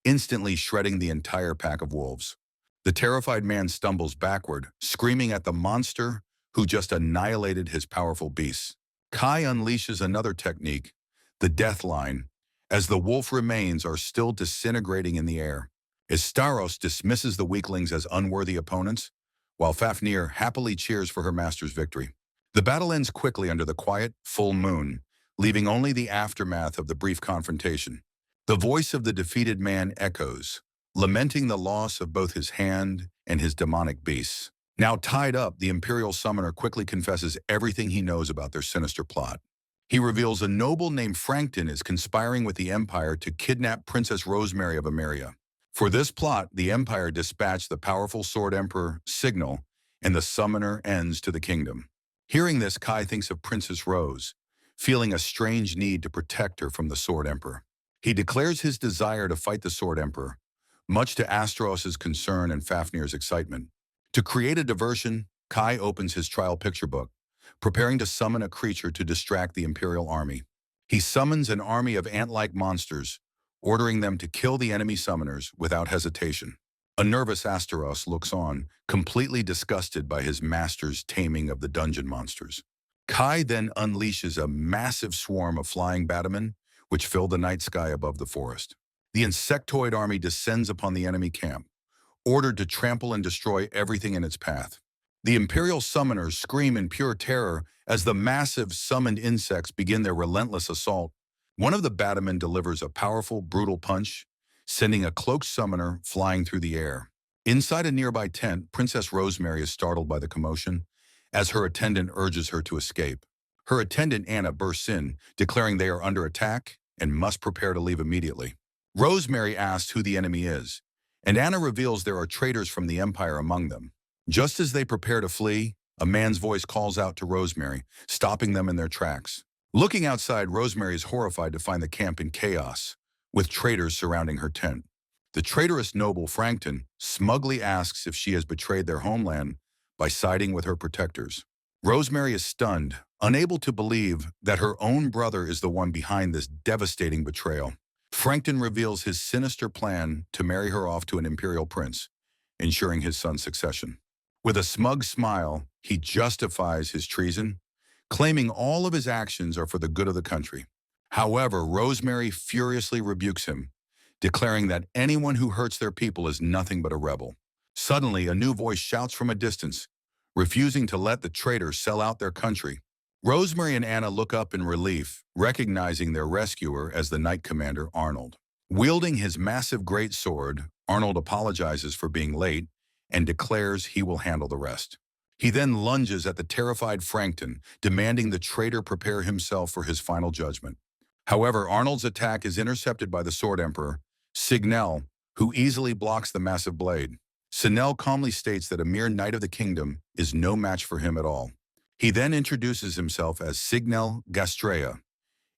instantly shredding the entire pack of wolves. The terrified man stumbles backward, screaming at the monster who just annihilated his powerful beasts. Kai unleashes another technique, the death line, as the wolf remains are still disintegrating in the air. Astaros dismisses the weaklings as unworthy opponents, while Fafnir happily cheers for her master's victory. The battle ends quickly under the quiet, full moon, leaving only the aftermath of the brief confrontation. The voice of the defeated man echoes, lamenting the loss of both his hand and his demonic beasts. Now tied up, the Imperial Summoner quickly confesses everything he knows about their sinister plot. He reveals a noble named Frankton is conspiring with the Empire to kidnap Princess Rosemary of Emeria. For this plot, the Empire dispatched the powerful Sword Emperor, Signal, and the Summoner ends to the kingdom. Hearing this, Kai thinks of Princess Rose, feeling a strange need to protect her from the Sword Emperor. He declares his desire to fight the Sword Emperor, much to Astaros' concern and Fafnir's excitement. To create a diversion, Kai opens his trial picture book, preparing to summon a creature to distract the Imperial army. He summons an army of ant-like monsters, ordering them to kill the enemy summoners without hesitation. A nervous Astaros looks on, completely disgusted by his master's taming of the dungeon monsters. Kai then unleashes a massive swarm of flying Batmen, which fill the night sky above the forest. The insectoid army descends upon the enemy camp, ordered to trample and destroy everything in its path. The Imperial summoners scream in pure terror as the massive summoned insects begin their relentless assault. One of the Batmen delivers a powerful, brutal punch, sending a cloaked summoner flying through the air. Inside a nearby tent, Princess Rosemary is startled by the commotion, as her attendant urges her to escape. Her attendant Anna bursts in, declaring they are under attack and must prepare to leave immediately. Rosemary asks who the enemy is, and Anna reveals there are traitors from the Empire among them. Just as they prepare to flee, a man's voice calls out to Rosemary, stopping them in their tracks. Looking outside, Rosemary is horrified to find the camp in chaos, with traitors surrounding her tent. The traitorous noble Frankton smugly asks if she has betrayed their homeland by siding with her protectors. Rosemary is stunned, unable to believe that her own brother is the one behind this devastating betrayal. Frankton reveals his sinister plan to marry her off to an imperial prince, ensuring his son's succession. With a smug smile, he justifies his treason, claiming all of his actions are for the good of the country. However, Rosemary furiously rebukes him, declaring that anyone who hurts their people is nothing but a rebel. Suddenly, a new voice shouts from a distance, refusing to let the traitors sell out their country. Rosemary and Anna look up in relief, recognizing their rescuer as the Knight Commander Arnold. Wielding his massive great sword, Arnold apologizes for being late and declares he will handle the rest. He then lunges at the terrified Frankton, demanding the traitor prepare himself for his final judgment. However, Arnold's attack is intercepted by the Sword Emperor, Signel, who easily blocks the massive blade. Signel calmly states that a mere knight of the kingdom is no match for him at all. He then introduces himself as Signel Gastrea,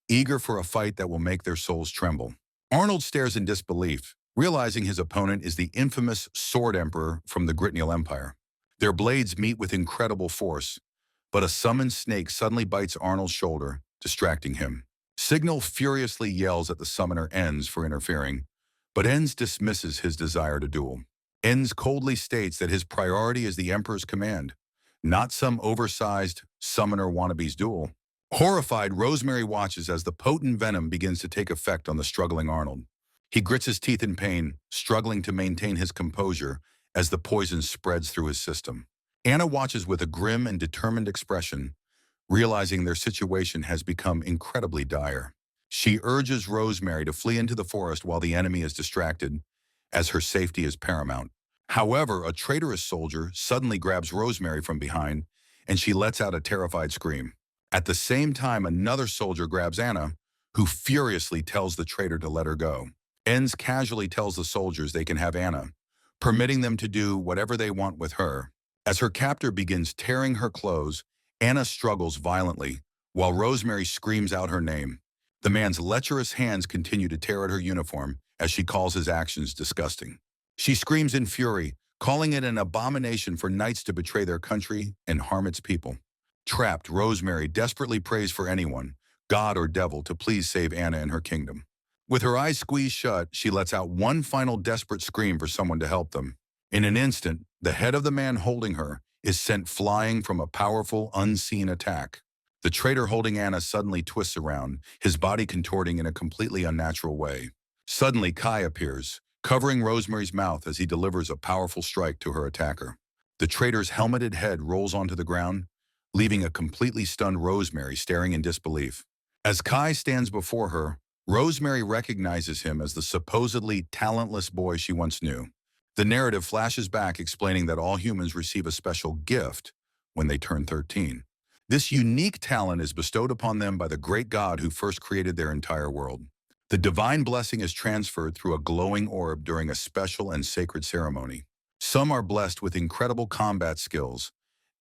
eager for a fight that will make their souls tremble. Arnold stares in disbelief, realizing his opponent is the infamous Sword Emperor from the Gritnial Empire. Their blades meet with incredible force, but a summoned snake suddenly bites Arnold's shoulder, distracting him. Signal furiously yells at the summoner Enz for interfering, but Enz dismisses his desire to duel. Enz coldly states that his priority is the Emperor's command, not some oversized summoner wannabe's duel. Horrified, Rosemary watches as the potent venom begins to take effect on the struggling Arnold. He grits his teeth in pain, struggling to maintain his composure as the poison spreads through his system. Anna watches with a grim and determined expression, realizing their situation has become incredibly dire. She urges Rosemary to flee into the forest while the enemy is distracted, as her safety is paramount. However, a traitorous soldier suddenly grabs Rosemary from behind, and she lets out a terrified scream. At the same time, another soldier grabs Anna, who furiously tells the traitor to let her go. Enz casually tells the soldiers they can have Anna, permitting them to do whatever they want with her. As her captor begins tearing her clothes, Anna struggles violently, while Rosemary screams out her name. The man's lecherous hands continue to tear at her uniform as she calls his actions disgusting. She screams in fury, calling it an abomination for knights to betray their country and harm its people. Trapped, Rosemary desperately prays for anyone, God or devil, to please save Anna and her kingdom. With her eyes squeezed shut, she lets out one final desperate scream for someone to help them. In an instant, the head of the man holding her is sent flying from a powerful, unseen attack. The traitor holding Anna suddenly twists around, his body contorting in a completely unnatural way. Suddenly, Kai appears, covering Rosemary's mouth as he delivers a powerful strike to her attacker. The traitor's helmeted head rolls onto the ground, leaving a completely stunned Rosemary staring in disbelief. As Kai stands before her, Rosemary recognizes him as the supposedly talentless boy she once knew. The narrative flashes back explaining that all humans receive a special gift when they turn 13. This unique talent is bestowed upon them by the great God who first created their entire world. The divine blessing is transferred through a glowing orb during a special and sacred ceremony. Some are blessed with incredible combat skills,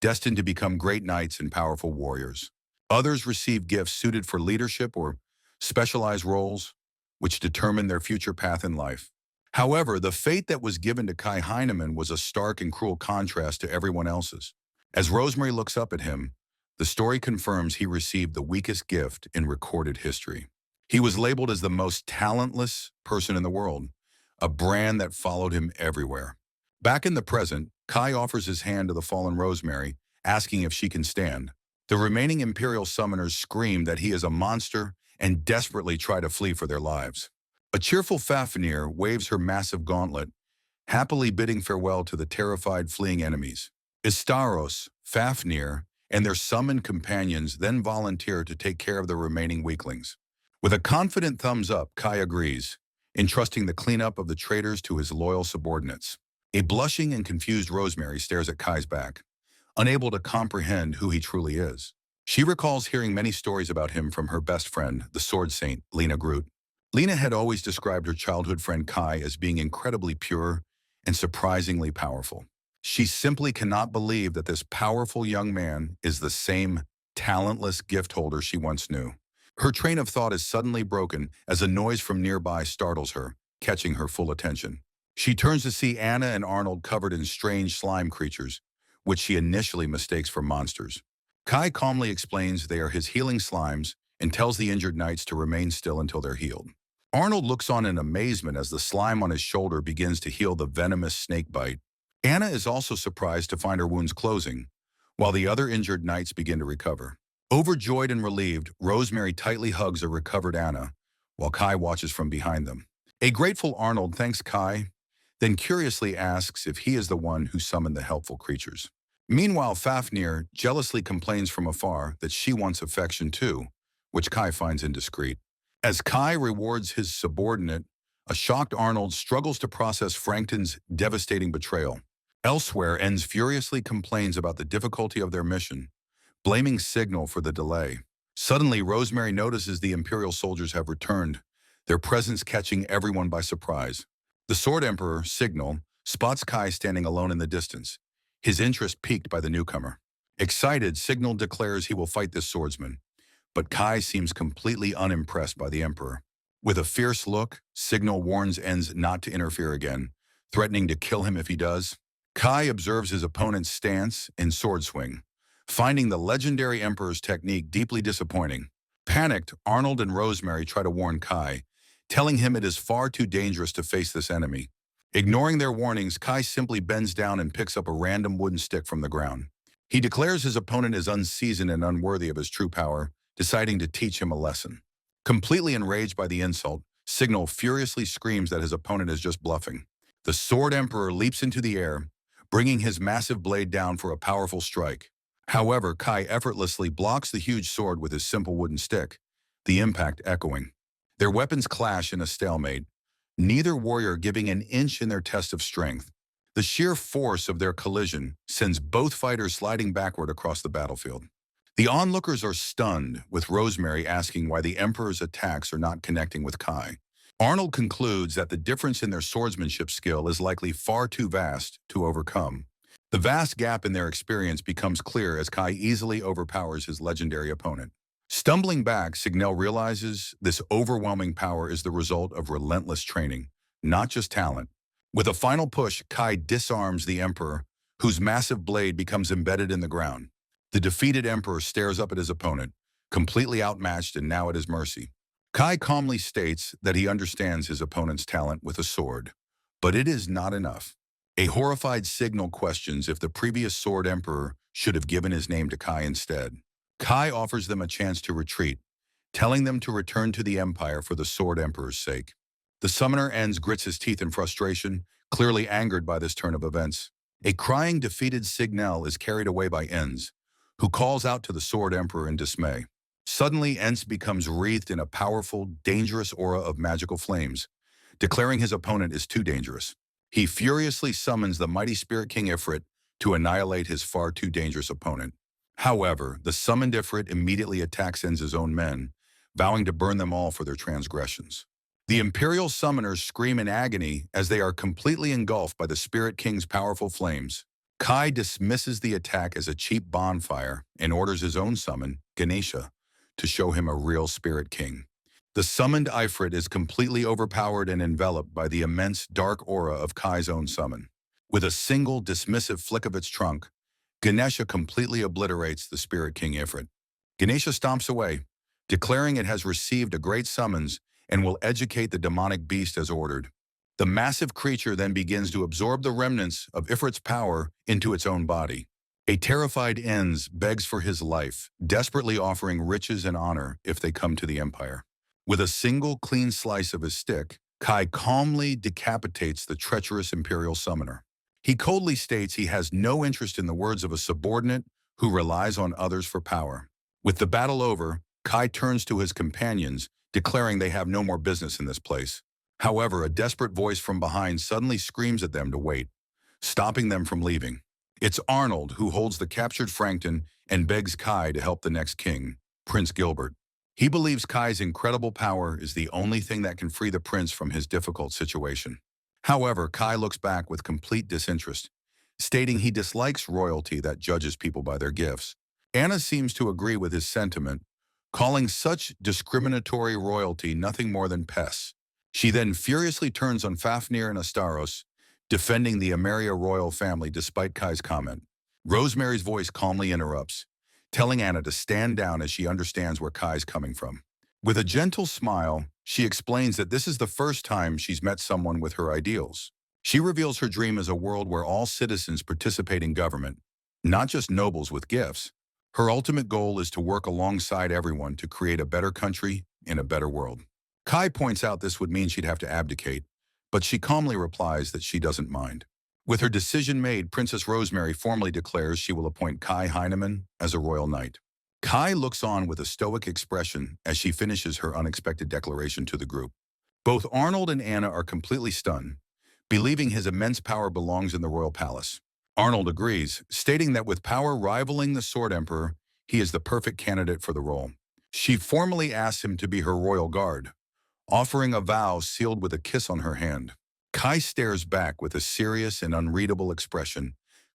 destined to become great knights and powerful warriors. Others receive gifts suited for leadership or specialized roles, which determine their future path in life. However, the fate that was given to Kai Heinemann was a stark and cruel contrast to everyone else's. As Rosemary looks up at him, the story confirms he received the weakest gift in recorded history. He was labeled as the most talentless person in the world, a brand that followed him everywhere. Back in the present, Kai offers his hand to the fallen Rosemary, asking if she can stand. The remaining Imperial summoners scream that he is a monster and desperately try to flee for their lives. A cheerful Fafnir waves her massive gauntlet, happily bidding farewell to the terrified fleeing enemies. Istaros, Fafnir, and their summoned companions then volunteer to take care of the remaining weaklings. With a confident thumbs up, Kai agrees, entrusting the cleanup of the traitors to his loyal subordinates. A blushing and confused Rosemary stares at Kai's back, unable to comprehend who he truly is. She recalls hearing many stories about him from her best friend, the sword saint, Lena Groot. Lena had always described her childhood friend Kai as being incredibly pure and surprisingly powerful. She simply cannot believe that this powerful young man is the same talentless gift holder she once knew. Her train of thought is suddenly broken as a noise from nearby startles her, catching her full attention. She turns to see Anna and Arnold covered in strange slime creatures, which she initially mistakes for monsters. Kai calmly explains they are his healing slimes and tells the injured knights to remain still until they're healed. Arnold looks on in amazement as the slime on his shoulder begins to heal the venomous snake bite. Anna is also surprised to find her wounds closing, while the other injured knights begin to recover. Overjoyed and relieved, Rosemary tightly hugs a recovered Anna, while Kai watches from behind them. A grateful Arnold thanks Kai, then curiously asks if he is the one who summoned the helpful creatures. Meanwhile, Fafnir jealously complains from afar that she wants affection too, which Kai finds indiscreet. As Kai rewards his subordinate, a shocked Arnold struggles to process Frankton's devastating betrayal. Elsewhere, Enz furiously complains about the difficulty of their mission, blaming Signal for the delay. Suddenly, Rosemary notices the Imperial soldiers have returned, their presence catching everyone by surprise. The Sword Emperor, Signal, spots Kai standing alone in the distance, his interest piqued by the newcomer. Excited, Signal declares he will fight this swordsman, but Kai seems completely unimpressed by the Emperor. With a fierce look, Signal warns Enz not to interfere again, threatening to kill him if he does. Kai observes his opponent's stance and sword swing, finding the legendary Emperor's technique deeply disappointing. Panicked, Arnold and Rosemary try to warn Kai, telling him it is far too dangerous to face this enemy. Ignoring their warnings, Kai simply bends down and picks up a random wooden stick from the ground. He declares his opponent is unseasoned and unworthy of his true power, deciding to teach him a lesson. Completely enraged by the insult, Signal furiously screams that his opponent is just bluffing. The Sword Emperor leaps into the air, bringing his massive blade down for a powerful strike. However, Kai effortlessly blocks the huge sword with his simple wooden stick, the impact echoing. Their weapons clash in a stalemate, neither warrior giving an inch in their test of strength. The sheer force of their collision sends both fighters sliding backward across the battlefield. The onlookers are stunned, with Rosemary asking why the Emperor's attacks are not connecting with Kai. Arnold concludes that the difference in their swordsmanship skill is likely far too vast to overcome. The vast gap in their experience becomes clear as Kai easily overpowers his legendary opponent. Stumbling back, Signal realizes this overwhelming power is the result of relentless training, not just talent. With a final push, Kai disarms the Emperor, whose massive blade becomes embedded in the ground. The defeated Emperor stares up at his opponent, completely outmatched and now at his mercy. Kai calmly states that he understands his opponent's talent with a sword, but it is not enough. A horrified Signal questions if the previous Sword Emperor should have given his name to Kai instead. Kai offers them a chance to retreat, telling them to return to the Empire for the Sword Emperor's sake. The summoner Enz grits his teeth in frustration, clearly angered by this turn of events. A crying, defeated Signal is carried away by Enz, who calls out to the Sword Emperor in dismay. Suddenly, Enz becomes wreathed in a powerful, dangerous aura of magical flames, declaring his opponent is too dangerous. He furiously summons the mighty Spirit King Ifrit to annihilate his far too dangerous opponent. However, the summoned Ifrit immediately attacks Enz's own men, vowing to burn them all for their transgressions. The Imperial summoners scream in agony as they are completely engulfed by the Spirit King's powerful flames. Kai dismisses the attack as a cheap bonfire and orders his own summon, Ganesha, to show him a real Spirit King. The summoned Ifrit is completely overpowered and enveloped by the immense dark aura of Kai's own summon. With a single dismissive flick of its trunk, Ganesha completely obliterates the Spirit King Ifrit. Ganesha stomps away, declaring it has received a great summons and will educate the demonic beast as ordered. The massive creature then begins to absorb the remnants of Ifrit's power into its own body. A terrified Enz begs for his life, desperately offering riches and honor if they come to the Empire. With a single clean slice of his stick, Kai calmly decapitates the treacherous Imperial summoner. He coldly states he has no interest in the words of a subordinate who relies on others for power. With the battle over, Kai turns to his companions, declaring they have no more business in this place. However, a desperate voice from behind suddenly screams at them to wait, stopping them from leaving. It's Arnold who holds the captured Frankton and begs Kai to help the next king, Prince Gilbert. He believes Kai's incredible power is the only thing that can free the prince from his difficult situation. However, Kai looks back with complete disinterest, stating he dislikes royalty that judges people by their gifts. Anna seems to agree with his sentiment, calling such discriminatory royalty nothing more than pests. She then furiously turns on Fafnir and Astaros, defending the Ameria royal family despite Kai's comment. Rosemary's voice calmly interrupts, telling Anna to stand down as she understands where Kai's coming from. With a gentle smile, she explains that this is the first time she's met someone with her ideals. She reveals her dream as a world where all citizens participate in government, not just nobles with gifts. Her ultimate goal is to work alongside everyone to create a better country and a better world. Kai points out this would mean she'd have to abdicate, but she calmly replies that she doesn't mind. With her decision made, Princess Rosemary formally declares she will appoint Kai Heinemann as a royal knight. Kai looks on with a stoic expression as she finishes her unexpected declaration to the group. Both Arnold and Anna are completely stunned, believing his immense power belongs in the royal palace. Arnold agrees, stating that with power rivaling the Sword Emperor, he is the perfect candidate for the role. She formally asks him to be her royal guard, offering a vow sealed with a kiss on her hand. Kai stares back with a serious and unreadable expression,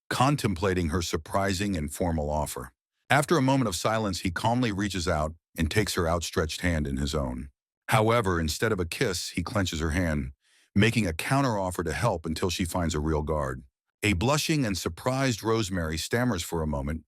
contemplating her surprising and formal offer. After a moment of silence, he calmly reaches out and takes her outstretched hand in his own. However, instead of a kiss, he clenches her hand, making a counteroffer to help until she finds a real guard. A blushing and surprised Rosemary stammers for a moment,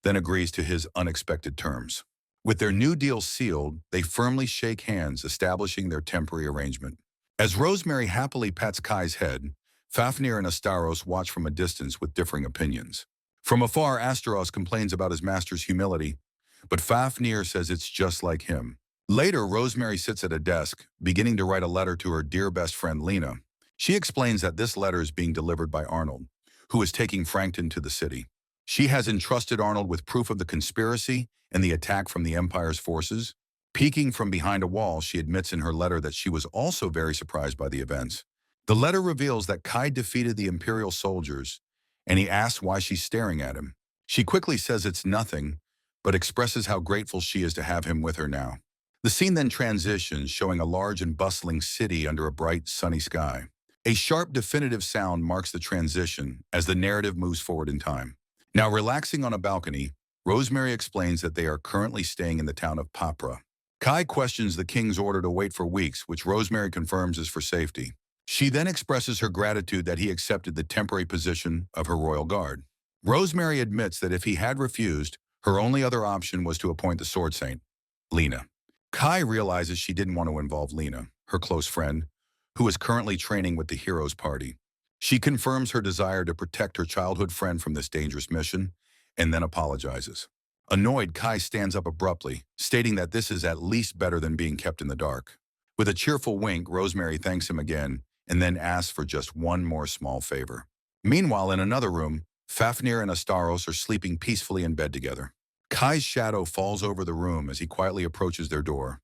then agrees to his unexpected terms. With their new deal sealed, they firmly shake hands, establishing their temporary arrangement. As Rosemary happily pats Kai's head, Fafnir and Astaros watch from a distance with differing opinions. From afar, Astaros complains about his master's humility, but Fafnir says it's just like him. Later, Rosemary sits at a desk, beginning to write a letter to her dear best friend Lena. She explains that this letter is being delivered by Arnold, who is taking Frankton to the city. She has entrusted Arnold with proof of the conspiracy and the attack from the Empire's forces. Peeking from behind a wall, she admits in her letter that she was also very surprised by the events. The letter reveals that Kai defeated the Imperial soldiers, and he asks why she's staring at him. She quickly says it's nothing, but expresses how grateful she is to have him with her now. The scene then transitions, showing a large and bustling city under a bright, sunny sky. A sharp, definitive sound marks the transition as the narrative moves forward in time. Now, relaxing on a balcony, Rosemary explains that they are currently staying in the town of Papra. Kai questions the king's order to wait for weeks, which Rosemary confirms is for safety. She then expresses her gratitude that he accepted the temporary position of her royal guard. Rosemary admits that if he had refused, her only other option was to appoint the sword saint, Lena. Kai realizes she didn't want to involve Lena, her close friend, who is currently training with the Heroes Party. She confirms her desire to protect her childhood friend from this dangerous mission, and then apologizes. Annoyed, Kai stands up abruptly, stating that this is at least better than being kept in the dark. With a cheerful wink, Rosemary thanks him again, and then asks for just one more small favor. Meanwhile, in another room, Fafnir and Astaros are sleeping peacefully in bed together. Kai's shadow falls over the room as he quietly approaches their door,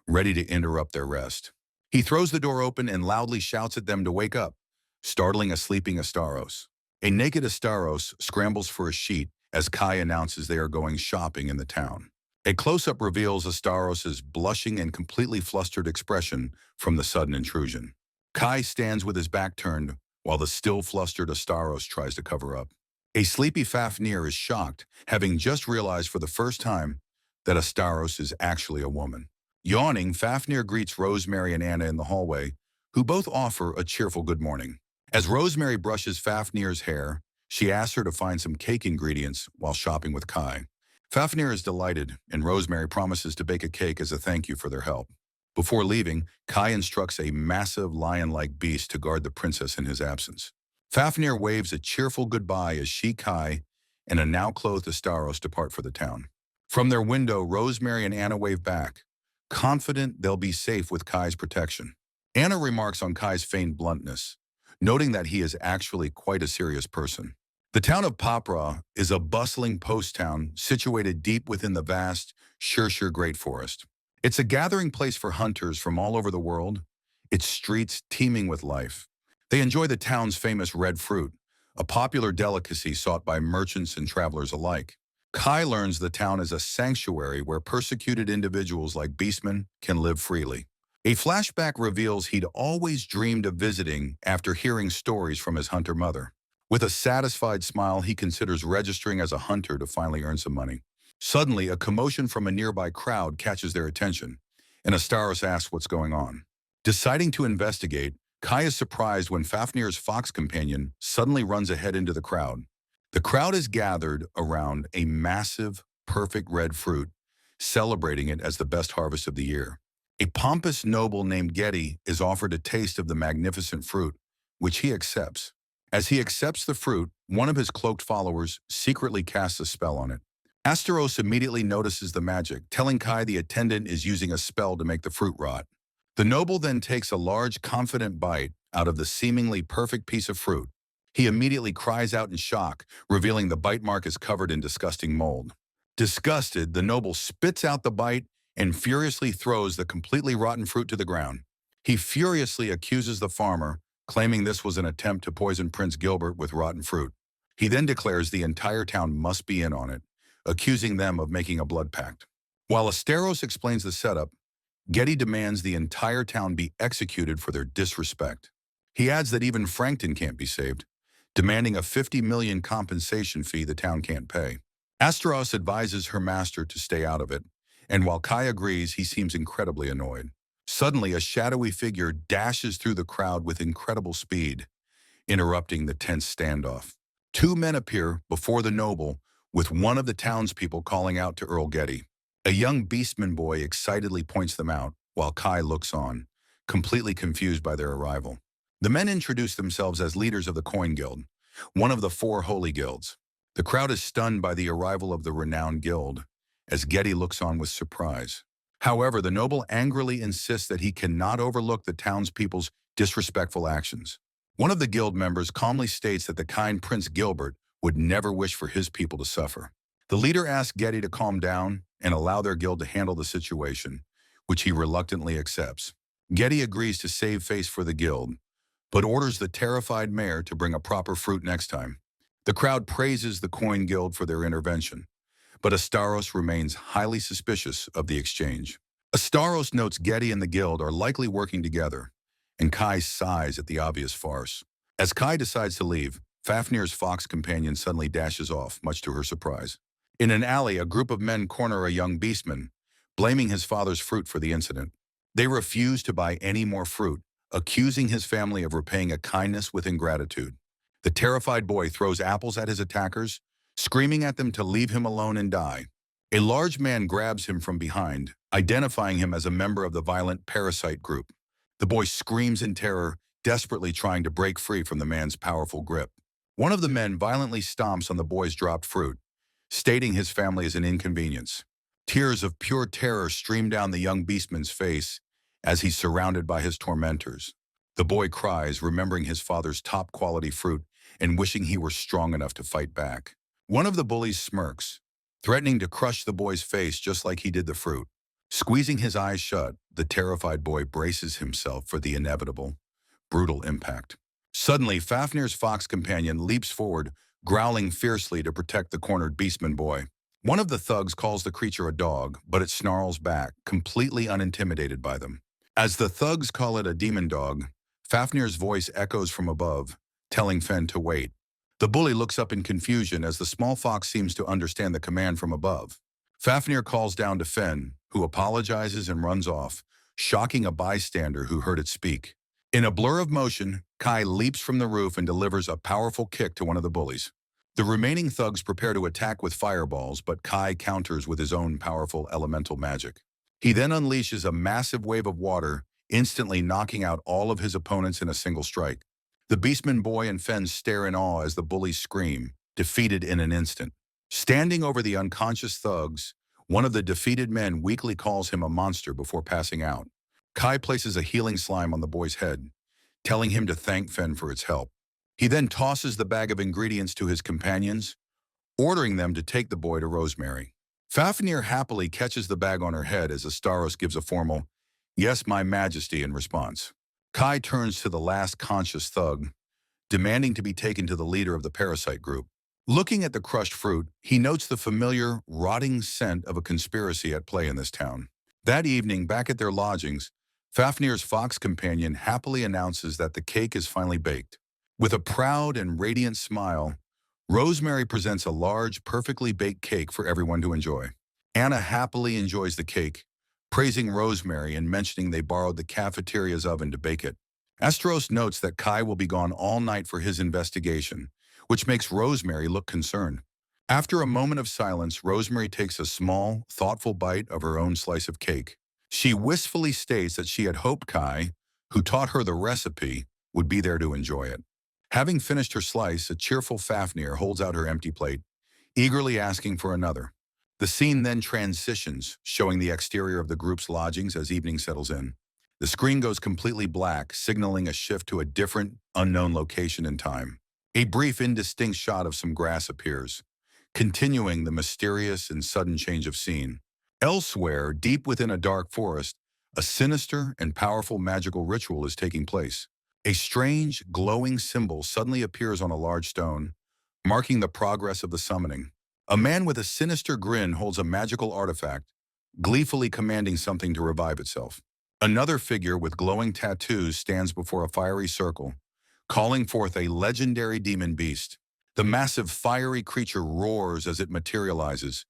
ready to interrupt their rest. He throws the door open and loudly shouts at them to wake up, startling a sleeping Astaros. A naked Astaros scrambles for a sheet as Kai announces they are going shopping in the town. A close-up reveals Astaros' blushing and completely flustered expression from the sudden intrusion. Kai stands with his back turned while the still flustered Astaros tries to cover up. A sleepy Fafnir is shocked, having just realized for the first time that Astaros is actually a woman. Yawning, Fafnir greets Rosemary and Anna in the hallway, who both offer a cheerful good morning. As Rosemary brushes Fafnir's hair, she asks her to find some cake ingredients while shopping with Kai. Fafnir is delighted, and Rosemary promises to bake a cake as a thank you for their help. Before leaving, Kai instructs a massive lion-like beast to guard the princess in his absence. Fafnir waves a cheerful goodbye as she, Kai, and a now-clothed Astaros depart for the town. From their window, Rosemary and Anna wave back, confident they'll be safe with Kai's protection. Anna remarks on Kai's feigned bluntness, noting that he is actually quite a serious person. The town of Papra is a bustling post town situated deep within the vast Shirshir Great Forest. It's a gathering place for hunters from all over the world, its streets teeming with life. They enjoy the town's famous red fruit, a popular delicacy sought by merchants and travelers alike. Kai learns the town is a sanctuary where persecuted individuals like Beastmen can live freely. A flashback reveals he'd always dreamed of visiting after hearing stories from his hunter mother. With a satisfied smile, he considers registering as a hunter to finally earn some money. Suddenly, a commotion from a nearby crowd catches their attention, and Astaros asks what's going on. Deciding to investigate, Kai is surprised when Fafnir's fox companion suddenly runs ahead into the crowd. The crowd is gathered around a massive, perfect red fruit, celebrating it as the best harvest of the year. A pompous noble named Getty is offered a taste of the magnificent fruit, which he accepts. As he accepts the fruit, one of his cloaked followers secretly casts a spell on it. Astaros immediately notices the magic, telling Kai the attendant is using a spell to make the fruit rot. The noble then takes a large, confident bite out of the seemingly perfect piece of fruit. He immediately cries out in shock, revealing the bite mark is covered in disgusting mold. Disgusted, the noble spits out the bite and furiously throws the completely rotten fruit to the ground. He furiously accuses the farmer, claiming this was an attempt to poison Prince Gilbert with rotten fruit. He then declares the entire town must be in on it, accusing them of making a blood pact. While Asteros explains the setup, Getty demands the entire town be executed for their disrespect. He adds that even Frankton can't be saved, demanding a 50 million compensation fee the town can't pay. Asteros advises her master to stay out of it, and while Kai agrees, he seems incredibly annoyed. Suddenly, a shadowy figure dashes through the crowd with incredible speed, interrupting the tense standoff. Two men appear before the noble, with one of the townspeople calling out to Earl Getty. A young Beastman boy excitedly points them out, while Kai looks on, completely confused by their arrival. The men introduce themselves as leaders of the Coin Guild, one of the four holy guilds. The crowd is stunned by the arrival of the renowned guild, as Getty looks on with surprise. However, the noble angrily insists that he cannot overlook the townspeople's disrespectful actions. One of the guild members calmly states that the kind Prince Gilbert would never wish for his people to suffer. The leader asks Getty to calm down and allow their guild to handle the situation, which he reluctantly accepts. Getty agrees to save face for the guild, but orders the terrified mayor to bring a proper fruit next time. The crowd praises the Coin Guild for their intervention, but Astaros remains highly suspicious of the exchange. Astaros notes Getty and the guild are likely working together, and Kai sighs at the obvious farce. As Kai decides to leave, Fafnir's fox companion suddenly dashes off, much to her surprise. In an alley, a group of men corner a young beastman, blaming his father's fruit for the incident. They refuse to buy any more fruit, accusing his family of repaying a kindness with ingratitude. The terrified boy throws apples at his attackers, screaming at them to leave him alone and die. A large man grabs him from behind, identifying him as a member of the violent parasite group. The boy screams in terror, desperately trying to break free from the man's powerful grip. One of the men violently stomps on the boy's dropped fruit, stating his family is an inconvenience. Tears of pure terror stream down the young beastman's face as he's surrounded by his tormentors. The boy cries, remembering his father's top-quality fruit and wishing he were strong enough to fight back. One of the bullies smirks, threatening to crush the boy's face just like he did the fruit. Squeezing his eyes shut, the terrified boy braces himself for the inevitable, brutal impact. Suddenly, Fafnir's fox companion leaps forward, growling fiercely to protect the cornered beastman boy. One of the thugs calls the creature a dog, but it snarls back, completely unintimidated by them. As the thugs call it a demon dog, Fafnir's voice echoes from above, telling Fen to wait. The bully looks up in confusion as the small fox seems to understand the command from above. Fafnir calls down to Fen, who apologizes and runs off, shocking a bystander who heard it speak. In a blur of motion, Kai leaps from the roof and delivers a powerful kick to one of the bullies. The remaining thugs prepare to attack with fireballs, but Kai counters with his own powerful elemental magic. He then unleashes a massive wave of water, instantly knocking out all of his opponents in a single strike. The Beastman boy and Fen stare in awe as the bullies scream, defeated in an instant. Standing over the unconscious thugs, one of the defeated men weakly calls him a monster before passing out. Kai places a healing slime on the boy's head, telling him to thank Fen for its help. He then tosses the bag of ingredients to his companions, ordering them to take the boy to Rosemary. Fafnir happily catches the bag on her head as Astaros gives a formal, "Yes, my majesty," in response. Kai turns to the last conscious thug, demanding to be taken to the leader of the parasite group. Looking at the crushed fruit, he notes the familiar, rotting scent of a conspiracy at play in this town. That evening, back at their lodgings, Fafnir's fox companion happily announces that the cake is finally baked. With a proud and radiant smile, Rosemary presents a large, perfectly baked cake for everyone to enjoy. Anna happily enjoys the cake, praising Rosemary and mentioning they borrowed the cafeteria's oven to bake it. Astros notes that Kai will be gone all night for his investigation, which makes Rosemary look concerned. After a moment of silence, Rosemary takes a small, thoughtful bite of her own slice of cake. She wistfully states that she had hoped Kai, who taught her the recipe, would be there to enjoy it. Having finished her slice, a cheerful Fafnir holds out her empty plate, eagerly asking for another. The scene then transitions, showing the exterior of the group's lodgings as evening settles in. The screen goes completely black, signaling a shift to a different, unknown location and time. A brief, indistinct shot of some grass appears, continuing the mysterious and sudden change of scene. Elsewhere, deep within a dark forest, a sinister and powerful magical ritual is taking place. A strange, glowing symbol suddenly appears on a large stone, marking the progress of the summoning. A man with a sinister grin holds a magical artifact, gleefully commanding something to revive itself. Another figure with glowing tattoos stands before a fiery circle, calling forth a legendary demon beast. The massive fiery creature roars as it materializes,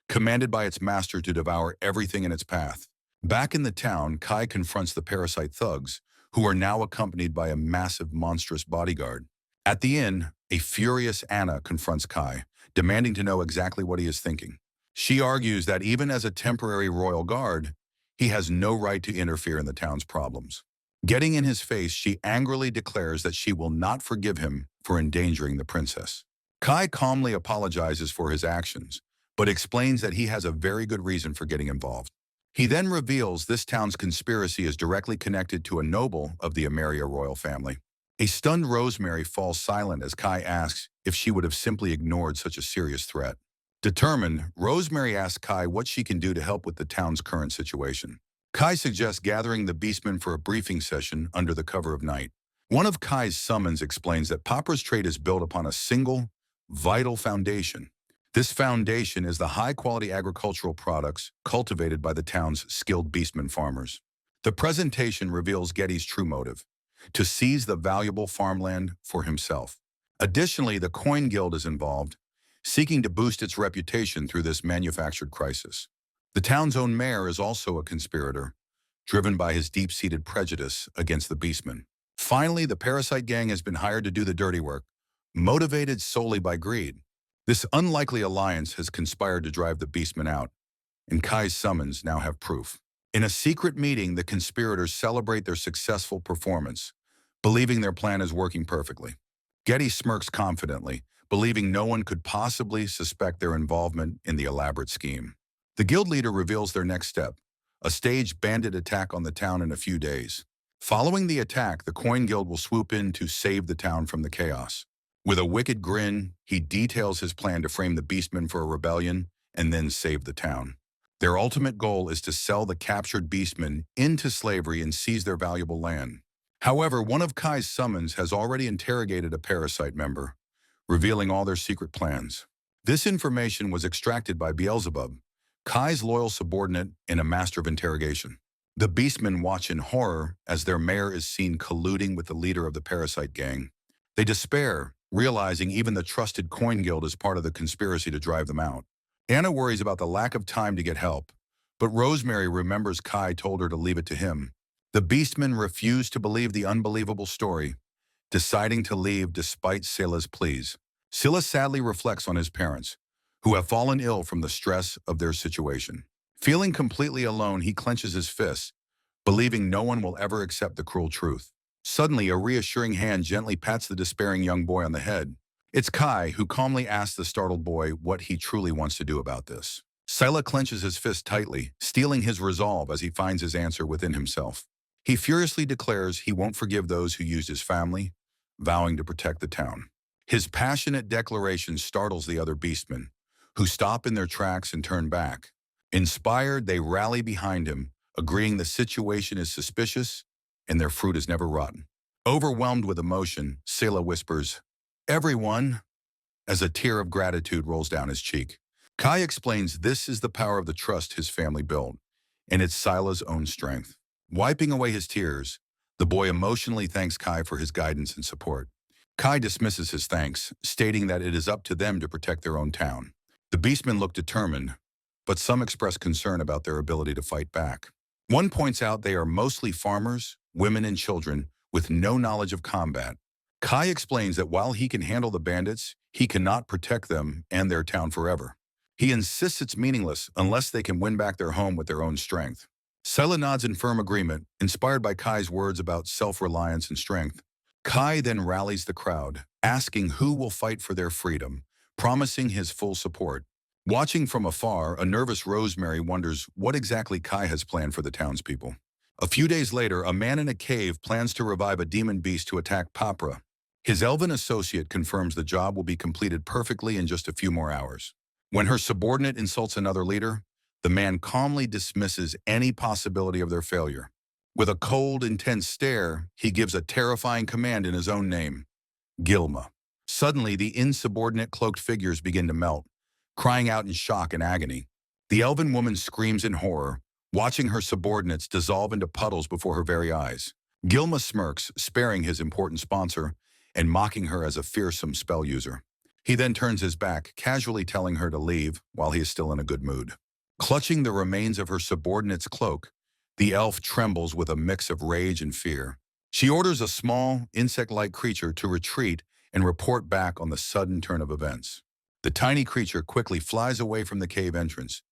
commanded by its master to devour everything in its path. Back in the town, Kai confronts the parasite thugs, who are now accompanied by a massive monstrous bodyguard. At the inn, a furious Anna confronts Kai, demanding to know exactly what he is thinking. She argues that even as a temporary royal guard, he has no right to interfere in the town's problems. Getting in his face, she angrily declares that she will not forgive him for endangering the princess. Kai calmly apologizes for his actions, but explains that he has a very good reason for getting involved. He then reveals this town's conspiracy is directly connected to a noble of the Ameria royal family. A stunned Rosemary falls silent as Kai asks if she would have simply ignored such a serious threat. Determined, Rosemary asks Kai what she can do to help with the town's current situation. Kai suggests gathering the Beastmen for a briefing session under the cover of night. One of Kai's summons explains that Papra's trade is built upon a single, vital foundation. This foundation is the high-quality agricultural products cultivated by the town's skilled Beastmen farmers. The presentation reveals Getty's true motive: to seize the valuable farmland for himself. Additionally, the Coin Guild is involved, seeking to boost its reputation through this manufactured crisis. The town's own mayor is also a conspirator, driven by his deep-seated prejudice against the Beastmen. Finally, the parasite gang has been hired to do the dirty work, motivated solely by greed. This unlikely alliance has conspired to drive the Beastmen out, and Kai's summons now have proof. In a secret meeting, the conspirators celebrate their successful performance, believing their plan is working perfectly. Getty smirks confidently, believing no one could possibly suspect their involvement in the elaborate scheme. The guild leader reveals their next step: a staged bandit attack on the town in a few days. Following the attack, the Coin Guild will swoop in to save the town from the chaos. With a wicked grin, he details his plan to frame the Beastmen for a rebellion and then save the town. Their ultimate goal is to sell the captured Beastmen into slavery and seize their valuable land. However, one of Kai's summons has already interrogated a parasite member, revealing all their secret plans. This information was extracted by Beelzebub, Kai's loyal subordinate and a master of interrogation. The Beastmen watch in horror as their mayor is seen colluding with the leader of the parasite gang. They despair, realizing even the trusted Coin Guild is part of the conspiracy to drive them out. Anna worries about the lack of time to get help, but Rosemary remembers Kai told her to leave it to him. The Beastmen refuse to believe the unbelievable story, deciding to leave despite Scylla's pleas. Scylla sadly reflects on his parents, who have fallen ill from the stress of their situation. Feeling completely alone, he clenches his fists, believing no one will ever accept the cruel truth. Suddenly, a reassuring hand gently pats the despairing young boy on the head. It's Kai, who calmly asks the startled boy what he truly wants to do about this. Scylla clenches his fist tightly, steeling his resolve as he finds his answer within himself. He furiously declares he won't forgive those who used his family, vowing to protect the town. His passionate declaration startles the other Beastmen, who stop in their tracks and turn back. Inspired, they rally behind him, agreeing the situation is suspicious and their fruit is never rotten. Overwhelmed with emotion, Scylla whispers, "Everyone," as a tear of gratitude rolls down his cheek. Kai explains this is the power of the trust his family built, and it's Scylla's own strength. Wiping away his tears, the boy emotionally thanks Kai for his guidance and support. Kai dismisses his thanks, stating that it is up to them to protect their own town. The Beastmen look determined, but some express concern about their ability to fight back. One points out they are mostly farmers, women, and children with no knowledge of combat. Kai explains that while he can handle the bandits, he cannot protect them and their town forever. He insists it's meaningless unless they can win back their home with their own strength. Scylla nods in firm agreement, inspired by Kai's words about self-reliance and strength. Kai then rallies the crowd, asking who will fight for their freedom, promising his full support. Watching from afar, a nervous Rosemary wonders what exactly Kai has planned for the townspeople. A few days later, a man in a cave plans to revive a demon beast to attack Papra. His elven associate confirms the job will be completed perfectly in just a few more hours. When her subordinate insults another leader, the man calmly dismisses any possibility of their failure. With a cold, intense stare, he gives a terrifying command in his own name, Gilma. Suddenly, the insubordinate cloaked figures begin to melt, crying out in shock and agony. The elven woman screams in horror, watching her subordinates dissolve into puddles before her very eyes. Gilma smirks, sparing his important sponsor and mocking her as a fearsome spell user. He then turns his back, casually telling her to leave while he is still in a good mood. Clutching the remains of her subordinate's cloak, the elf trembles with a mix of rage and fear. She orders a small, insect-like creature to retreat and report back on the sudden turn of events. The tiny creature quickly flies away from the cave entrance,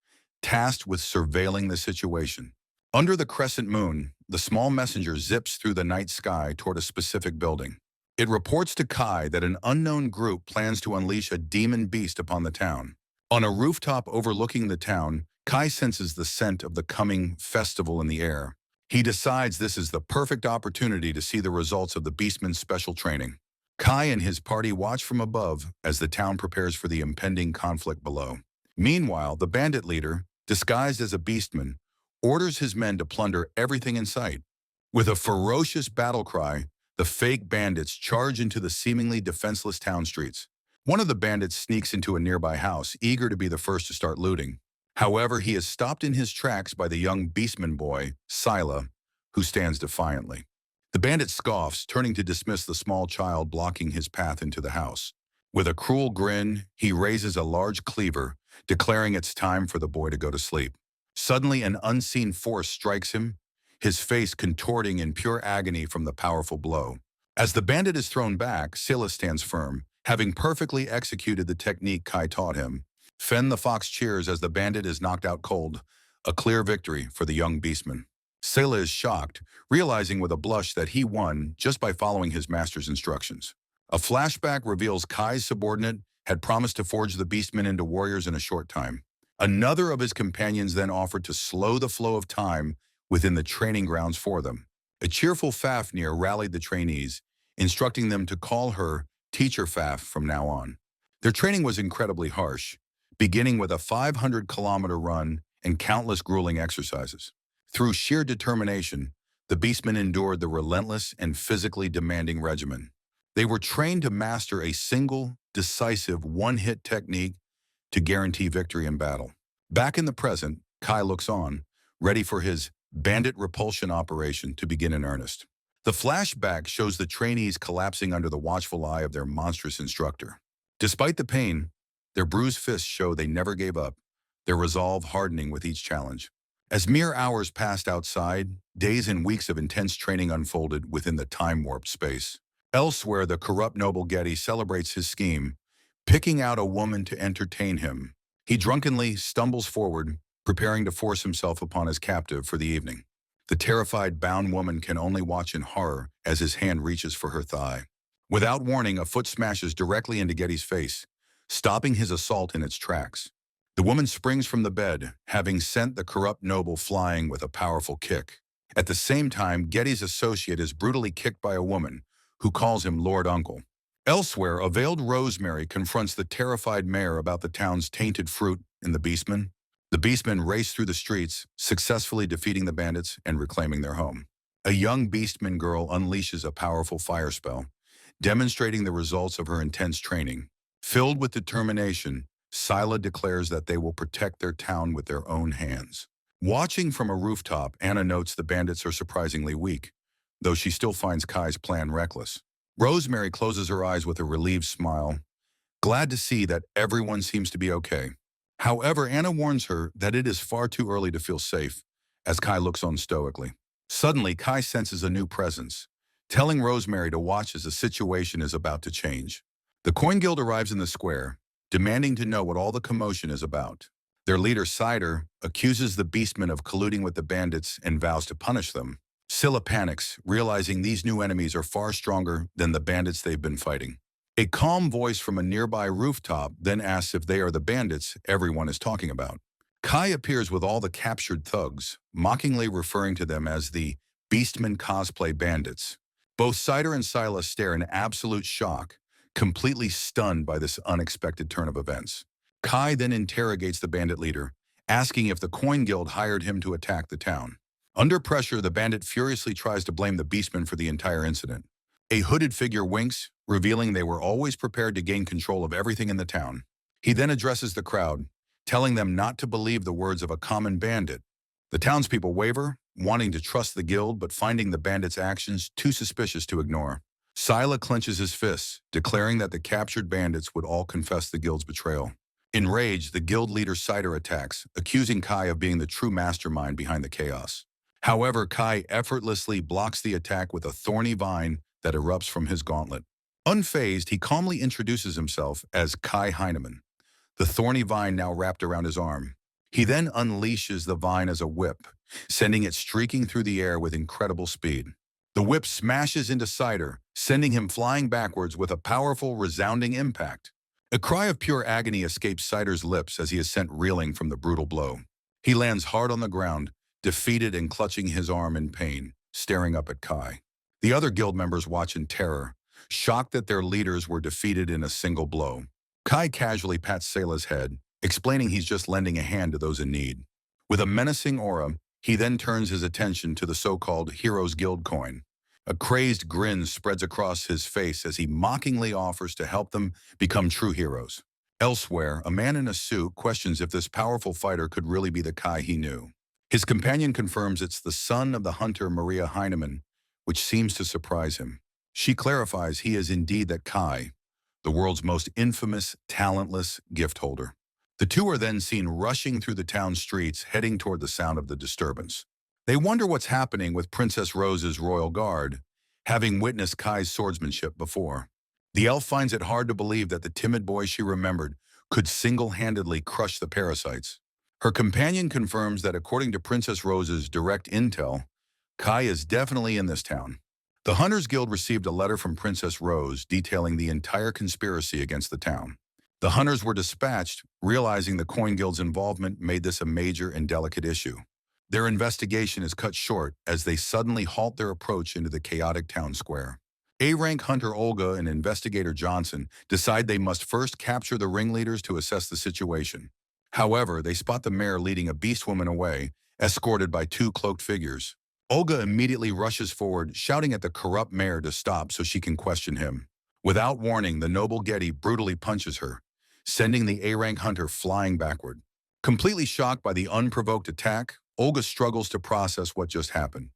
tasked with surveilling the situation. Under the crescent moon, the small messenger zips through the night sky toward a specific building. It reports to Kai that an unknown group plans to unleash a demon beast upon the town. On a rooftop overlooking the town, Kai senses the scent of the coming festival in the air. He decides this is the perfect opportunity to see the results of the Beastmen's special training. Kai and his party watch from above as the town prepares for the impending conflict below. Meanwhile, the bandit leader, disguised as a Beastman, orders his men to plunder everything in sight. With a ferocious battle cry, the fake bandits charge into the seemingly defenseless town streets. One of the bandits sneaks into a nearby house, eager to be the first to start looting. However, he is stopped in his tracks by the young Beastman boy, Scylla, who stands defiantly. The bandit scoffs, turning to dismiss the small child blocking his path into the house. With a cruel grin, he raises a large cleaver, declaring it's time for the boy to go to sleep. Suddenly, an unseen force strikes him, his face contorting in pure agony from the powerful blow. As the bandit is thrown back, Scylla stands firm, having perfectly executed the technique Kai taught him. Fen the fox cheers as the bandit is knocked out cold, a clear victory for the young beastman. Scylla is shocked, realizing with a blush that he won just by following his master's instructions. A flashback reveals Kai's subordinate had promised to forge the beastmen into warriors in a short time. Another of his companions then offered to slow the flow of time within the training grounds for them. A cheerful Fafnir rallied the trainees, instructing them to call her Teacher Faf from now on. Their training was incredibly harsh, beginning with a 500-kilometer run and countless grueling exercises. Through sheer determination, the Beastmen endured the relentless and physically demanding regimen. They were trained to master a single, decisive, one-hit technique to guarantee victory in battle. Back in the present, Kai looks on, ready for his bandit repulsion operation to begin in earnest. The flashback shows the trainees collapsing under the watchful eye of their monstrous instructor. Despite the pain, their bruised fists show they never gave up, their resolve hardening with each challenge. As mere hours passed outside, days and weeks of intense training unfolded within the time-warped space. Elsewhere, the corrupt noble Getty celebrates his scheme, picking out a woman to entertain him. He drunkenly stumbles forward, preparing to force himself upon his captive for the evening. The terrified, bound woman can only watch in horror as his hand reaches for her thigh. Without warning, a foot smashes directly into Getty's face, stopping his assault in its tracks. The woman springs from the bed, having sent the corrupt noble flying with a powerful kick. At the same time, Getty's associate is brutally kicked by a woman, who calls him Lord Uncle. Elsewhere, a veiled Rosemary confronts the terrified mayor about the town's tainted fruit in the Beastmen. The Beastmen race through the streets, successfully defeating the bandits and reclaiming their home. A young Beastman girl unleashes a powerful fire spell, demonstrating the results of her intense training. Filled with determination, Scylla declares that they will protect their town with their own hands. Watching from a rooftop, Anna notes the bandits are surprisingly weak, though she still finds Kai's plan reckless. Rosemary closes her eyes with a relieved smile, glad to see that everyone seems to be okay. However, Anna warns her that it is far too early to feel safe, as Kai looks on stoically. Suddenly, Kai senses a new presence, telling Rosemary to watch as the situation is about to change. The Coin Guild arrives in the square, demanding to know what all the commotion is about. Their leader, Cider, accuses the Beastmen of colluding with the bandits and vows to punish them. Scylla panics, realizing these new enemies are far stronger than the bandits they've been fighting. A calm voice from a nearby rooftop then asks if they are the bandits everyone is talking about. Kai appears with all the captured thugs, mockingly referring to them as the Beastmen cosplay bandits. Both Cider and Silas stare in absolute shock, completely stunned by this unexpected turn of events. Kai then interrogates the bandit leader, asking if the Coin Guild hired him to attack the town. Under pressure, the bandit furiously tries to blame the Beastmen for the entire incident. A hooded figure winks, revealing they were always prepared to gain control of everything in the town. He then addresses the crowd, telling them not to believe the words of a common bandit. The townspeople waver, wanting to trust the guild but finding the bandit's actions too suspicious to ignore. Sila clenches his fists, declaring that the captured bandits would all confess the guild's betrayal. Enraged, the guild leader Cider attacks, accusing Kai of being the true mastermind behind the chaos. However, Kai effortlessly blocks the attack with a thorny vine that erupts from his gauntlet. Unfazed, he calmly introduces himself as Kai Heinemann, the thorny vine now wrapped around his arm. He then unleashes the vine as a whip, sending it streaking through the air with incredible speed. The whip smashes into Cider, sending him flying backwards with a powerful, resounding impact. A cry of pure agony escapes Cider's lips as he is sent reeling from the brutal blow. He lands hard on the ground, defeated and clutching his arm in pain, staring up at Kai. The other guild members watch in terror, shocked that their leaders were defeated in a single blow. Kai casually pats Sayla's head, explaining he's just lending a hand to those in need. With a menacing aura, he then turns his attention to the so-called Heroes Guild coin. A crazed grin spreads across his face as he mockingly offers to help them become true heroes. Elsewhere, a man in a suit questions if this powerful fighter could really be the Kai he knew. His companion confirms it's the son of the hunter Maria Heinemann, which seems to surprise him. She clarifies he is indeed that Kai, the world's most infamous, talentless gift holder. The two are then seen rushing through the town streets, heading toward the sound of the disturbance. They wonder what's happening with Princess Rose's royal guard, having witnessed Kai's swordsmanship before. The elf finds it hard to believe that the timid boy she remembered could single-handedly crush the parasites. Her companion confirms that according to Princess Rose's direct intel, Kai is definitely in this town. The Hunters Guild received a letter from Princess Rose detailing the entire conspiracy against the town. The hunters were dispatched, realizing the Coin Guild's involvement made this a major and delicate issue. Their investigation is cut short as they suddenly halt their approach into the chaotic town square. A-rank hunter Olga and investigator Johnson decide they must first capture the ringleaders to assess the situation. However, they spot the mayor leading a beast woman away, escorted by two cloaked figures. Olga immediately rushes forward, shouting at the corrupt mayor to stop so she can question him. Without warning, the noble Getty brutally punches her, sending the A-rank hunter flying backward. Completely shocked by the unprovoked attack, Olga struggles to process what just happened.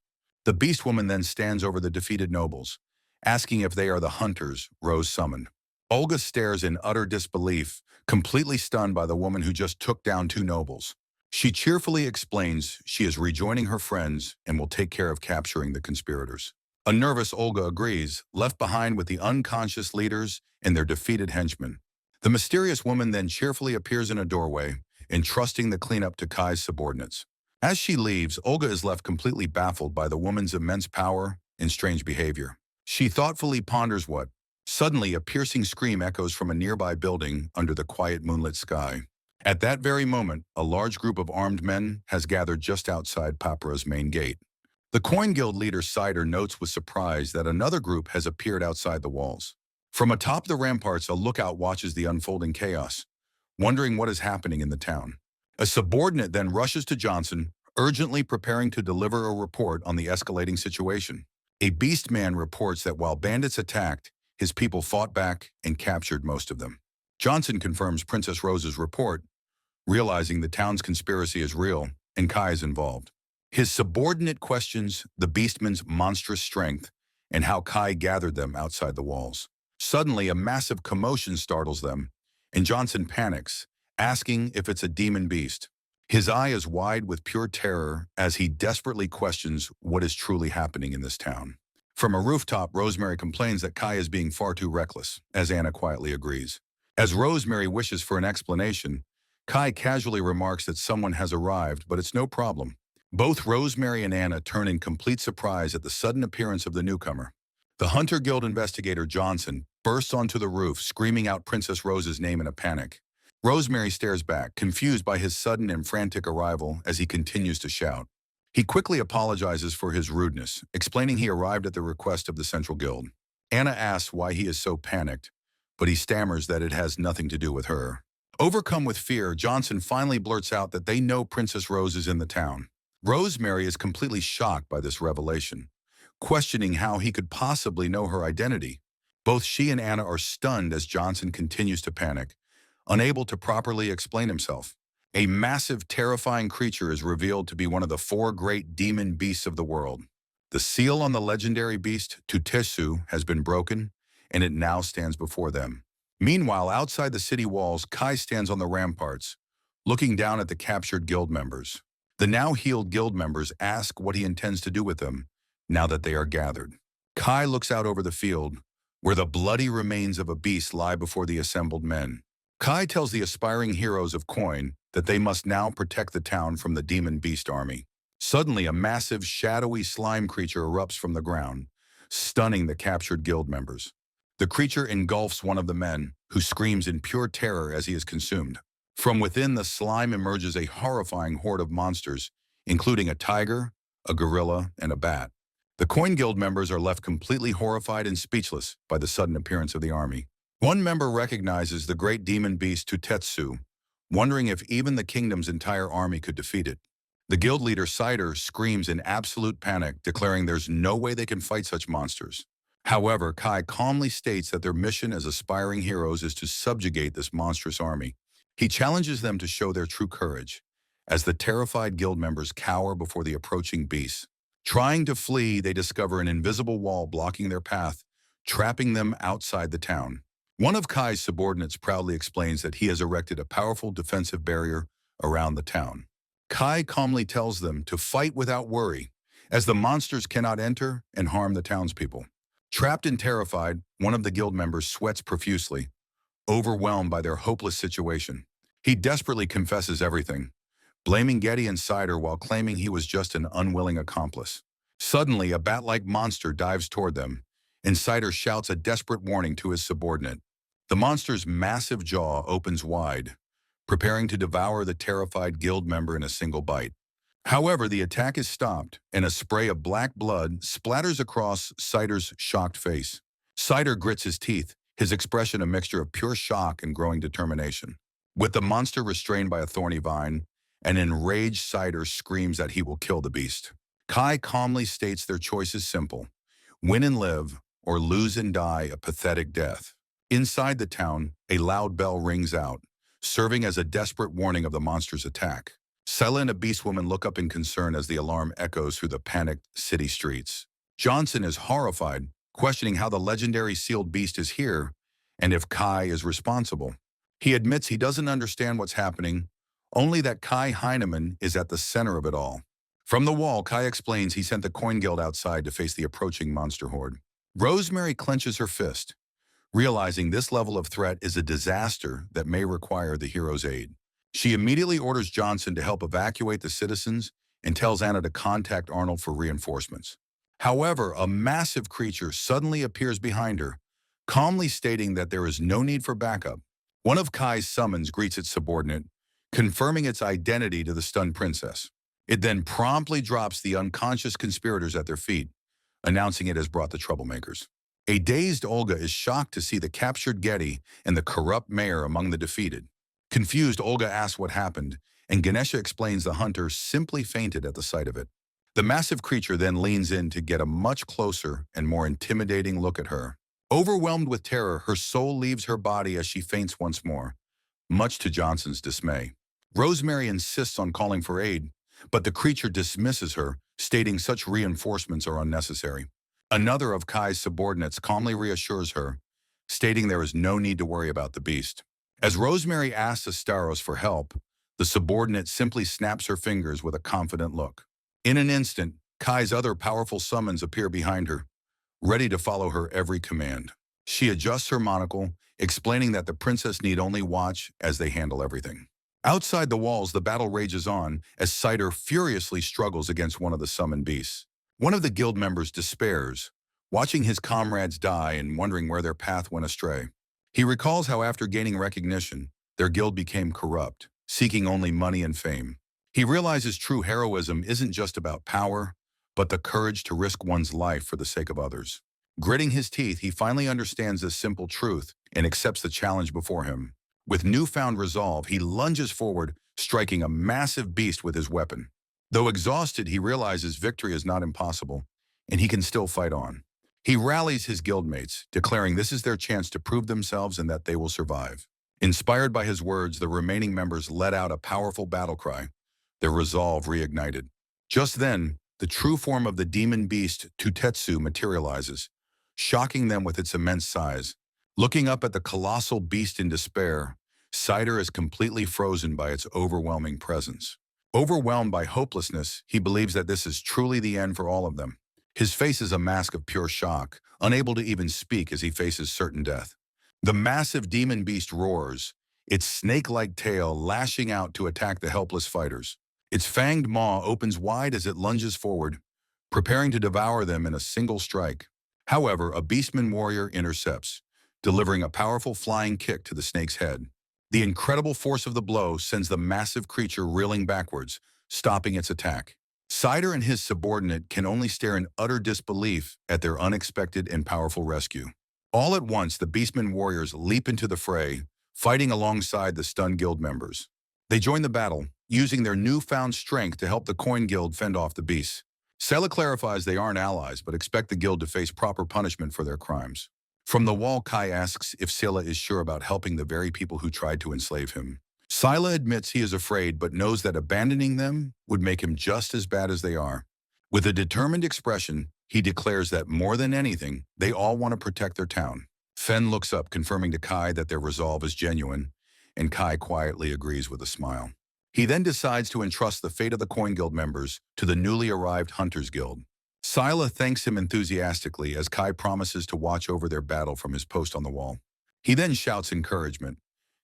The beast woman then stands over the defeated nobles, asking if they are the hunters Rose summoned. Olga stares in utter disbelief, completely stunned by the woman who just took down two nobles. She cheerfully explains she is rejoining her friends and will take care of capturing the conspirators. A nervous Olga agrees, left behind with the unconscious leaders and their defeated henchmen. The mysterious woman then cheerfully appears in a doorway, entrusting the cleanup to Kai's subordinates. As she leaves, Olga is left completely baffled by the woman's immense power and strange behavior. She thoughtfully ponders what. Suddenly, a piercing scream echoes from a nearby building under the quiet moonlit sky. At that very moment, a large group of armed men has gathered just outside Papra's main gate. The Coin Guild leader Cider notes with surprise that another group has appeared outside the walls. From atop the ramparts, a lookout watches the unfolding chaos, wondering what is happening in the town. A subordinate then rushes to Johnson, urgently preparing to deliver a report on the escalating situation. A beast man reports that while bandits attacked, his people fought back and captured most of them. Johnson confirms Princess Rose's report, realizing the town's conspiracy is real and Kai is involved. His subordinate questions the beastmen's monstrous strength and how Kai gathered them outside the walls. Suddenly, a massive commotion startles them, and Johnson panics, asking if it's a demon beast. His eye is wide with pure terror as he desperately questions what is truly happening in this town. From a rooftop, Rosemary complains that Kai is being far too reckless, as Anna quietly agrees. As Rosemary wishes for an explanation, Kai casually remarks that someone has arrived, but it's no problem. Both Rosemary and Anna turn in complete surprise at the sudden appearance of the newcomer. The Hunter Guild investigator Johnson bursts onto the roof, screaming out Princess Rose's name in a panic. Rosemary stares back, confused by his sudden and frantic arrival as he continues to shout. He quickly apologizes for his rudeness, explaining he arrived at the request of the Central Guild. Anna asks why he is so panicked, but he stammers that it has nothing to do with her. Overcome with fear, Johnson finally blurts out that they know Princess Rose is in the town. Rosemary is completely shocked by this revelation, questioning how he could possibly know her identity. Both she and Anna are stunned as Johnson continues to panic, unable to properly explain himself. A massive, terrifying creature is revealed to be one of the four great demon beasts of the world. The seal on the legendary beast, Tutesu, has been broken, and it now stands before them. Meanwhile, outside the city walls, Kai stands on the ramparts, looking down at the captured guild members. The now healed guild members ask what he intends to do with them, now that they are gathered. Kai looks out over the field, where the bloody remains of a beast lie before the assembled men. Kai tells the aspiring heroes of Coin that they must now protect the town from the demon beast army. Suddenly, a massive, shadowy slime creature erupts from the ground, stunning the captured guild members. The creature engulfs one of the men, who screams in pure terror as he is consumed. From within the slime emerges a horrifying horde of monsters, including a tiger, a gorilla, and a bat. The Coin Guild members are left completely horrified and speechless by the sudden appearance of the army. One member recognizes the great demon beast Tutetsu, wondering if even the kingdom's entire army could defeat it. The guild leader Cider screams in absolute panic, declaring there's no way they can fight such monsters. However, Kai calmly states that their mission as aspiring heroes is to subjugate this monstrous army. He challenges them to show their true courage, as the terrified guild members cower before the approaching beasts. Trying to flee, they discover an invisible wall blocking their path, trapping them outside the town. One of Kai's subordinates proudly explains that he has erected a powerful defensive barrier around the town. Kai calmly tells them to fight without worry, as the monsters cannot enter and harm the townspeople. Trapped and terrified, one of the guild members sweats profusely, overwhelmed by their hopeless situation. He desperately confesses everything, blaming Getty and Cider while claiming he was just an unwilling accomplice. Suddenly, a bat-like monster dives toward them, and Cider shouts a desperate warning to his subordinate. The monster's massive jaw opens wide, preparing to devour the terrified guild member in a single bite. However, the attack is stopped, and a spray of black blood splatters across Cider's shocked face. Cider grits his teeth, his expression a mixture of pure shock and growing determination. With the monster restrained by a thorny vine, an enraged Cider screams that he will kill the beast. Kai calmly states their choice is simple: win and live, or lose and die a pathetic death. Inside the town, a loud bell rings out, serving as a desperate warning of the monster's attack. Sela and a beast woman look up in concern as the alarm echoes through the panicked city streets. Johnson is horrified, questioning how the legendary sealed beast is here and if Kai is responsible. He admits he doesn't understand what's happening, only that Kai Heinemann is at the center of it all. From the wall, Kai explains he sent the Coin Guild outside to face the approaching monster horde. Rosemary clenches her fist, realizing this level of threat is a disaster that may require the hero's aid. She immediately orders Johnson to help evacuate the citizens and tells Anna to contact Arnold for reinforcements. However, a massive creature suddenly appears behind her, calmly stating that there is no need for backup. One of Kai's summons greets its subordinate, confirming its identity to the stunned princess. It then promptly drops the unconscious conspirators at their feet, announcing it has brought the troublemakers. A dazed Olga is shocked to see the captured Getty and the corrupt mayor among the defeated. Confused, Olga asks what happened, and Ganesha explains the hunter simply fainted at the sight of it. The massive creature then leans in to get a much closer and more intimidating look at her. Overwhelmed with terror, her soul leaves her body as she faints once more, much to Johnson's dismay. Rosemary insists on calling for aid, but the creature dismisses her, stating such reinforcements are unnecessary. Another of Kai's subordinates calmly reassures her, stating there is no need to worry about the beast. As Rosemary asks Astaros for help, the subordinate simply snaps her fingers with a confident look. In an instant, Kai's other powerful summons appear behind her, ready to follow her every command. She adjusts her monocle, explaining that the princess need only watch as they handle everything. Outside the walls, the battle rages on as Cider furiously struggles against one of the summoned beasts. One of the guild members despairs, watching his comrades die and wondering where their path went astray. He recalls how after gaining recognition, their guild became corrupt, seeking only money and fame. He realizes true heroism isn't just about power, but the courage to risk one's life for the sake of others. Gritting his teeth, he finally understands this simple truth and accepts the challenge before him. With newfound resolve, he lunges forward, striking a massive beast with his weapon. Though exhausted, he realizes victory is not impossible, and he can still fight on. He rallies his guildmates, declaring this is their chance to prove themselves and that they will survive. Inspired by his words, the remaining members let out a powerful battle cry, their resolve reignited. Just then, the true form of the demon beast Tutetsu materializes, shocking them with its immense size. Looking up at the colossal beast in despair, Cider is completely frozen by its overwhelming presence. Overwhelmed by hopelessness, he believes that this is truly the end for all of them. His face is a mask of pure shock, unable to even speak as he faces certain death. The massive demon beast roars, its snake-like tail lashing out to attack the helpless fighters. Its fanged maw opens wide as it lunges forward, preparing to devour them in a single strike. However, a Beastman warrior intercepts, delivering a powerful flying kick to the snake's head. The incredible force of the blow sends the massive creature reeling backwards, stopping its attack. Cider and his subordinate can only stare in utter disbelief at their unexpected and powerful rescue. All at once, the Beastmen warriors leap into the fray, fighting alongside the stunned guild members. They join the battle, using their newfound strength to help the Coin Guild fend off the beasts. Sela clarifies they aren't allies, but expect the guild to face proper punishment for their crimes. From the wall, Kai asks if Sela is sure about helping the very people who tried to enslave him. Sila admits he is afraid, but knows that abandoning them would make him just as bad as they are. With a determined expression, he declares that more than anything, they all want to protect their town. Fen looks up, confirming to Kai that their resolve is genuine, and Kai quietly agrees with a smile. He then decides to entrust the fate of the Coin Guild members to the newly arrived Hunters Guild. Sila thanks him enthusiastically as Kai promises to watch over their battle from his post on the wall. He then shouts encouragement,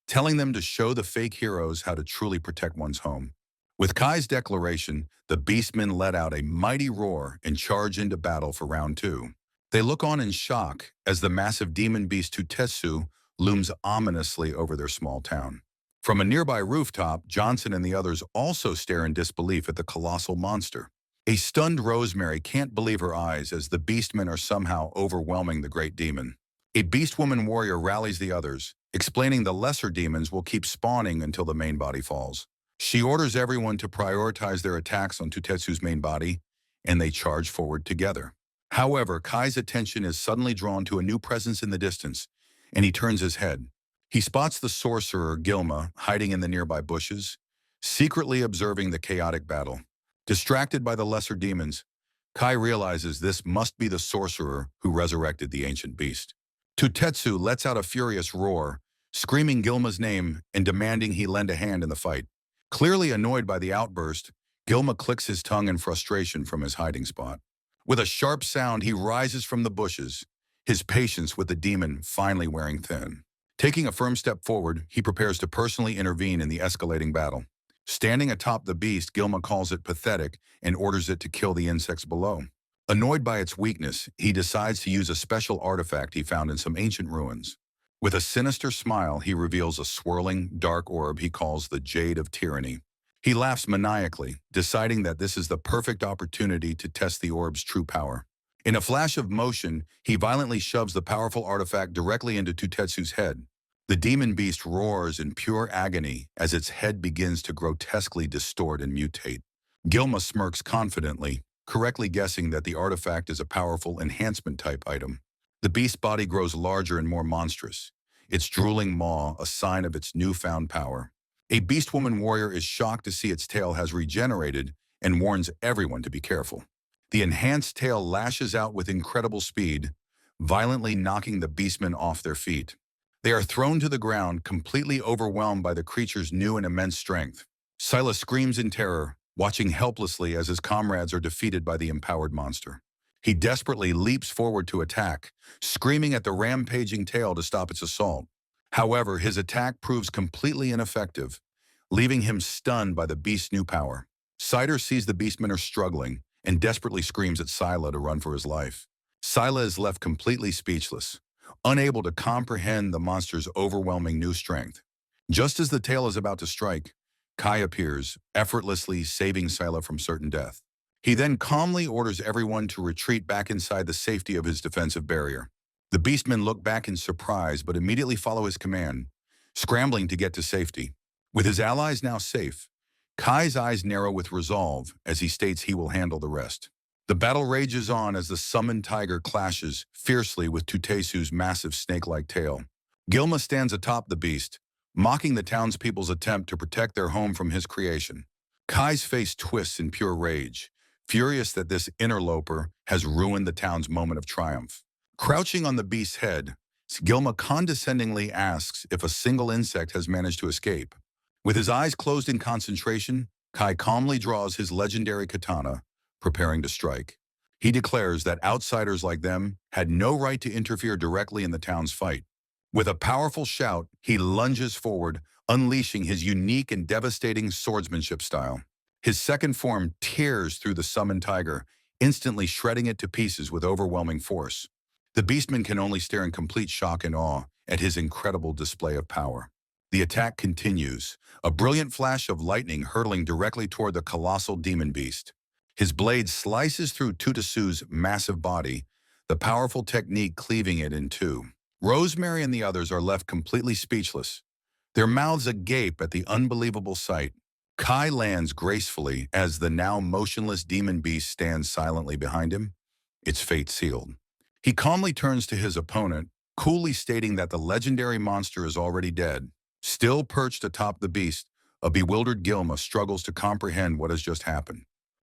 telling them to show the fake heroes how to truly protect one's home. With Kai's declaration, the Beastmen let out a mighty roar and charge into battle for round 2. They look on in shock as the massive demon beast Tutetsu looms ominously over their small town. From a nearby rooftop, Johnson and the others also stare in disbelief at the colossal monster. A stunned Rosemary can't believe her eyes as the Beastmen are somehow overwhelming the great demon. A Beastwoman warrior rallies the others, explaining the lesser demons will keep spawning until the main body falls. She orders everyone to prioritize their attacks on Tutetsu's main body, and they charge forward together. However, Kai's attention is suddenly drawn to a new presence in the distance, and he turns his head. He spots the sorcerer, Gilma, hiding in the nearby bushes, secretly observing the chaotic battle. Distracted by the lesser demons, Kai realizes this must be the sorcerer who resurrected the ancient beast. Tutetsu lets out a furious roar, screaming Gilma's name and demanding he lend a hand in the fight. Clearly annoyed by the outburst, Gilma clicks his tongue in frustration from his hiding spot. With a sharp sound, he rises from the bushes, his patience with the demon finally wearing thin. Taking a firm step forward, he prepares to personally intervene in the escalating battle. Standing atop the beast, Gilma calls it pathetic and orders it to kill the insects below. Annoyed by its weakness, he decides to use a special artifact he found in some ancient ruins. With a sinister smile, he reveals a swirling, dark orb he calls the Jade of Tyranny. He laughs maniacally, deciding that this is the perfect opportunity to test the orb's true power. In a flash of motion, he violently shoves the powerful artifact directly into Tutetsu's head. The demon beast roars in pure agony as its head begins to grotesquely distort and mutate. Gilma smirks confidently, correctly guessing that the artifact is a powerful enhancement-type item. The beast's body grows larger and more monstrous, its drooling maw a sign of its newfound power. A Beastwoman warrior is shocked to see its tail has regenerated and warns everyone to be careful. The enhanced tail lashes out with incredible speed, violently knocking the Beastmen off their feet. They are thrown to the ground, completely overwhelmed by the creature's new and immense strength. Silas screams in terror, watching helplessly as his comrades are defeated by the empowered monster. He desperately leaps forward to attack, screaming at the rampaging tail to stop its assault. However, his attack proves completely ineffective, leaving him stunned by the beast's new power. Cider sees the Beastmen are struggling and desperately screams at Sila to run for his life. Sila is left completely speechless, unable to comprehend the monster's overwhelming new strength. Just as the tail is about to strike, Kai appears, effortlessly saving Scylla from certain death. He then calmly orders everyone to retreat back inside the safety of his defensive barrier. The Beastmen look back in surprise but immediately follow his command, scrambling to get to safety. With his allies now safe, Kai's eyes narrow with resolve as he states he will handle the rest. The battle rages on as the summoned tiger clashes fiercely with Tutesu's massive snake-like tail. Gilma stands atop the beast, mocking the townspeople's attempt to protect their home from his creation. Kai's face twists in pure rage, furious that this interloper has ruined the town's moment of triumph. Crouching on the beast's head, Gilma condescendingly asks if a single insect has managed to escape. With his eyes closed in concentration, Kai calmly draws his legendary katana, preparing to strike. He declares that outsiders like them had no right to interfere directly in the town's fight. With a powerful shout, he lunges forward, unleashing his unique and devastating swordsmanship style. His second form tears through the summoned tiger, instantly shredding it to pieces with overwhelming force. The Beastman can only stare in complete shock and awe at his incredible display of power. The attack continues, a brilliant flash of lightning hurtling directly toward the colossal demon beast. His blade slices through Tutesu's massive body, the powerful technique cleaving it in two. Rosemary and the others are left completely speechless, their mouths agape at the unbelievable sight. Kai lands gracefully as the now motionless demon beast stands silently behind him, its fate sealed. He calmly turns to his opponent, coolly stating that the legendary monster is already dead. Still perched atop the beast, a bewildered Gilma struggles to comprehend what has just happened.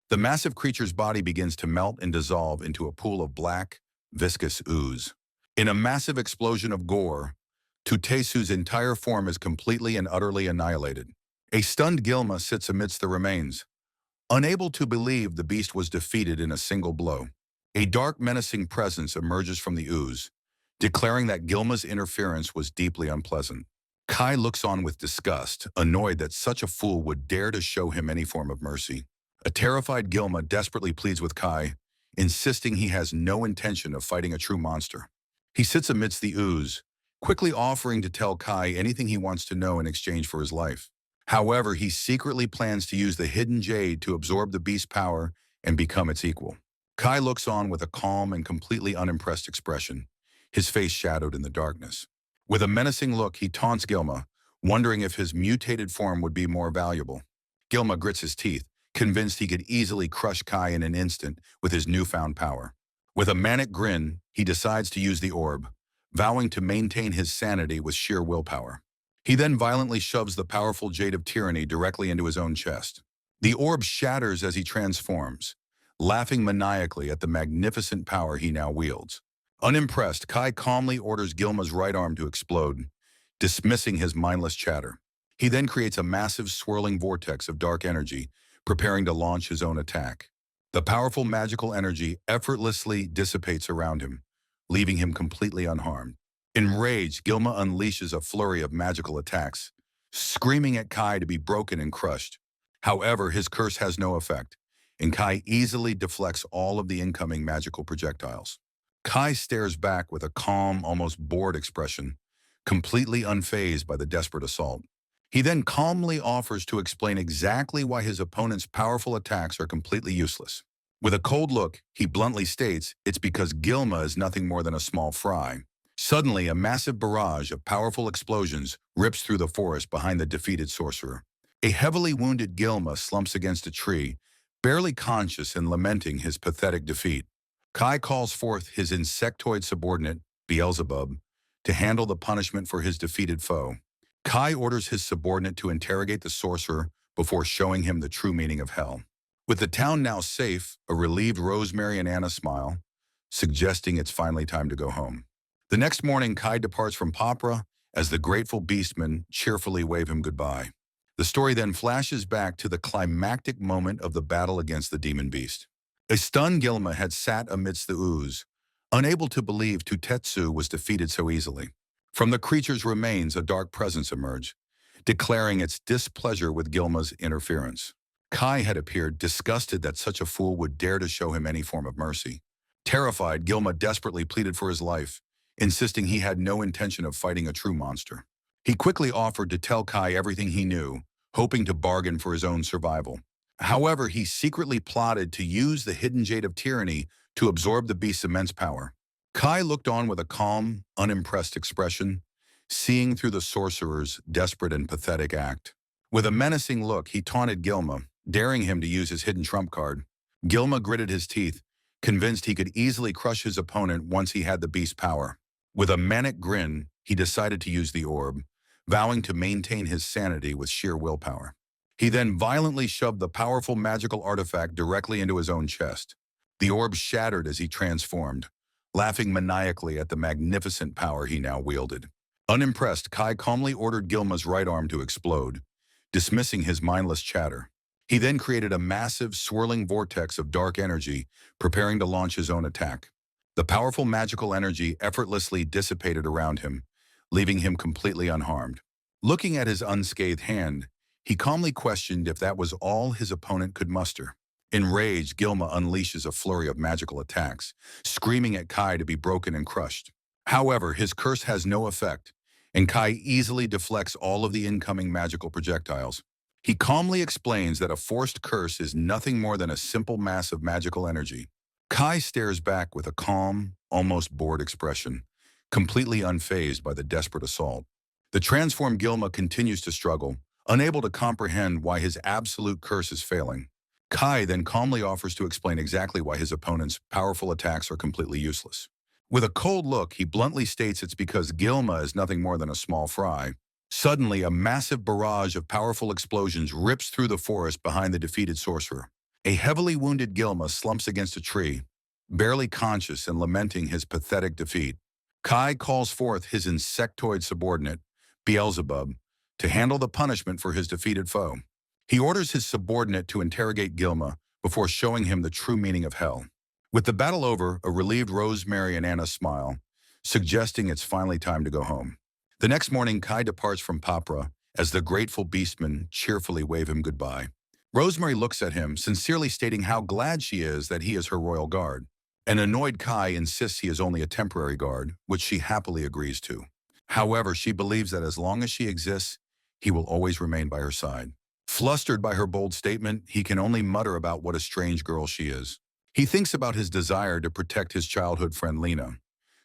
The massive creature's body begins to melt and dissolve into a pool of black, viscous ooze. In a massive explosion of gore, Tutesu's entire form is completely and utterly annihilated. A stunned Gilma sits amidst the remains, unable to believe the beast was defeated in a single blow. A dark, menacing presence emerges from the ooze, declaring that Gilma's interference was deeply unpleasant. Kai looks on with disgust, annoyed that such a fool would dare to show him any form of mercy. A terrified Gilma desperately pleads with Kai, insisting he has no intention of fighting a true monster. He sits amidst the ooze, quickly offering to tell Kai anything he wants to know in exchange for his life. However, he secretly plans to use the hidden jade to absorb the beast's power and become its equal. Kai looks on with a calm and completely unimpressed expression, his face shadowed in the darkness. With a menacing look, he taunts Gilma, wondering if his mutated form would be more valuable. Gilma grits his teeth, convinced he could easily crush Kai in an instant with his newfound power. With a manic grin, he decides to use the orb, vowing to maintain his sanity with sheer willpower. He then violently shoves the powerful Jade of Tyranny directly into his own chest. The orb shatters as he transforms, laughing maniacally at the magnificent power he now wields. Unimpressed, Kai calmly orders Gilma's right arm to explode, dismissing his mindless chatter. He then creates a massive swirling vortex of dark energy, preparing to launch his own attack. The powerful magical energy effortlessly dissipates around him, leaving him completely unharmed. Enraged, Gilma unleashes a flurry of magical attacks, screaming at Kai to be broken and crushed. However, his curse has no effect, and Kai easily deflects all of the incoming magical projectiles. Kai stares back with a calm, almost bored expression, completely unfazed by the desperate assault. He then calmly offers to explain exactly why his opponent's powerful attacks are completely useless. With a cold look, he bluntly states it's because Gilma is nothing more than a small fry. Suddenly, a massive barrage of powerful explosions rips through the forest behind the defeated sorcerer. A heavily wounded Gilma slumps against a tree, barely conscious and lamenting his pathetic defeat. Kai calls forth his insectoid subordinate, Beelzebub, to handle the punishment for his defeated foe. Kai orders his subordinate to interrogate the sorcerer before showing him the true meaning of hell. With the town now safe, a relieved Rosemary and Anna smile, suggesting it's finally time to go home. The next morning, Kai departs from Papra as the grateful Beastmen cheerfully wave him goodbye. The story then flashes back to the climactic moment of the battle against the demon beast. A stunned Gilma had sat amidst the ooze, unable to believe Tutetsu was defeated so easily. From the creature's remains, a dark presence emerged, declaring its displeasure with Gilma's interference. Kai had appeared disgusted that such a fool would dare to show him any form of mercy. Terrified, Gilma desperately pleaded for his life, insisting he had no intention of fighting a true monster. He quickly offered to tell Kai everything he knew, hoping to bargain for his own survival. However, he secretly plotted to use the hidden jade of tyranny to absorb the beast's immense power. Kai looked on with a calm, unimpressed expression, seeing through the sorcerer's desperate and pathetic act. With a menacing look, he taunted Gilma, daring him to use his hidden trump card. Gilma gritted his teeth, convinced he could easily crush his opponent once he had the beast's power. With a manic grin, he decided to use the orb, vowing to maintain his sanity with sheer willpower. He then violently shoved the powerful magical artifact directly into his own chest. The orb shattered as he transformed, laughing maniacally at the magnificent power he now wielded. Unimpressed, Kai calmly ordered Gilma's right arm to explode, dismissing his mindless chatter. He then created a massive, swirling vortex of dark energy, preparing to launch his own attack. The powerful magical energy effortlessly dissipated around him, leaving him completely unharmed. Looking at his unscathed hand, he calmly questioned if that was all his opponent could muster. Enraged, Gilma unleashes a flurry of magical attacks, screaming at Kai to be broken and crushed. However, his curse has no effect, and Kai easily deflects all of the incoming magical projectiles. He calmly explains that a forced curse is nothing more than a simple mass of magical energy. Kai stares back with a calm, almost bored expression, completely unfazed by the desperate assault. The transformed Gilma continues to struggle, unable to comprehend why his absolute curse is failing. Kai then calmly offers to explain exactly why his opponent's powerful attacks are completely useless. With a cold look, he bluntly states it's because Gilma is nothing more than a small fry. Suddenly, a massive barrage of powerful explosions rips through the forest behind the defeated sorcerer. A heavily wounded Gilma slumps against a tree, barely conscious and lamenting his pathetic defeat. Kai calls forth his insectoid subordinate, Beelzebub, to handle the punishment for his defeated foe. He orders his subordinate to interrogate Gilma before showing him the true meaning of hell. With the battle over, a relieved Rosemary and Anna smile, suggesting it's finally time to go home. The next morning, Kai departs from Papra as the grateful Beastmen cheerfully wave him goodbye. Rosemary looks at him, sincerely stating how glad she is that he is her royal guard. An annoyed Kai insists he is only a temporary guard, which she happily agrees to. However, she believes that as long as she exists, he will always remain by her side. Flustered by her bold statement, he can only mutter about what a strange girl she is. He thinks about his desire to protect his childhood friend Lena,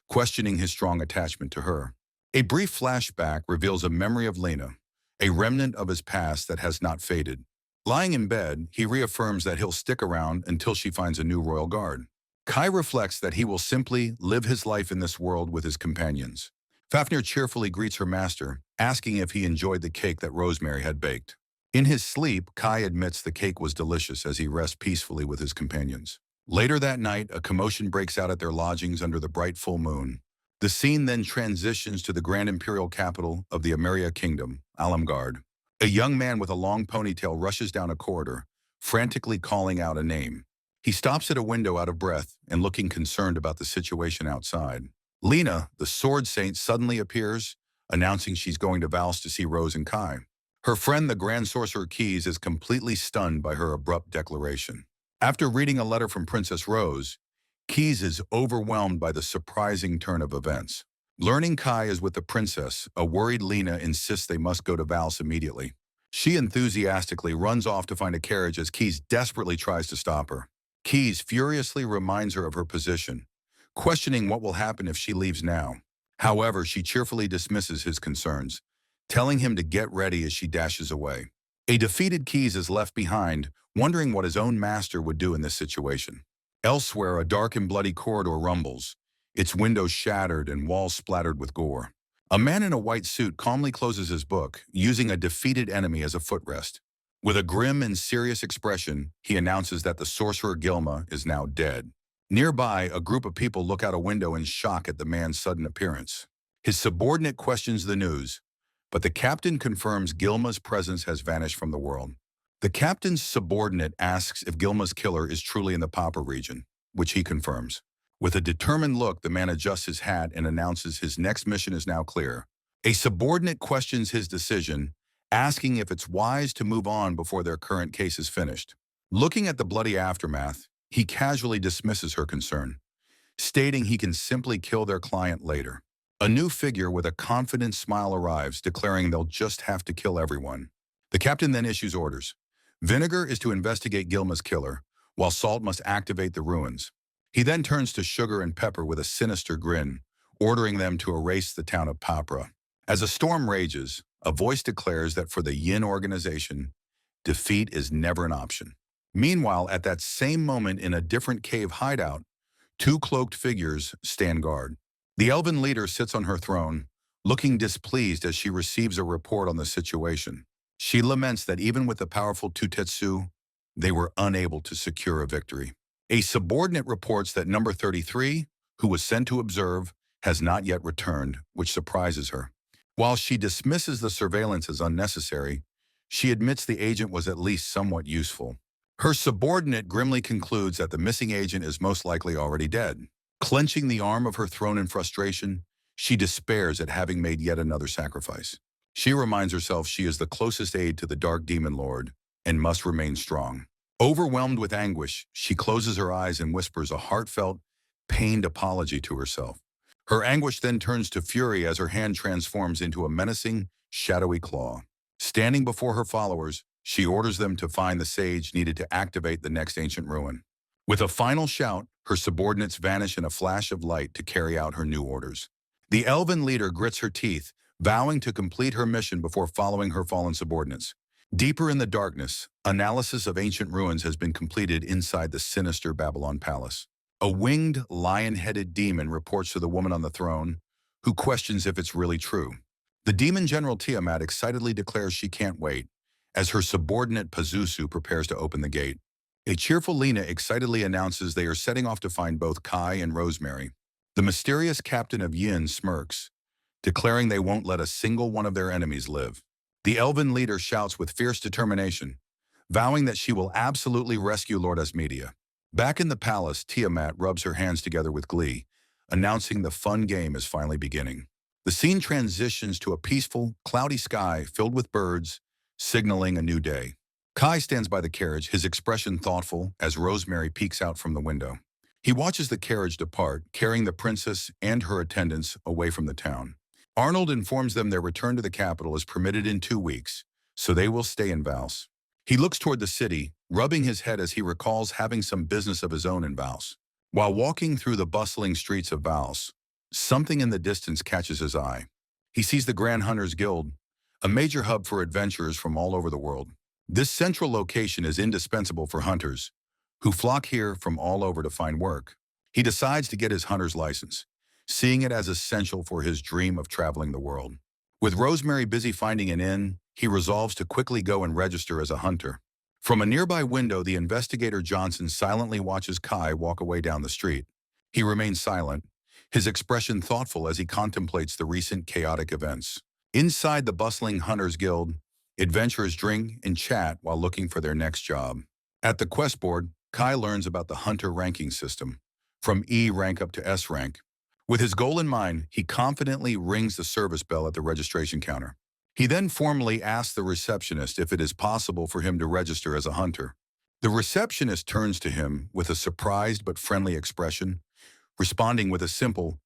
questioning his strong attachment to her. A brief flashback reveals a memory of Lena, a remnant of his past that has not faded. Lying in bed, he reaffirms that he'll stick around until she finds a new royal guard. Kai reflects that he will simply live his life in this world with his companions. Fafnir cheerfully greets her master, asking if he enjoyed the cake that Rosemary had baked. In his sleep, Kai admits the cake was delicious as he rests peacefully with his companions. Later that night, a commotion breaks out at their lodgings under the bright full moon. The scene then transitions to the grand imperial capital of the Ameria Kingdom, Alamgard. A young man with a long ponytail rushes down a corridor, frantically calling out a name. He stops at a window out of breath and looking concerned about the situation outside. Lena, the sword saint, suddenly appears, announcing she's going to Vals to see Rose and Kai. Her friend, the Grand Sorcerer Keys, is completely stunned by her abrupt declaration. After reading a letter from Princess Rose, Keys is overwhelmed by the surprising turn of events. Learning Kai is with the princess, a worried Lena insists they must go to Vals immediately. She enthusiastically runs off to find a carriage as Keys desperately tries to stop her. Keys furiously reminds her of her position, questioning what will happen if she leaves now. However, she cheerfully dismisses his concerns, telling him to get ready as she dashes away. A defeated Keys is left behind, wondering what his own master would do in this situation. Elsewhere, a dark and bloody corridor rumbles, its windows shattered and walls splattered with gore. A man in a white suit calmly closes his book, using a defeated enemy as a footrest. With a grim and serious expression, he announces that the sorcerer Gilma is now dead. Nearby, a group of people look out a window in shock at the man's sudden appearance. His subordinate questions the news, but the captain confirms Gilma's presence has vanished from the world. The captain's subordinate asks if Gilma's killer is truly in the Papra region, which he confirms. With a determined look, the man adjusts his hat and announces his next mission is now clear. A subordinate questions his decision, asking if it's wise to move on before their current case is finished. Looking at the bloody aftermath, he casually dismisses her concern, stating he can simply kill their client later. A new figure with a confident smile arrives, declaring they'll just have to kill everyone. The captain then issues orders. Vinegar is to investigate Gilma's killer, while Salt must activate the ruins. He then turns to Sugar and Pepper with a sinister grin, ordering them to erase the town of Papra. As a storm rages, a voice declares that for the Yin organization, defeat is never an option. Meanwhile, at that same moment in a different cave hideout, two cloaked figures stand guard. The elven leader sits on her throne, looking displeased as she receives a report on the situation. She laments that even with the powerful Tutetsu, they were unable to secure a victory. A subordinate reports that number 33, who was sent to observe, has not yet returned, which surprises her. While she dismisses the surveillance as unnecessary, she admits the agent was at least somewhat useful. Her subordinate grimly concludes that the missing agent is most likely already dead. Clenching the arm of her throne in frustration, she despairs at having made yet another sacrifice. She reminds herself she is the closest aide to the Dark Demon Lord and must remain strong. Overwhelmed with anguish, she closes her eyes and whispers a heartfelt, pained apology to herself. Her anguish then turns to fury as her hand transforms into a menacing, shadowy claw. Standing before her followers, she orders them to find the sage needed to activate the next ancient ruin. With a final shout, her subordinates vanish in a flash of light to carry out her new orders. The elven leader grits her teeth, vowing to complete her mission before following her fallen subordinates. Deeper in the darkness, analysis of ancient ruins has been completed inside the sinister Babylon palace. A winged, lion-headed demon reports to the woman on the throne, who questions if it's really true. The demon general Tiamat excitedly declares she can't wait, as her subordinate Pazuzu prepares to open the gate. A cheerful Lena excitedly announces they are setting off to find both Kai and Rosemary. The mysterious captain of Yin smirks, declaring they won't let a single one of their enemies live. The elven leader shouts with fierce determination, vowing that she will absolutely rescue Lord Asmedia. Back in the palace, Tiamat rubs her hands together with glee, announcing the fun game is finally beginning. The scene transitions to a peaceful, cloudy sky filled with birds, signaling a new day. Kai stands by the carriage, his expression thoughtful as Rosemary peeks out from the window. He watches the carriage depart, carrying the princess and her attendants away from the town. Arnold informs them their return to the capital is permitted in 2 weeks, so they will stay in Vals. He looks toward the city, rubbing his head as he recalls having some business of his own in Vals. While walking through the bustling streets of Vals, something in the distance catches his eye. He sees the Grand Hunters Guild, a major hub for adventurers from all over the world. This central location is indispensable for hunters, who flock here from all over to find work. He decides to get his hunter's license, seeing it as essential for his dream of traveling the world. With Rosemary busy finding an inn, he resolves to quickly go and register as a hunter. From a nearby window, the investigator Johnson silently watches Kai walk away down the street. He remains silent, his expression thoughtful as he contemplates the recent chaotic events. Inside the bustling Hunters Guild, adventurers drink and chat while looking for their next job. At the quest board, Kai learns about the hunter ranking system, from E rank up to S rank. With his goal in mind, he confidently rings the service bell at the registration counter. He then formally asks the receptionist if it is possible for him to register as a hunter. The receptionist turns to him with a surprised but friendly expression, responding with a simple,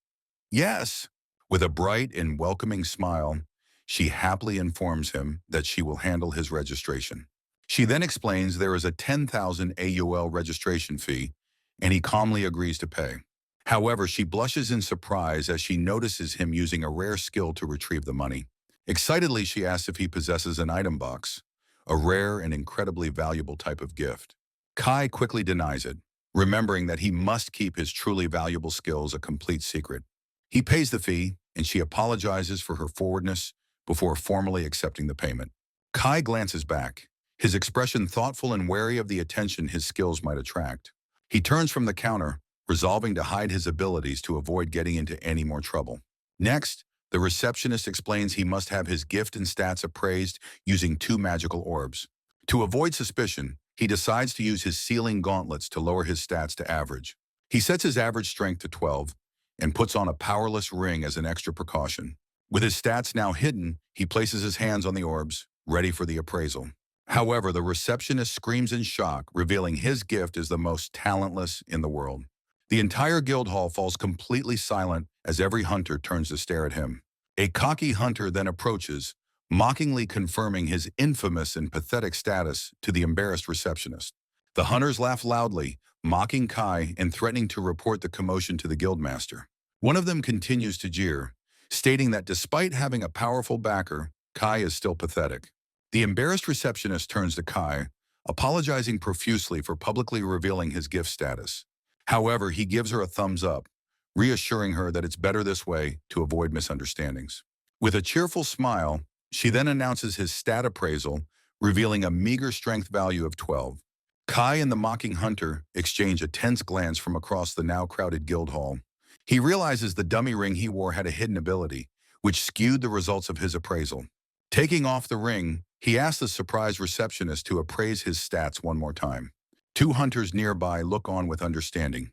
"Yes." With a bright and welcoming smile, she happily informs him that she will handle his registration. She then explains there is a 10,000 AUL registration fee, and he calmly agrees to pay. However, she blushes in surprise as she notices him using a rare skill to retrieve the money. Excitedly, she asks if he possesses an item box, a rare and incredibly valuable type of gift. Kai quickly denies it, remembering that he must keep his truly valuable skills a complete secret. He pays the fee, and she apologizes for her forwardness before formally accepting the payment. Kai glances back, his expression thoughtful and wary of the attention his skills might attract. He turns from the counter, resolving to hide his abilities to avoid getting into any more trouble. Next, the receptionist explains he must have his gift and stats appraised using 2 magical orbs. To avoid suspicion, he decides to use his sealing gauntlets to lower his stats to average. He sets his average strength to 12 and puts on a powerless ring as an extra precaution. With his stats now hidden, he places his hands on the orbs, ready for the appraisal. However, the receptionist screams in shock, revealing his gift is the most talentless in the world. The entire guild hall falls completely silent as every hunter turns to stare at him. A cocky hunter then approaches, mockingly confirming his infamous and pathetic status to the embarrassed receptionist. The hunters laugh loudly, mocking Kai and threatening to report the commotion to the guildmaster. One of them continues to jeer, stating that despite having a powerful backer, Kai is still pathetic. The embarrassed receptionist turns to Kai, apologizing profusely for publicly revealing his gift status. However, he gives her a thumbs up, reassuring her that it's better this way to avoid misunderstandings. With a cheerful smile, she then announces his stat appraisal, revealing a meager strength value of 12. Kai and the mocking hunter exchange a tense glance from across the now crowded guild hall. He realizes the dummy ring he wore had a hidden ability, which skewed the results of his appraisal. Taking off the ring, he asks the surprised receptionist to appraise his stats one more time. Two hunters nearby look on with understanding,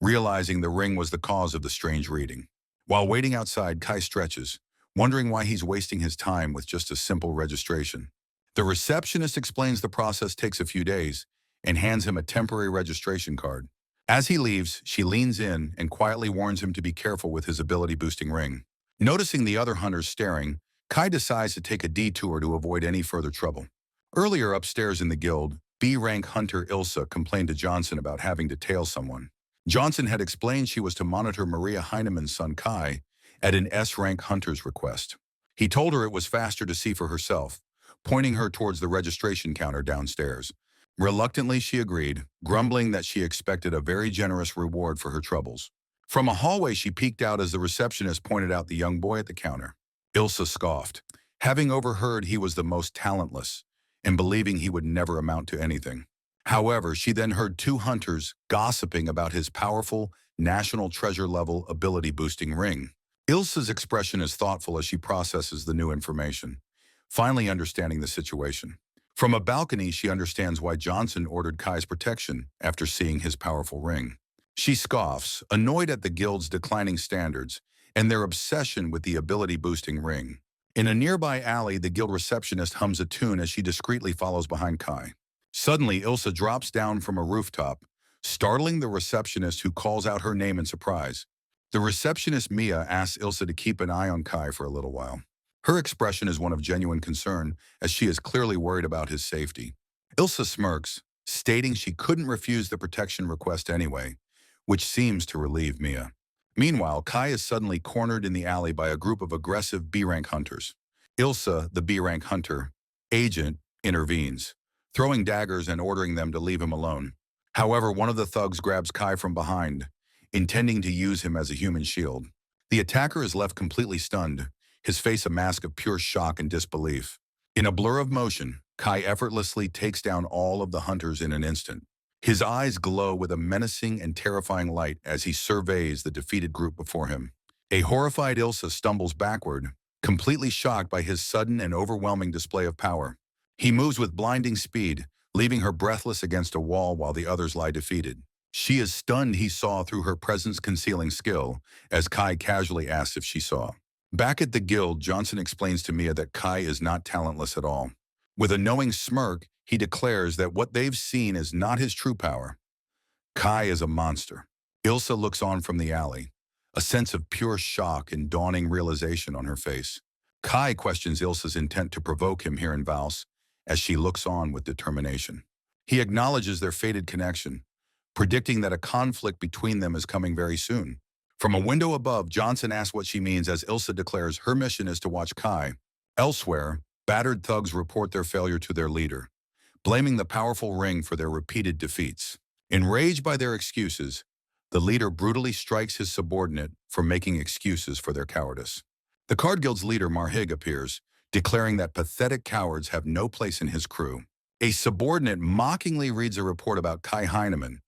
realizing the ring was the cause of the strange reading. While waiting outside, Kai stretches, wondering why he's wasting his time with just a simple registration. The receptionist explains the process takes a few days and hands him a temporary registration card. As he leaves, she leans in and quietly warns him to be careful with his ability-boosting ring. Noticing the other hunters staring, Kai decides to take a detour to avoid any further trouble. Earlier upstairs in the guild, B-rank hunter Ilsa complained to Johnson about having to tail someone. Johnson had explained she was to monitor Maria Heinemann's son Kai at an S-rank hunter's request. He told her it was faster to see for herself, pointing her towards the registration counter downstairs. Reluctantly, she agreed, grumbling that she expected a very generous reward for her troubles. From a hallway, she peeked out as the receptionist pointed out the young boy at the counter. Ilsa scoffed, having overheard he was the most talentless, and believing he would never amount to anything. However, she then heard two hunters gossiping about his powerful, national treasure-level ability-boosting ring. Ilsa's expression is thoughtful as she processes the new information, finally understanding the situation. From a balcony, she understands why Johnson ordered Kai's protection after seeing his powerful ring. She scoffs, annoyed at the guild's declining standards and their obsession with the ability-boosting ring. In a nearby alley, the guild receptionist hums a tune as she discreetly follows behind Kai. Suddenly, Ilsa drops down from a rooftop, startling the receptionist who calls out her name in surprise. The receptionist Mia asks Ilsa to keep an eye on Kai for a little while. Her expression is one of genuine concern, as she is clearly worried about his safety. Ilsa smirks, stating she couldn't refuse the protection request anyway, which seems to relieve Mia. Meanwhile, Kai is suddenly cornered in the alley by a group of aggressive B-rank hunters. Ilsa, the B-rank hunter agent, intervenes, throwing daggers and ordering them to leave him alone. However, one of the thugs grabs Kai from behind, intending to use him as a human shield. The attacker is left completely stunned, his face a mask of pure shock and disbelief. In a blur of motion, Kai effortlessly takes down all of the hunters in an instant. His eyes glow with a menacing and terrifying light as he surveys the defeated group before him. A horrified Ilsa stumbles backward, completely shocked by his sudden and overwhelming display of power. He moves with blinding speed, leaving her breathless against a wall while the others lie defeated. She is stunned he saw through her presence-concealing skill, as Kai casually asks if she saw. Back at the guild, Johnson explains to Mia that Kai is not talentless at all. With a knowing smirk, he declares that what they've seen is not his true power. Kai is a monster. Ilsa looks on from the alley, a sense of pure shock and dawning realization on her face. Kai questions Ilsa's intent to provoke him here in Vals, as she looks on with determination. He acknowledges their fated connection, predicting that a conflict between them is coming very soon. From a window above, Johnson asks what she means as Ilsa declares her mission is to watch Kai. Elsewhere, battered thugs report their failure to their leader, blaming the powerful ring for their repeated defeats. Enraged by their excuses, the leader brutally strikes his subordinate for making excuses for their cowardice. The Card Guild's leader, Marhig, appears, declaring that pathetic cowards have no place in his crew. A subordinate mockingly reads a report about Kai Heinemann,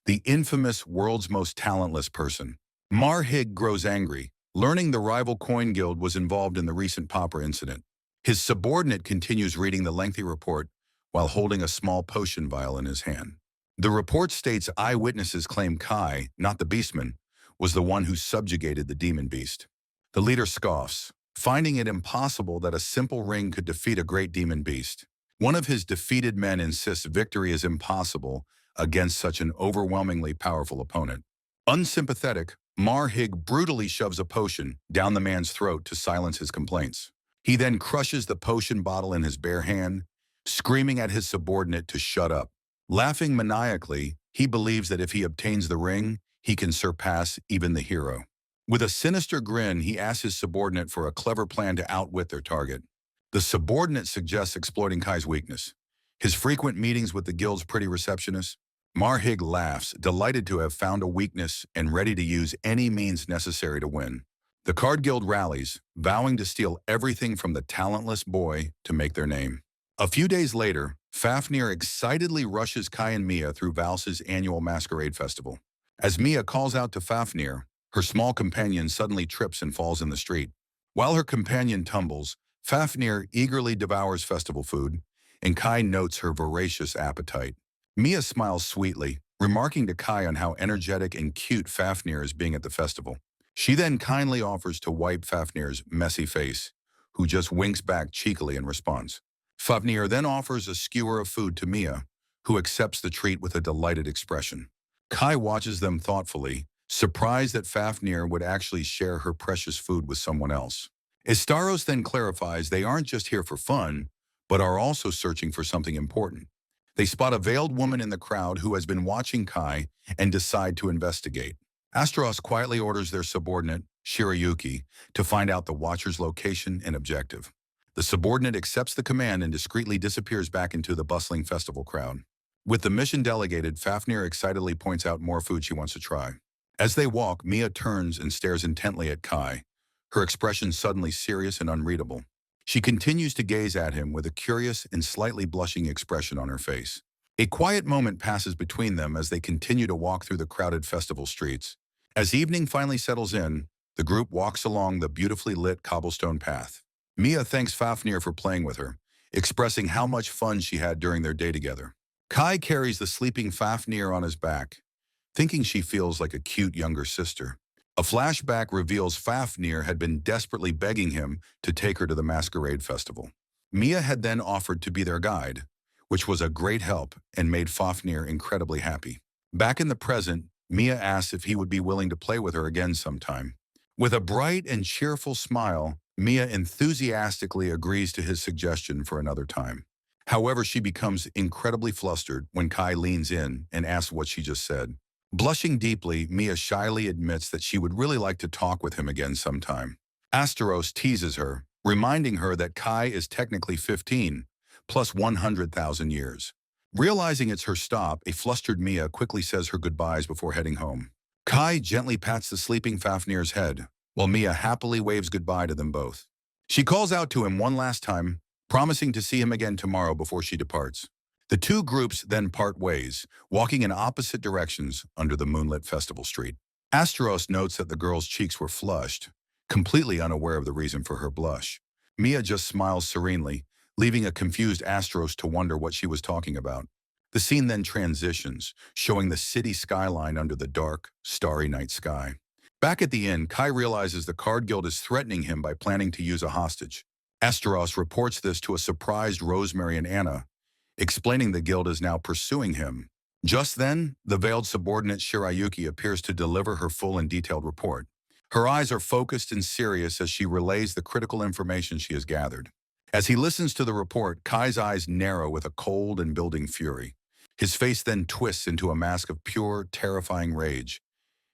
the infamous world's most talentless person. Marhig grows angry, learning the rival coin guild was involved in the recent Papra incident. His subordinate continues reading the lengthy report while holding a small potion vial in his hand. The report states eyewitnesses claim Kai, not the Beastmen, was the one who subjugated the demon beast. The leader scoffs, finding it impossible that a simple ring could defeat a great demon beast. One of his defeated men insists victory is impossible against such an overwhelmingly powerful opponent. Unsympathetic, Marhig brutally shoves a potion down the man's throat to silence his complaints. He then crushes the potion bottle in his bare hand, screaming at his subordinate to shut up. Laughing maniacally, he believes that if he obtains the ring, he can surpass even the hero. With a sinister grin, he asks his subordinate for a clever plan to outwit their target. The subordinate suggests exploiting Kai's weakness. His frequent meetings with the guild's pretty receptionist. Marhig laughs, delighted to have found a weakness and ready to use any means necessary to win. The Card Guild rallies, vowing to steal everything from the talentless boy to make their name. A few days later, Fafnir excitedly rushes Kai and Mia through Valsa's annual masquerade festival. As Mia calls out to Fafnir, her small companion suddenly trips and falls in the street. While her companion tumbles, Fafnir eagerly devours festival food, and Kai notes her voracious appetite. Mia smiles sweetly, remarking to Kai on how energetic and cute Fafnir is being at the festival. She then kindly offers to wipe Fafnir's messy face, who just winks back cheekily in response. Fafnir then offers a skewer of food to Mia, who accepts the treat with a delighted expression. Kai watches them thoughtfully, surprised that Fafnir would actually share her precious food with someone else. Istaros then clarifies they aren't just here for fun, but are also searching for something important. They spot a veiled woman in the crowd who has been watching Kai and decide to investigate. Astaros quietly orders their subordinate, Shirayuki, to find out the Watcher's location and objective. The subordinate accepts the command and discreetly disappears back into the bustling festival crowd. With the mission delegated, Fafnir excitedly points out more food she wants to try. As they walk, Mia turns and stares intently at Kai, her expression suddenly serious and unreadable. She continues to gaze at him with a curious and slightly blushing expression on her face. A quiet moment passes between them as they continue to walk through the crowded festival streets. As evening finally settles in, the group walks along the beautifully lit cobblestone path. Mia thanks Fafnir for playing with her, expressing how much fun she had during their day together. Kai carries the sleeping Fafnir on his back, thinking she feels like a cute younger sister. A flashback reveals Fafnir had been desperately begging him to take her to the masquerade festival. Mia had then offered to be their guide, which was a great help and made Fafnir incredibly happy. Back in the present, Mia asks if he would be willing to play with her again sometime. With a bright and cheerful smile, Mia enthusiastically agrees to his suggestion for another time. However, she becomes incredibly flustered when Kai leans in and asks what she just said. Blushing deeply, Mia shyly admits that she would really like to talk with him again sometime. Astaros teases her, reminding her that Kai is technically 15, plus 100,000 years. Realizing it's her stop, a flustered Mia quickly says her goodbyes before heading home. Kai gently pats the sleeping Fafnir's head, while Mia happily waves goodbye to them both. She calls out to him one last time, promising to see him again tomorrow before she departs. The two groups then part ways, walking in opposite directions under the moonlit festival street. Astaros notes that the girl's cheeks were flushed, completely unaware of the reason for her blush. Mia just smiles serenely, leaving a confused Astaros to wonder what she was talking about. The scene then transitions, showing the city skyline under the dark, starry night sky. Back at the inn, Kai realizes the Card Guild is threatening him by planning to use a hostage. Astaros reports this to a surprised Rosemary and Anna, explaining the guild is now pursuing him. Just then, the veiled subordinate Shirayuki appears to deliver her full and detailed report. Her eyes are focused and serious as she relays the critical information she has gathered. As he listens to the report, Kai's eyes narrow with a cold and building fury. His face then twists into a mask of pure, terrifying rage,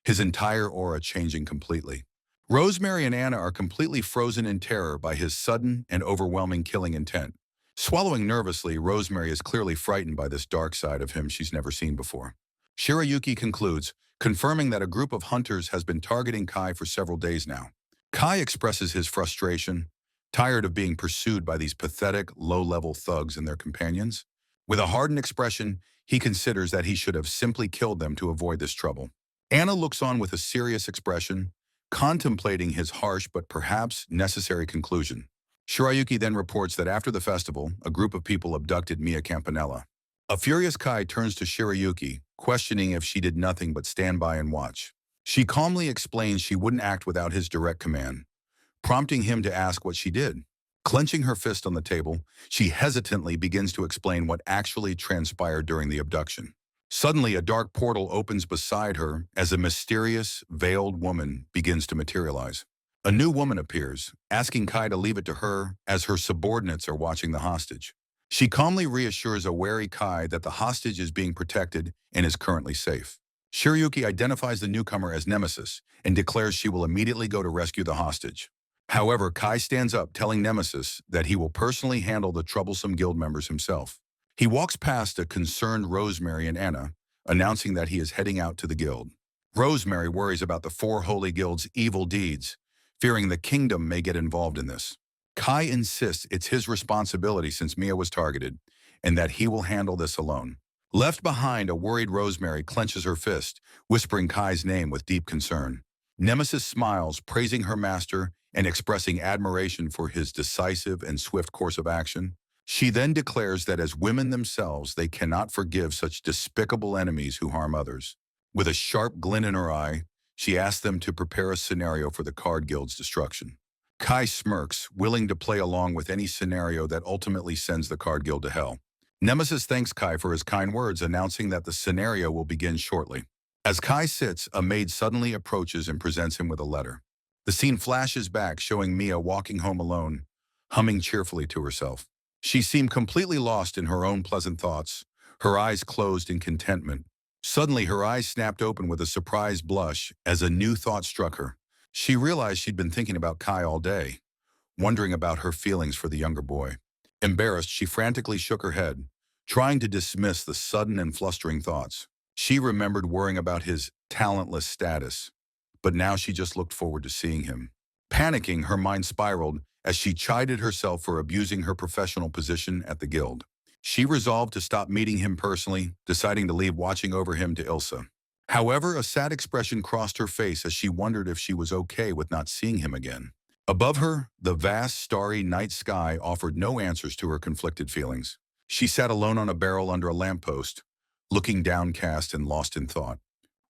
his entire aura changing completely. Rosemary and Anna are completely frozen in terror by his sudden and overwhelming killing intent. Swallowing nervously, Rosemary is clearly frightened by this dark side of him she's never seen before. Shirayuki concludes, confirming that a group of hunters has been targeting Kai for several days now. Kai expresses his frustration, tired of being pursued by these pathetic, low-level thugs and their companions. With a hardened expression, he considers that he should have simply killed them to avoid this trouble. Anna looks on with a serious expression, contemplating his harsh but perhaps necessary conclusion. Shirayuki then reports that after the festival, a group of people abducted Mia Campanella. A furious Kai turns to Shirayuki, questioning if she did nothing but stand by and watch. She calmly explains she wouldn't act without his direct command, prompting him to ask what she did. Clenching her fist on the table, she hesitantly begins to explain what actually transpired during the abduction. Suddenly, a dark portal opens beside her as a mysterious, veiled woman begins to materialize. A new woman appears, asking Kai to leave it to her as her subordinates are watching the hostage. She calmly reassures a wary Kai that the hostage is being protected and is currently safe. Shiryuki identifies the newcomer as Nemesis and declares she will immediately go to rescue the hostage. However, Kai stands up, telling Nemesis that he will personally handle the troublesome guild members himself. He walks past a concerned Rosemary and Anna, announcing that he is heading out to the guild. Rosemary worries about the four holy guild's evil deeds, fearing the kingdom may get involved in this. Kai insists it's his responsibility since Mia was targeted, and that he will handle this alone. Left behind, a worried Rosemary clenches her fist, whispering Kai's name with deep concern. Nemesis smiles, praising her master and expressing admiration for his decisive and swift course of action. She then declares that as women themselves, they cannot forgive such despicable enemies who harm others. With a sharp glint in her eye, she asks them to prepare a scenario for the Card Guild's destruction. Kai smirks, willing to play along with any scenario that ultimately sends the Card Guild to hell. Nemesis thanks Kai for his kind words, announcing that the scenario will begin shortly. As Kai sits, a maid suddenly approaches and presents him with a letter. The scene flashes back, showing Mia walking home alone, humming cheerfully to herself. She seemed completely lost in her own pleasant thoughts, her eyes closed in contentment. Suddenly, her eyes snapped open with a surprised blush as a new thought struck her. She realized she'd been thinking about Kai all day, wondering about her feelings for the younger boy. Embarrassed, she frantically shook her head, trying to dismiss the sudden and flustering thoughts. She remembered worrying about his talentless status, but now she just looked forward to seeing him. Panicking, her mind spiraled as she chided herself for abusing her professional position at the guild. She resolved to stop meeting him personally, deciding to leave watching over him to Ilsa. However, a sad expression crossed her face as she wondered if she was okay with not seeing him again. Above her, the vast, starry night sky offered no answers to her conflicted feelings. She sat alone on a barrel under a lamppost, looking downcast and lost in thought.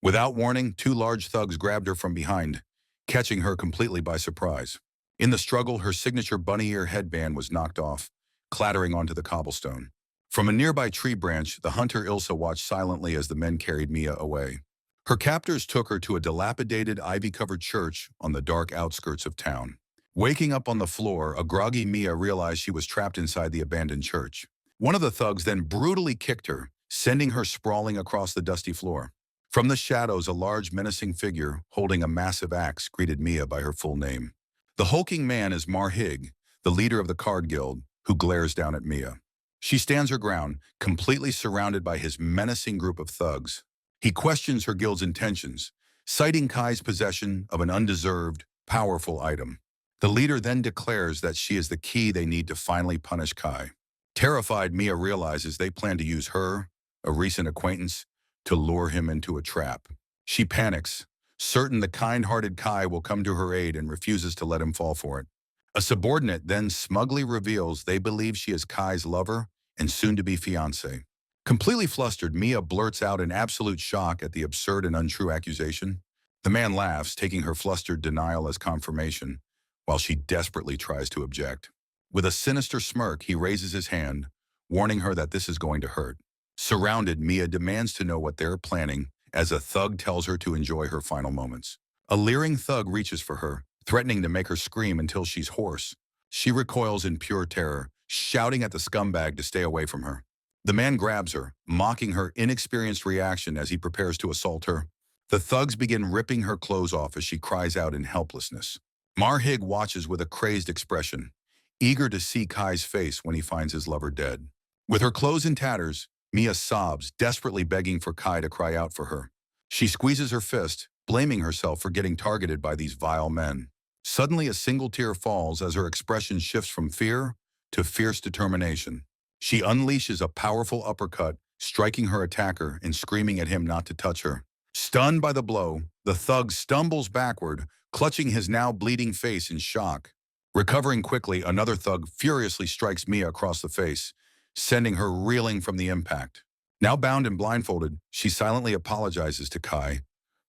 Without warning, two large thugs grabbed her from behind, catching her completely by surprise. In the struggle, her signature bunny ear headband was knocked off, clattering onto the cobblestone. From a nearby tree branch, the hunter Ilsa watched silently as the men carried Mia away. Her captors took her to a dilapidated, ivy-covered church on the dark outskirts of town. Waking up on the floor, a groggy Mia realized she was trapped inside the abandoned church. One of the thugs then brutally kicked her, sending her sprawling across the dusty floor. From the shadows, a large, menacing figure holding a massive axe greeted Mia by her full name. The hulking man is Marhig, the leader of the Card Guild, who glares down at Mia. She stands her ground, completely surrounded by his menacing group of thugs. He questions her guild's intentions, citing Kai's possession of an undeserved, powerful item. The leader then declares that she is the key they need to finally punish Kai. Terrified, Mia realizes they plan to use her, a recent acquaintance, to lure him into a trap. She panics, certain the kind-hearted Kai will come to her aid, and refuses to let him fall for it. A subordinate then smugly reveals they believe she is Kai's lover and soon-to-be fiancé. Completely flustered, Mia blurts out in absolute shock at the absurd and untrue accusation. The man laughs, taking her flustered denial as confirmation, while she desperately tries to object. With a sinister smirk, he raises his hand, warning her that this is going to hurt. Surrounded, Mia demands to know what they're planning as a thug tells her to enjoy her final moments. A leering thug reaches for her, threatening to make her scream until she's hoarse. She recoils in pure terror, shouting at the scumbag to stay away from her. The man grabs her, mocking her inexperienced reaction as he prepares to assault her. The thugs begin ripping her clothes off as she cries out in helplessness. Marhig watches with a crazed expression, eager to see Kai's face when he finds his lover dead. With her clothes in tatters, Mia sobs, desperately begging for Kai to cry out for her. She squeezes her fist, blaming herself for getting targeted by these vile men. Suddenly, a single tear falls as her expression shifts from fear to fierce determination. She unleashes a powerful uppercut, striking her attacker and screaming at him not to touch her. Stunned by the blow, the thug stumbles backward, clutching his now bleeding face in shock. Recovering quickly, another thug furiously strikes Mia across the face, sending her reeling from the impact. Now bound and blindfolded, she silently apologizes to Kai,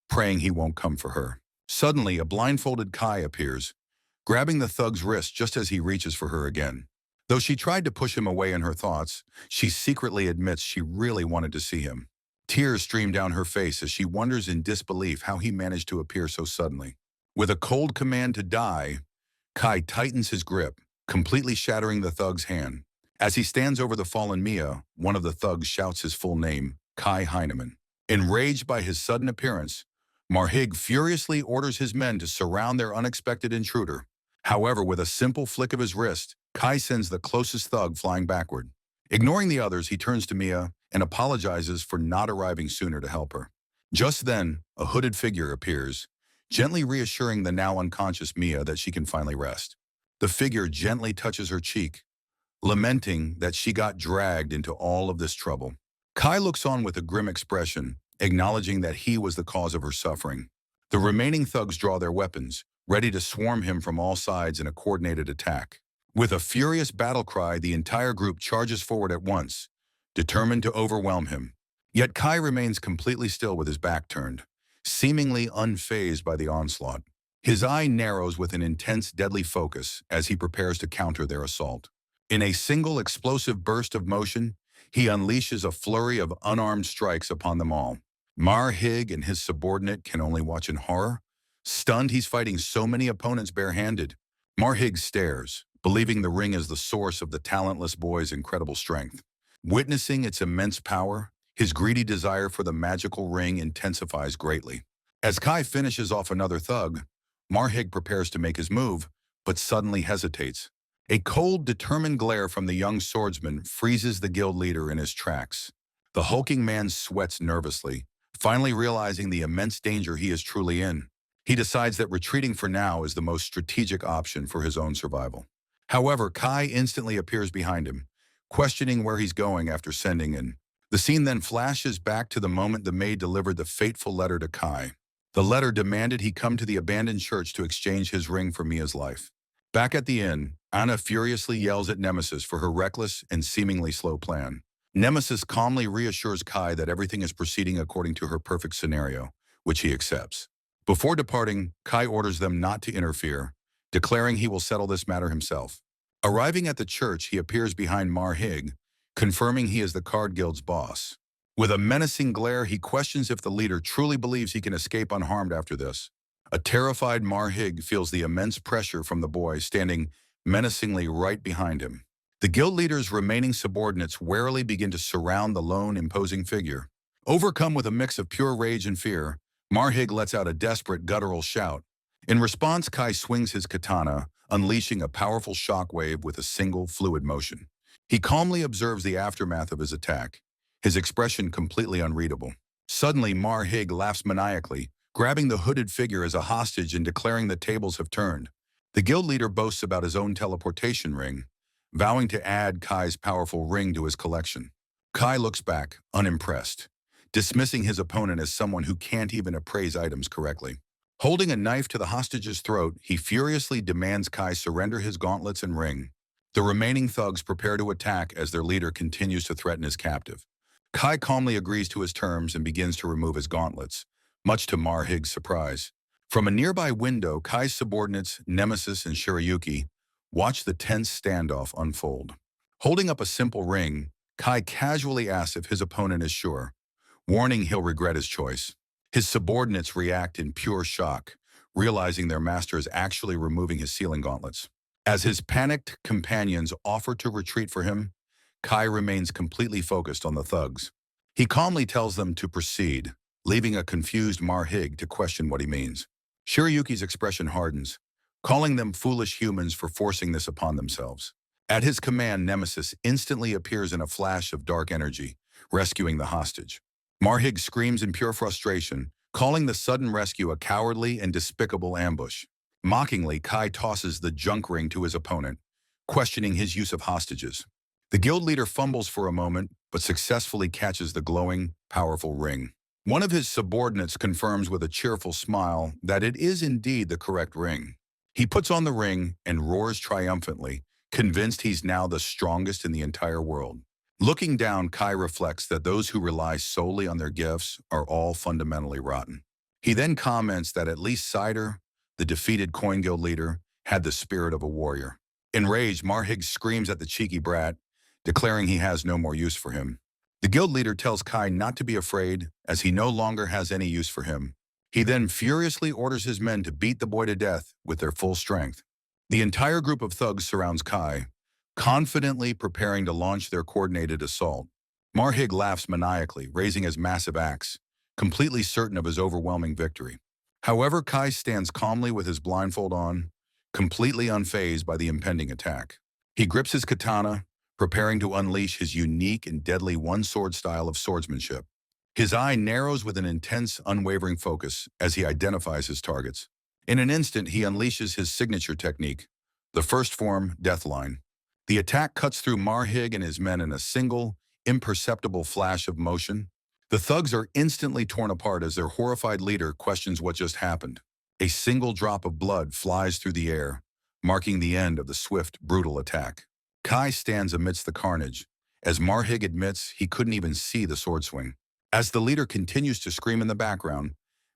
praying he won't come for her. Suddenly, a blindfolded Kai appears, grabbing the thug's wrist just as he reaches for her again. Though she tried to push him away in her thoughts, she secretly admits she really wanted to see him. Tears stream down her face as she wonders in disbelief how he managed to appear so suddenly. With a cold command to die, Kai tightens his grip, completely shattering the thug's hand. As he stands over the fallen Mia, one of the thugs shouts his full name, Kai Heinemann. Enraged by his sudden appearance, Marhig furiously orders his men to surround their unexpected intruder. However, with a simple flick of his wrist, Kai sends the closest thug flying backward. Ignoring the others, he turns to Mia and apologizes for not arriving sooner to help her. Just then, a hooded figure appears, gently reassuring the now unconscious Mia that she can finally rest. The figure gently touches her cheek, lamenting that she got dragged into all of this trouble. Kai looks on with a grim expression, acknowledging that he was the cause of her suffering. The remaining thugs draw their weapons, ready to swarm him from all sides in a coordinated attack. With a furious battle cry, the entire group charges forward at once, determined to overwhelm him. Yet Kai remains completely still with his back turned, seemingly unfazed by the onslaught. His eye narrows with an intense, deadly focus as he prepares to counter their assault. In a single explosive burst of motion, he unleashes a flurry of unarmed strikes upon them all. Marhig and his subordinate can only watch in horror. Stunned, he's fighting so many opponents barehanded. Marhig stares, believing the ring is the source of the talentless boy's incredible strength. Witnessing its immense power, his greedy desire for the magical ring intensifies greatly. As Kai finishes off another thug, Marhig prepares to make his move, but suddenly hesitates. A cold, determined glare from the young swordsman freezes the guild leader in his tracks. The hulking man sweats nervously, finally realizing the immense danger he is truly in. He decides that retreating for now is the most strategic option for his own survival. However, Kai instantly appears behind him, questioning where he's going after sending in. The scene then flashes back to the moment the maid delivered the fateful letter to Kai. The letter demanded he come to the abandoned church to exchange his ring for Mia's life. Back at the inn, Anna furiously yells at Nemesis for her reckless and seemingly slow plan. Nemesis calmly reassures Kai that everything is proceeding according to her perfect scenario, which he accepts. Before departing, Kai orders them not to interfere, declaring he will settle this matter himself. Arriving at the church, he appears behind Marhig, confirming he is the Card Guild's boss. With a menacing glare, he questions if the leader truly believes he can escape unharmed after this. A terrified Marhig feels the immense pressure from the boy standing menacingly right behind him. The guild leader's remaining subordinates warily begin to surround the lone, imposing figure. Overcome with a mix of pure rage and fear, Marhig lets out a desperate, guttural shout. In response, Kai swings his katana, unleashing a powerful shockwave with a single, fluid motion. He calmly observes the aftermath of his attack, his expression completely unreadable. Suddenly, Marhig laughs maniacally, grabbing the hooded figure as a hostage and declaring the tables have turned. The guild leader boasts about his own teleportation ring, vowing to add Kai's powerful ring to his collection. Kai looks back, unimpressed, dismissing his opponent as someone who can't even appraise items correctly. Holding a knife to the hostage's throat, he furiously demands Kai surrender his gauntlets and ring. The remaining thugs prepare to attack as their leader continues to threaten his captive. Kai calmly agrees to his terms and begins to remove his gauntlets, much to Marhig's surprise. From a nearby window, Kai's subordinates, Nemesis and Shirayuki, watch the tense standoff unfold. Holding up a simple ring, Kai casually asks if his opponent is sure, warning he'll regret his choice. His subordinates react in pure shock, realizing their master is actually removing his sealing gauntlets. As his panicked companions offer to retreat for him, Kai remains completely focused on the thugs. He calmly tells them to proceed, leaving a confused Marhig to question what he means. Shirayuki's expression hardens, calling them foolish humans for forcing this upon themselves. At his command, Nemesis instantly appears in a flash of dark energy, rescuing the hostage. Marhig screams in pure frustration, calling the sudden rescue a cowardly and despicable ambush. Mockingly, Kai tosses the junk ring to his opponent, questioning his use of hostages. The guild leader fumbles for a moment, but successfully catches the glowing, powerful ring. One of his subordinates confirms with a cheerful smile that it is indeed the correct ring. He puts on the ring and roars triumphantly, convinced he's now the strongest in the entire world. Looking down, Kai reflects that those who rely solely on their gifts are all fundamentally rotten. He then comments that at least Cider, the defeated Coin Guild leader, had the spirit of a warrior. Enraged, Marhig screams at the cheeky brat, declaring he has no more use for him. The guild leader tells Kai not to be afraid, as he no longer has any use for him. He then furiously orders his men to beat the boy to death with their full strength. The entire group of thugs surrounds Kai, confidently preparing to launch their coordinated assault. Marhig laughs maniacally, raising his massive axe, completely certain of his overwhelming victory. However, Kai stands calmly with his blindfold on, completely unfazed by the impending attack. He grips his katana, preparing to unleash his unique and deadly one-sword style of swordsmanship. His eye narrows with an intense, unwavering focus as he identifies his targets. In an instant, he unleashes his signature technique, the first form, Deathline. The attack cuts through Marhig and his men in a single, imperceptible flash of motion. The thugs are instantly torn apart as their horrified leader questions what just happened. A single drop of blood flies through the air, marking the end of the swift, brutal attack. Kai stands amidst the carnage, as Marhig admits he couldn't even see the sword swing. As the leader continues to scream in the background,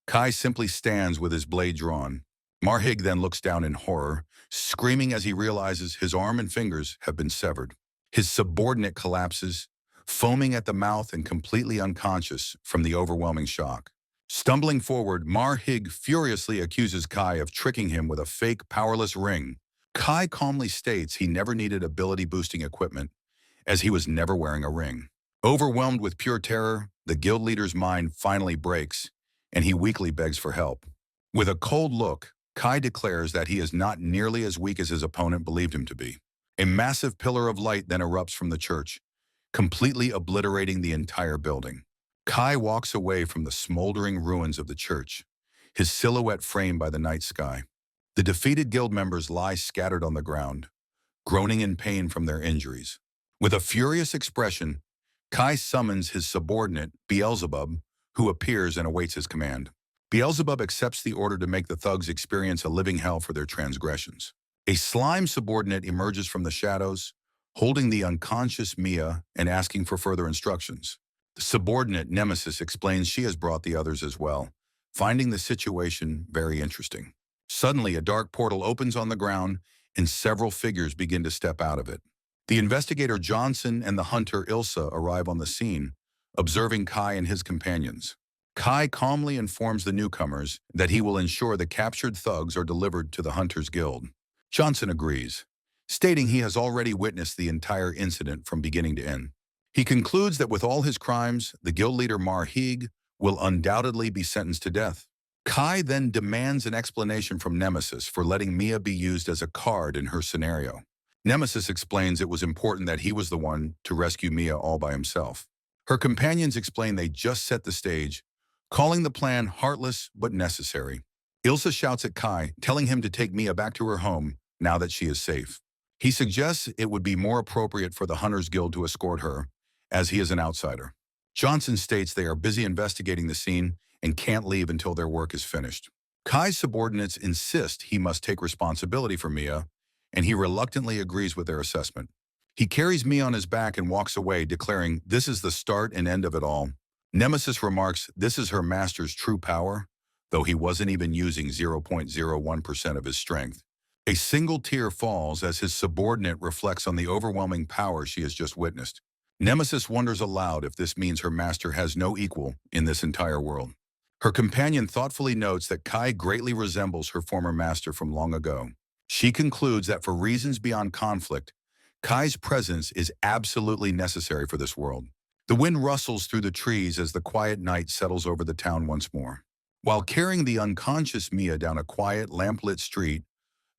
Kai simply stands with his blade drawn. Marhig then looks down in horror, screaming as he realizes his arm and fingers have been severed. His subordinate collapses, foaming at the mouth and completely unconscious from the overwhelming shock. Stumbling forward, Marhig furiously accuses Kai of tricking him with a fake, powerless ring. Kai calmly states he never needed ability-boosting equipment, as he was never wearing a ring. Overwhelmed with pure terror, the guild leader's mind finally breaks, and he weakly begs for help. With a cold look, Kai declares that he is not nearly as weak as his opponent believed him to be. A massive pillar of light then erupts from the church, completely obliterating the entire building. Kai walks away from the smoldering ruins of the church, his silhouette framed by the night sky. The defeated guild members lie scattered on the ground, groaning in pain from their injuries. With a furious expression, Kai summons his subordinate, Beelzebub, who appears and awaits his command. Beelzebub accepts the order to make the thugs experience a living hell for their transgressions. A slime subordinate emerges from the shadows, holding the unconscious Mia and asking for further instructions. The subordinate, Nemesis, explains she has brought the others as well, finding the situation very interesting. Suddenly, a dark portal opens on the ground, and several figures begin to step out of it. The investigator Johnson and the hunter Ilsa arrive on the scene, observing Kai and his companions. Kai calmly informs the newcomers that he will ensure the captured thugs are delivered to the Hunters Guild. Johnson agrees, stating he has already witnessed the entire incident from beginning to end. He concludes that with all his crimes, the guild leader Marhig will undoubtedly be sentenced to death. Kai then demands an explanation from Nemesis for letting Mia be used as a card in her scenario. Nemesis explains it was important that he was the one to rescue Mia all by himself. Her companions explain they just set the stage, calling the plan heartless but necessary. Ilsa shouts at Kai, telling him to take Mia back to her home now that she is safe. He suggests it would be more appropriate for the Hunters Guild to escort her, as he is an outsider. Johnson states they are busy investigating the scene and can't leave until their work is finished. Kai's subordinates insist he must take responsibility for Mia, and he reluctantly agrees with their assessment. He carries Mia on his back and walks away, declaring this is the start and end of it all. Nemesis remarks this is her master's true power, though he wasn't even using 0.01% of his strength. A single tear falls as his subordinate reflects on the overwhelming power she has just witnessed. Nemesis wonders aloud if this means her master has no equal in this entire world. Her companion thoughtfully notes that Kai greatly resembles her former master from long ago. She concludes that for reasons beyond conflict, Kai's presence is absolutely necessary for this world. The wind rustles through the trees as the quiet night settles over the town once more. While carrying the unconscious Mia down a quiet, lamplit street,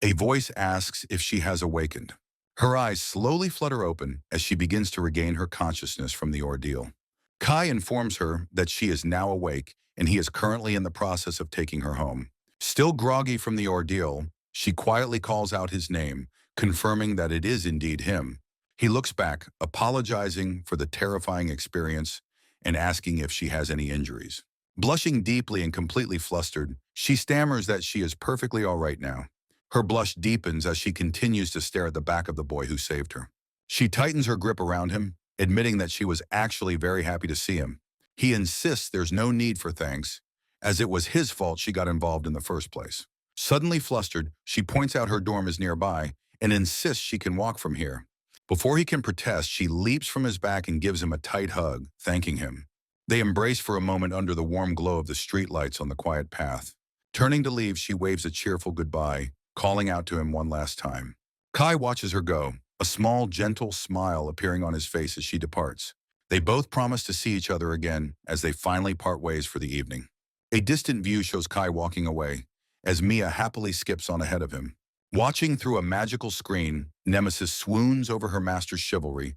a voice asks if she has awakened. Her eyes slowly flutter open as she begins to regain her consciousness from the ordeal. Kai informs her that she is now awake and he is currently in the process of taking her home. Still groggy from the ordeal, she quietly calls out his name, confirming that it is indeed him. He looks back, apologizing for the terrifying experience and asking if she has any injuries. Blushing deeply and completely flustered, she stammers that she is perfectly all right now. Her blush deepens as she continues to stare at the back of the boy who saved her. She tightens her grip around him, admitting that she was actually very happy to see him. He insists there's no need for thanks, as it was his fault she got involved in the first place. Suddenly flustered, she points out her dorm is nearby and insists she can walk from here. Before he can protest, she leaps from his back and gives him a tight hug, thanking him. They embrace for a moment under the warm glow of the streetlights on the quiet path. Turning to leave, she waves a cheerful goodbye, calling out to him one last time. Kai watches her go, a small, gentle smile appearing on his face as she departs. They both promise to see each other again as they finally part ways for the evening. A distant view shows Kai walking away, as Mia happily skips on ahead of him. Watching through a magical screen, Nemesis swoons over her master's chivalry,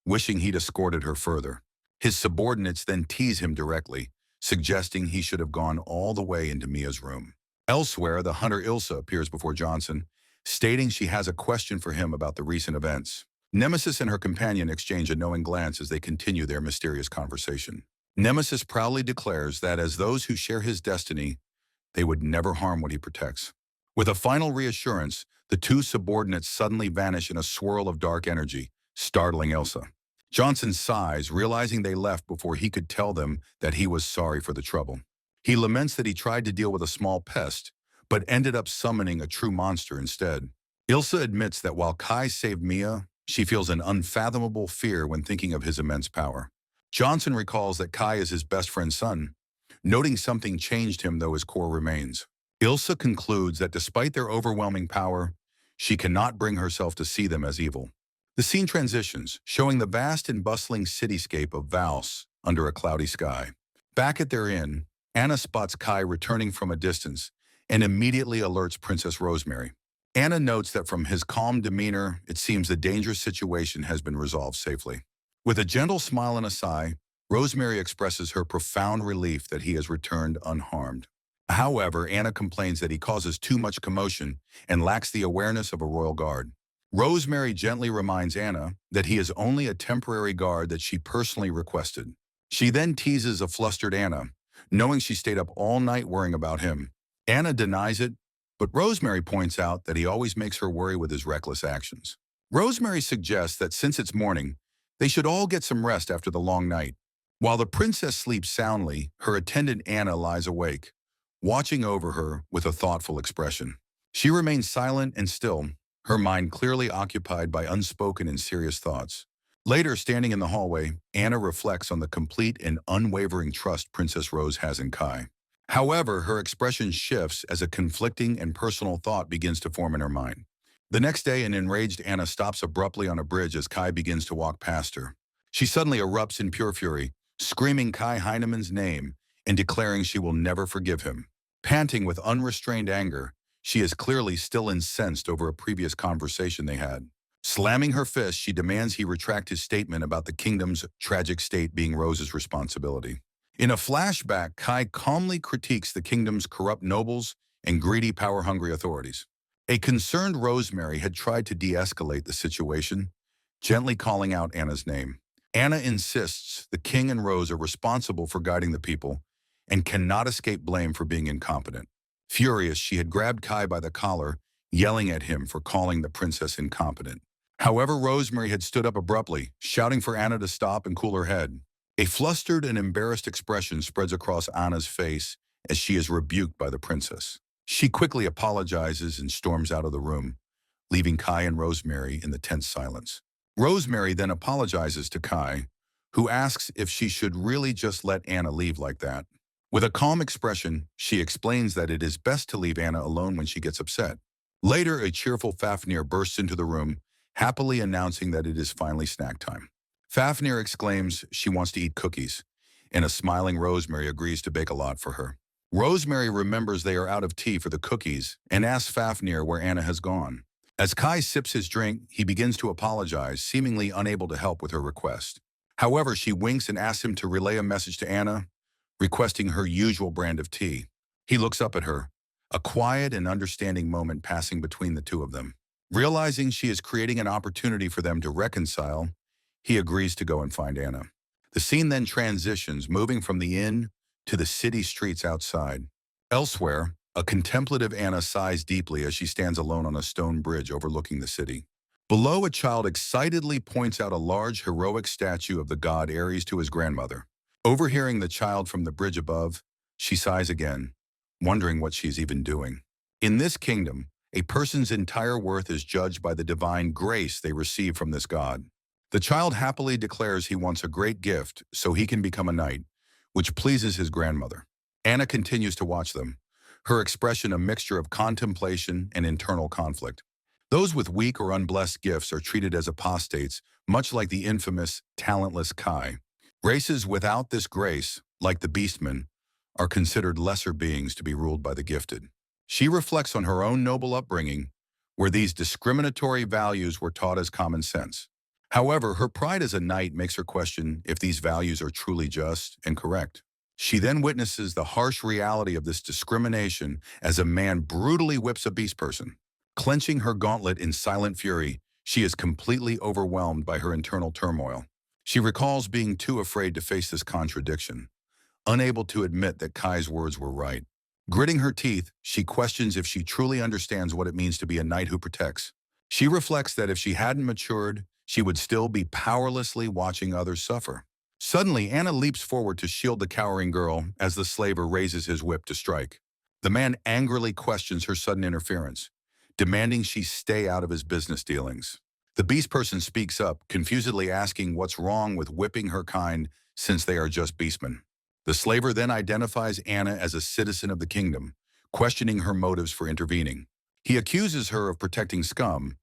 wishing he'd escorted her further. His subordinates then tease him directly, suggesting he should have gone all the way into Mia's room. Elsewhere, the hunter Ilsa appears before Johnson, stating she has a question for him about the recent events. Nemesis and her companion exchange a knowing glance as they continue their mysterious conversation. Nemesis proudly declares that as those who share his destiny, they would never harm what he protects. With a final reassurance, the two subordinates suddenly vanish in a swirl of dark energy, startling Elsa. Johnson sighs, realizing they left before he could tell them that he was sorry for the trouble. He laments that he tried to deal with a small pest, but ended up summoning a true monster instead. Ilsa admits that while Kai saved Mia, she feels an unfathomable fear when thinking of his immense power. Johnson recalls that Kai is his best friend's son, noting something changed him though his core remains. Ilsa concludes that despite their overwhelming power, she cannot bring herself to see them as evil. The scene transitions, showing the vast and bustling cityscape of Valse under a cloudy sky. Back at their inn, Anna spots Kai returning from a distance and immediately alerts Princess Rosemary. Anna notes that from his calm demeanor, it seems the dangerous situation has been resolved safely. With a gentle smile and a sigh, Rosemary expresses her profound relief that he has returned unharmed. However, Anna complains that he causes too much commotion and lacks the awareness of a royal guard. Rosemary gently reminds Anna that he is only a temporary guard that she personally requested. She then teases a flustered Anna, knowing she stayed up all night worrying about him. Anna denies it, but Rosemary points out that he always makes her worry with his reckless actions. Rosemary suggests that since it's morning, they should all get some rest after the long night. While the princess sleeps soundly, her attendant Anna lies awake, watching over her with a thoughtful expression. She remains silent and still, her mind clearly occupied by unspoken and serious thoughts. Later, standing in the hallway, Anna reflects on the complete and unwavering trust Princess Rose has in Kai. However, her expression shifts as a conflicting and personal thought begins to form in her mind. The next day, an enraged Anna stops abruptly on a bridge as Kai begins to walk past her. She suddenly erupts in pure fury, screaming Kai Heinemann's name and declaring she will never forgive him. Panting with unrestrained anger, she is clearly still incensed over a previous conversation they had. Slamming her fist, she demands he retract his statement about the kingdom's tragic state being Rose's responsibility. In a flashback, Kai calmly critiques the kingdom's corrupt nobles and greedy, power-hungry authorities. A concerned Rosemary had tried to de-escalate the situation, gently calling out Anna's name. Anna insists the king and Rose are responsible for guiding the people and cannot escape blame for being incompetent. Furious, she had grabbed Kai by the collar, yelling at him for calling the princess incompetent. However, Rosemary had stood up abruptly, shouting for Anna to stop and cool her head. A flustered and embarrassed expression spreads across Anna's face as she is rebuked by the princess. She quickly apologizes and storms out of the room, leaving Kai and Rosemary in the tense silence. Rosemary then apologizes to Kai, who asks if she should really just let Anna leave like that. With a calm expression, she explains that it is best to leave Anna alone when she gets upset. Later, a cheerful Fafnir bursts into the room, happily announcing that it is finally snack time. Fafnir exclaims she wants to eat cookies, and a smiling Rosemary agrees to bake a lot for her. Rosemary remembers they are out of tea for the cookies and asks Fafnir where Anna has gone. As Kai sips his drink, he begins to apologize, seemingly unable to help with her request. However, she winks and asks him to relay a message to Anna, requesting her usual brand of tea. He looks up at her, a quiet and understanding moment passing between the two of them. Realizing she is creating an opportunity for them to reconcile, he agrees to go and find Anna. The scene then transitions, moving from the inn to the city streets outside. Elsewhere, a contemplative Anna sighs deeply as she stands alone on a stone bridge overlooking the city. Below, a child excitedly points out a large heroic statue of the god Ares to his grandmother. Overhearing the child from the bridge above, she sighs again, wondering what she's even doing. In this kingdom, A person's entire worth is judged by the divine grace they receive from this god. The child happily declares he wants a great gift so he can become a knight, which pleases his grandmother. Anna continues to watch them, her expression a mixture of contemplation and internal conflict. Those with weak or unblessed gifts are treated as apostates, much like the infamous talentless Kai. Races without this grace, like the Beastmen, are considered lesser beings to be ruled by the gifted. She reflects on her own noble upbringing, where these discriminatory values were taught as common sense. However, her pride as a knight makes her question if these values are truly just and correct. She then witnesses the harsh reality of this discrimination as a man brutally whips a beast person. Clenching her gauntlet in silent fury, she is completely overwhelmed by her internal turmoil. She recalls being too afraid to face this contradiction, unable to admit that Kai's words were right. Gritting her teeth, she questions if she truly understands what it means to be a knight who protects. She reflects that if she hadn't matured, she would still be powerlessly watching others suffer. Suddenly, Anna leaps forward to shield the cowering girl as the slaver raises his whip to strike. The man angrily questions her sudden interference, demanding she stay out of his business dealings. The beast person speaks up, confusedly asking what's wrong with whipping her kind since they are just beastmen. The slaver then identifies Anna as a citizen of the kingdom, questioning her motives for intervening. He accuses her of protecting scum,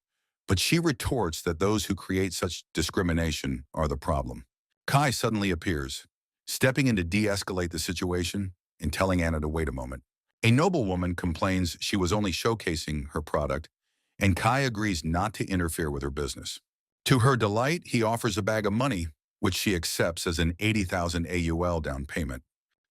but she retorts that those who create such discrimination are the problem. Kai suddenly appears, stepping in to de-escalate the situation and telling Anna to wait a moment. A noblewoman complains she was only showcasing her product, and Kai agrees not to interfere with her business. To her delight, he offers a bag of money, which she accepts as an 80,000 AUL down payment.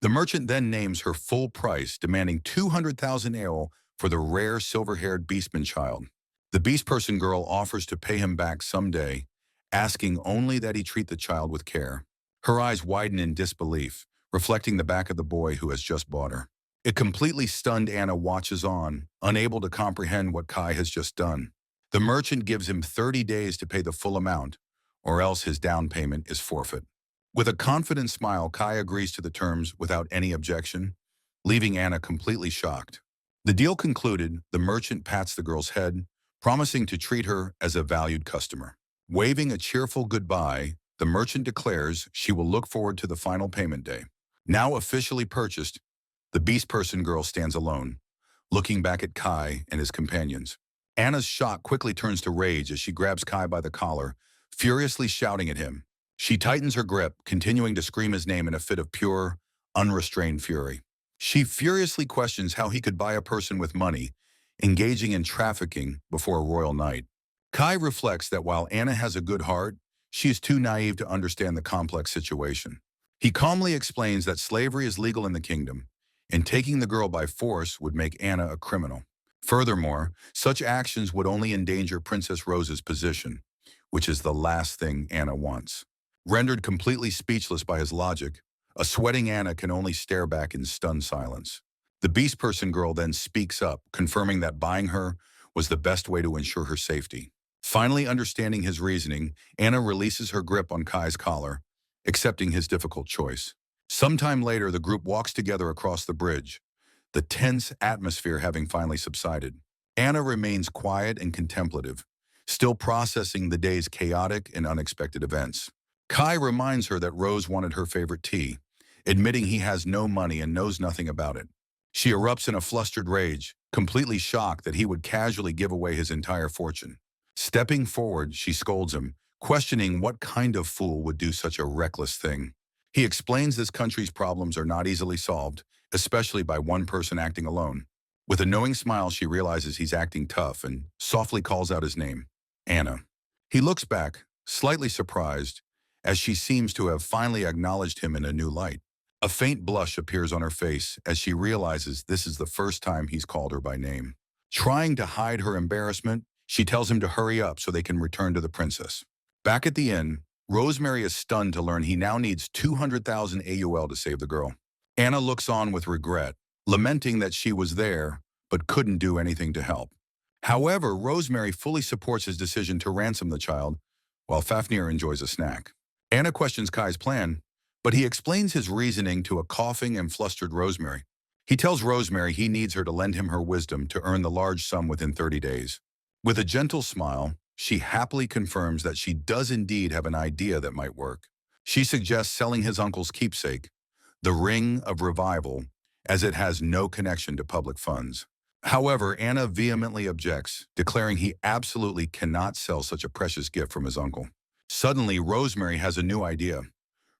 The merchant then names her full price, demanding 200,000 AUL for the rare silver-haired beastman child. The beast person girl offers to pay him back someday, asking only that he treat the child with care. Her eyes widen in disbelief, reflecting the back of the boy who has just bought her. A completely stunned Anna watches on, unable to comprehend what Kai has just done. The merchant gives him 30 days to pay the full amount, or else his down payment is forfeit. With a confident smile, Kai agrees to the terms without any objection, leaving Anna completely shocked. The deal concluded, the merchant pats the girl's head, promising to treat her as a valued customer. Waving a cheerful goodbye, the merchant declares she will look forward to the final payment day. Now officially purchased, the beast person girl stands alone, looking back at Kai and his companions. Anna's shock quickly turns to rage as she grabs Kai by the collar, furiously shouting at him. She tightens her grip, continuing to scream his name in a fit of pure, unrestrained fury. She furiously questions how he could buy a person with money, engaging in trafficking before a royal knight. Kai reflects that while Anna has a good heart, she is too naive to understand the complex situation. He calmly explains that slavery is legal in the kingdom, and taking the girl by force would make Anna a criminal. Furthermore, such actions would only endanger Princess Rose's position, which is the last thing Anna wants. Rendered completely speechless by his logic, a sweating Anna can only stare back in stunned silence. The beast person girl then speaks up, confirming that buying her was the best way to ensure her safety. Finally understanding his reasoning, Anna releases her grip on Kai's collar, accepting his difficult choice. Sometime later, the group walks together across the bridge, the tense atmosphere having finally subsided. Anna remains quiet and contemplative, still processing the day's chaotic and unexpected events. Kai reminds her that Rose wanted her favorite tea, admitting he has no money and knows nothing about it. She erupts in a flustered rage, completely shocked that he would casually give away his entire fortune. Stepping forward, she scolds him, questioning what kind of fool would do such a reckless thing. He explains this country's problems are not easily solved, especially by one person acting alone. With a knowing smile, she realizes he's acting tough and softly calls out his name, Anna. He looks back, slightly surprised, as she seems to have finally acknowledged him in a new light. A faint blush appears on her face as she realizes this is the first time he's called her by name. Trying to hide her embarrassment, she tells him to hurry up so they can return to the princess. Back at the inn, Rosemary is stunned to learn he now needs 200,000 AUL to save the girl. Anna looks on with regret, lamenting that she was there but couldn't do anything to help. However, Rosemary fully supports his decision to ransom the child, while Fafnir enjoys a snack. Anna questions Kai's plan, but he explains his reasoning to a coughing and flustered Rosemary. He tells Rosemary he needs her to lend him her wisdom to earn the large sum within 30 days. With a gentle smile, she happily confirms that she does indeed have an idea that might work. She suggests selling his uncle's keepsake, the Ring of Revival, as it has no connection to public funds. However, Anna vehemently objects, declaring he absolutely cannot sell such a precious gift from his uncle. Suddenly, Rosemary has a new idea,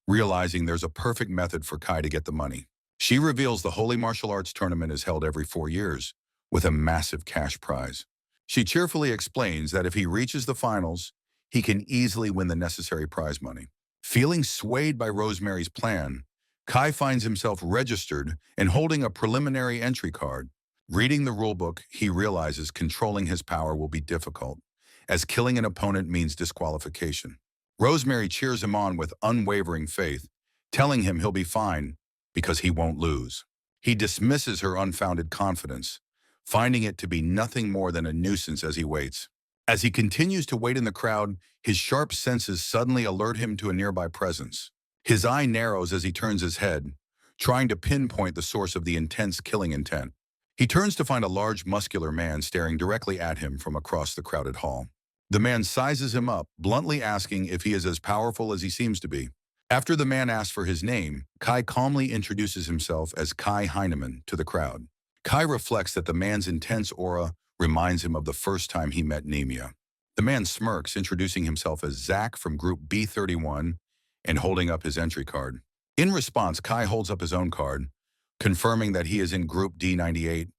realizing there's a perfect method for Kai to get the money. She reveals the Holy Martial Arts Tournament is held every 4 years, with a massive cash prize. She cheerfully explains that if he reaches the finals, he can easily win the necessary prize money. Feeling swayed by Rosemary's plan, Kai finds himself registered and holding a preliminary entry card. Reading the rulebook, he realizes controlling his power will be difficult, as killing an opponent means disqualification. Rosemary cheers him on with unwavering faith, telling him he'll be fine because he won't lose. He dismisses her unfounded confidence, finding it to be nothing more than a nuisance as he waits. As he continues to wait in the crowd, his sharp senses suddenly alert him to a nearby presence. His eye narrows as he turns his head, trying to pinpoint the source of the intense killing intent. He turns to find a large, muscular man staring directly at him from across the crowded hall. The man sizes him up, bluntly asking if he is as powerful as he seems to be. After the man asks for his name, Kai calmly introduces himself as Kai Heinemann to the crowd. Kai reflects that the man's intense aura reminds him of the first time he met Nemia. The man smirks, introducing himself as Zach from Group B31 and holding up his entry card. In response, Kai holds up his own card, confirming that he is in Group D98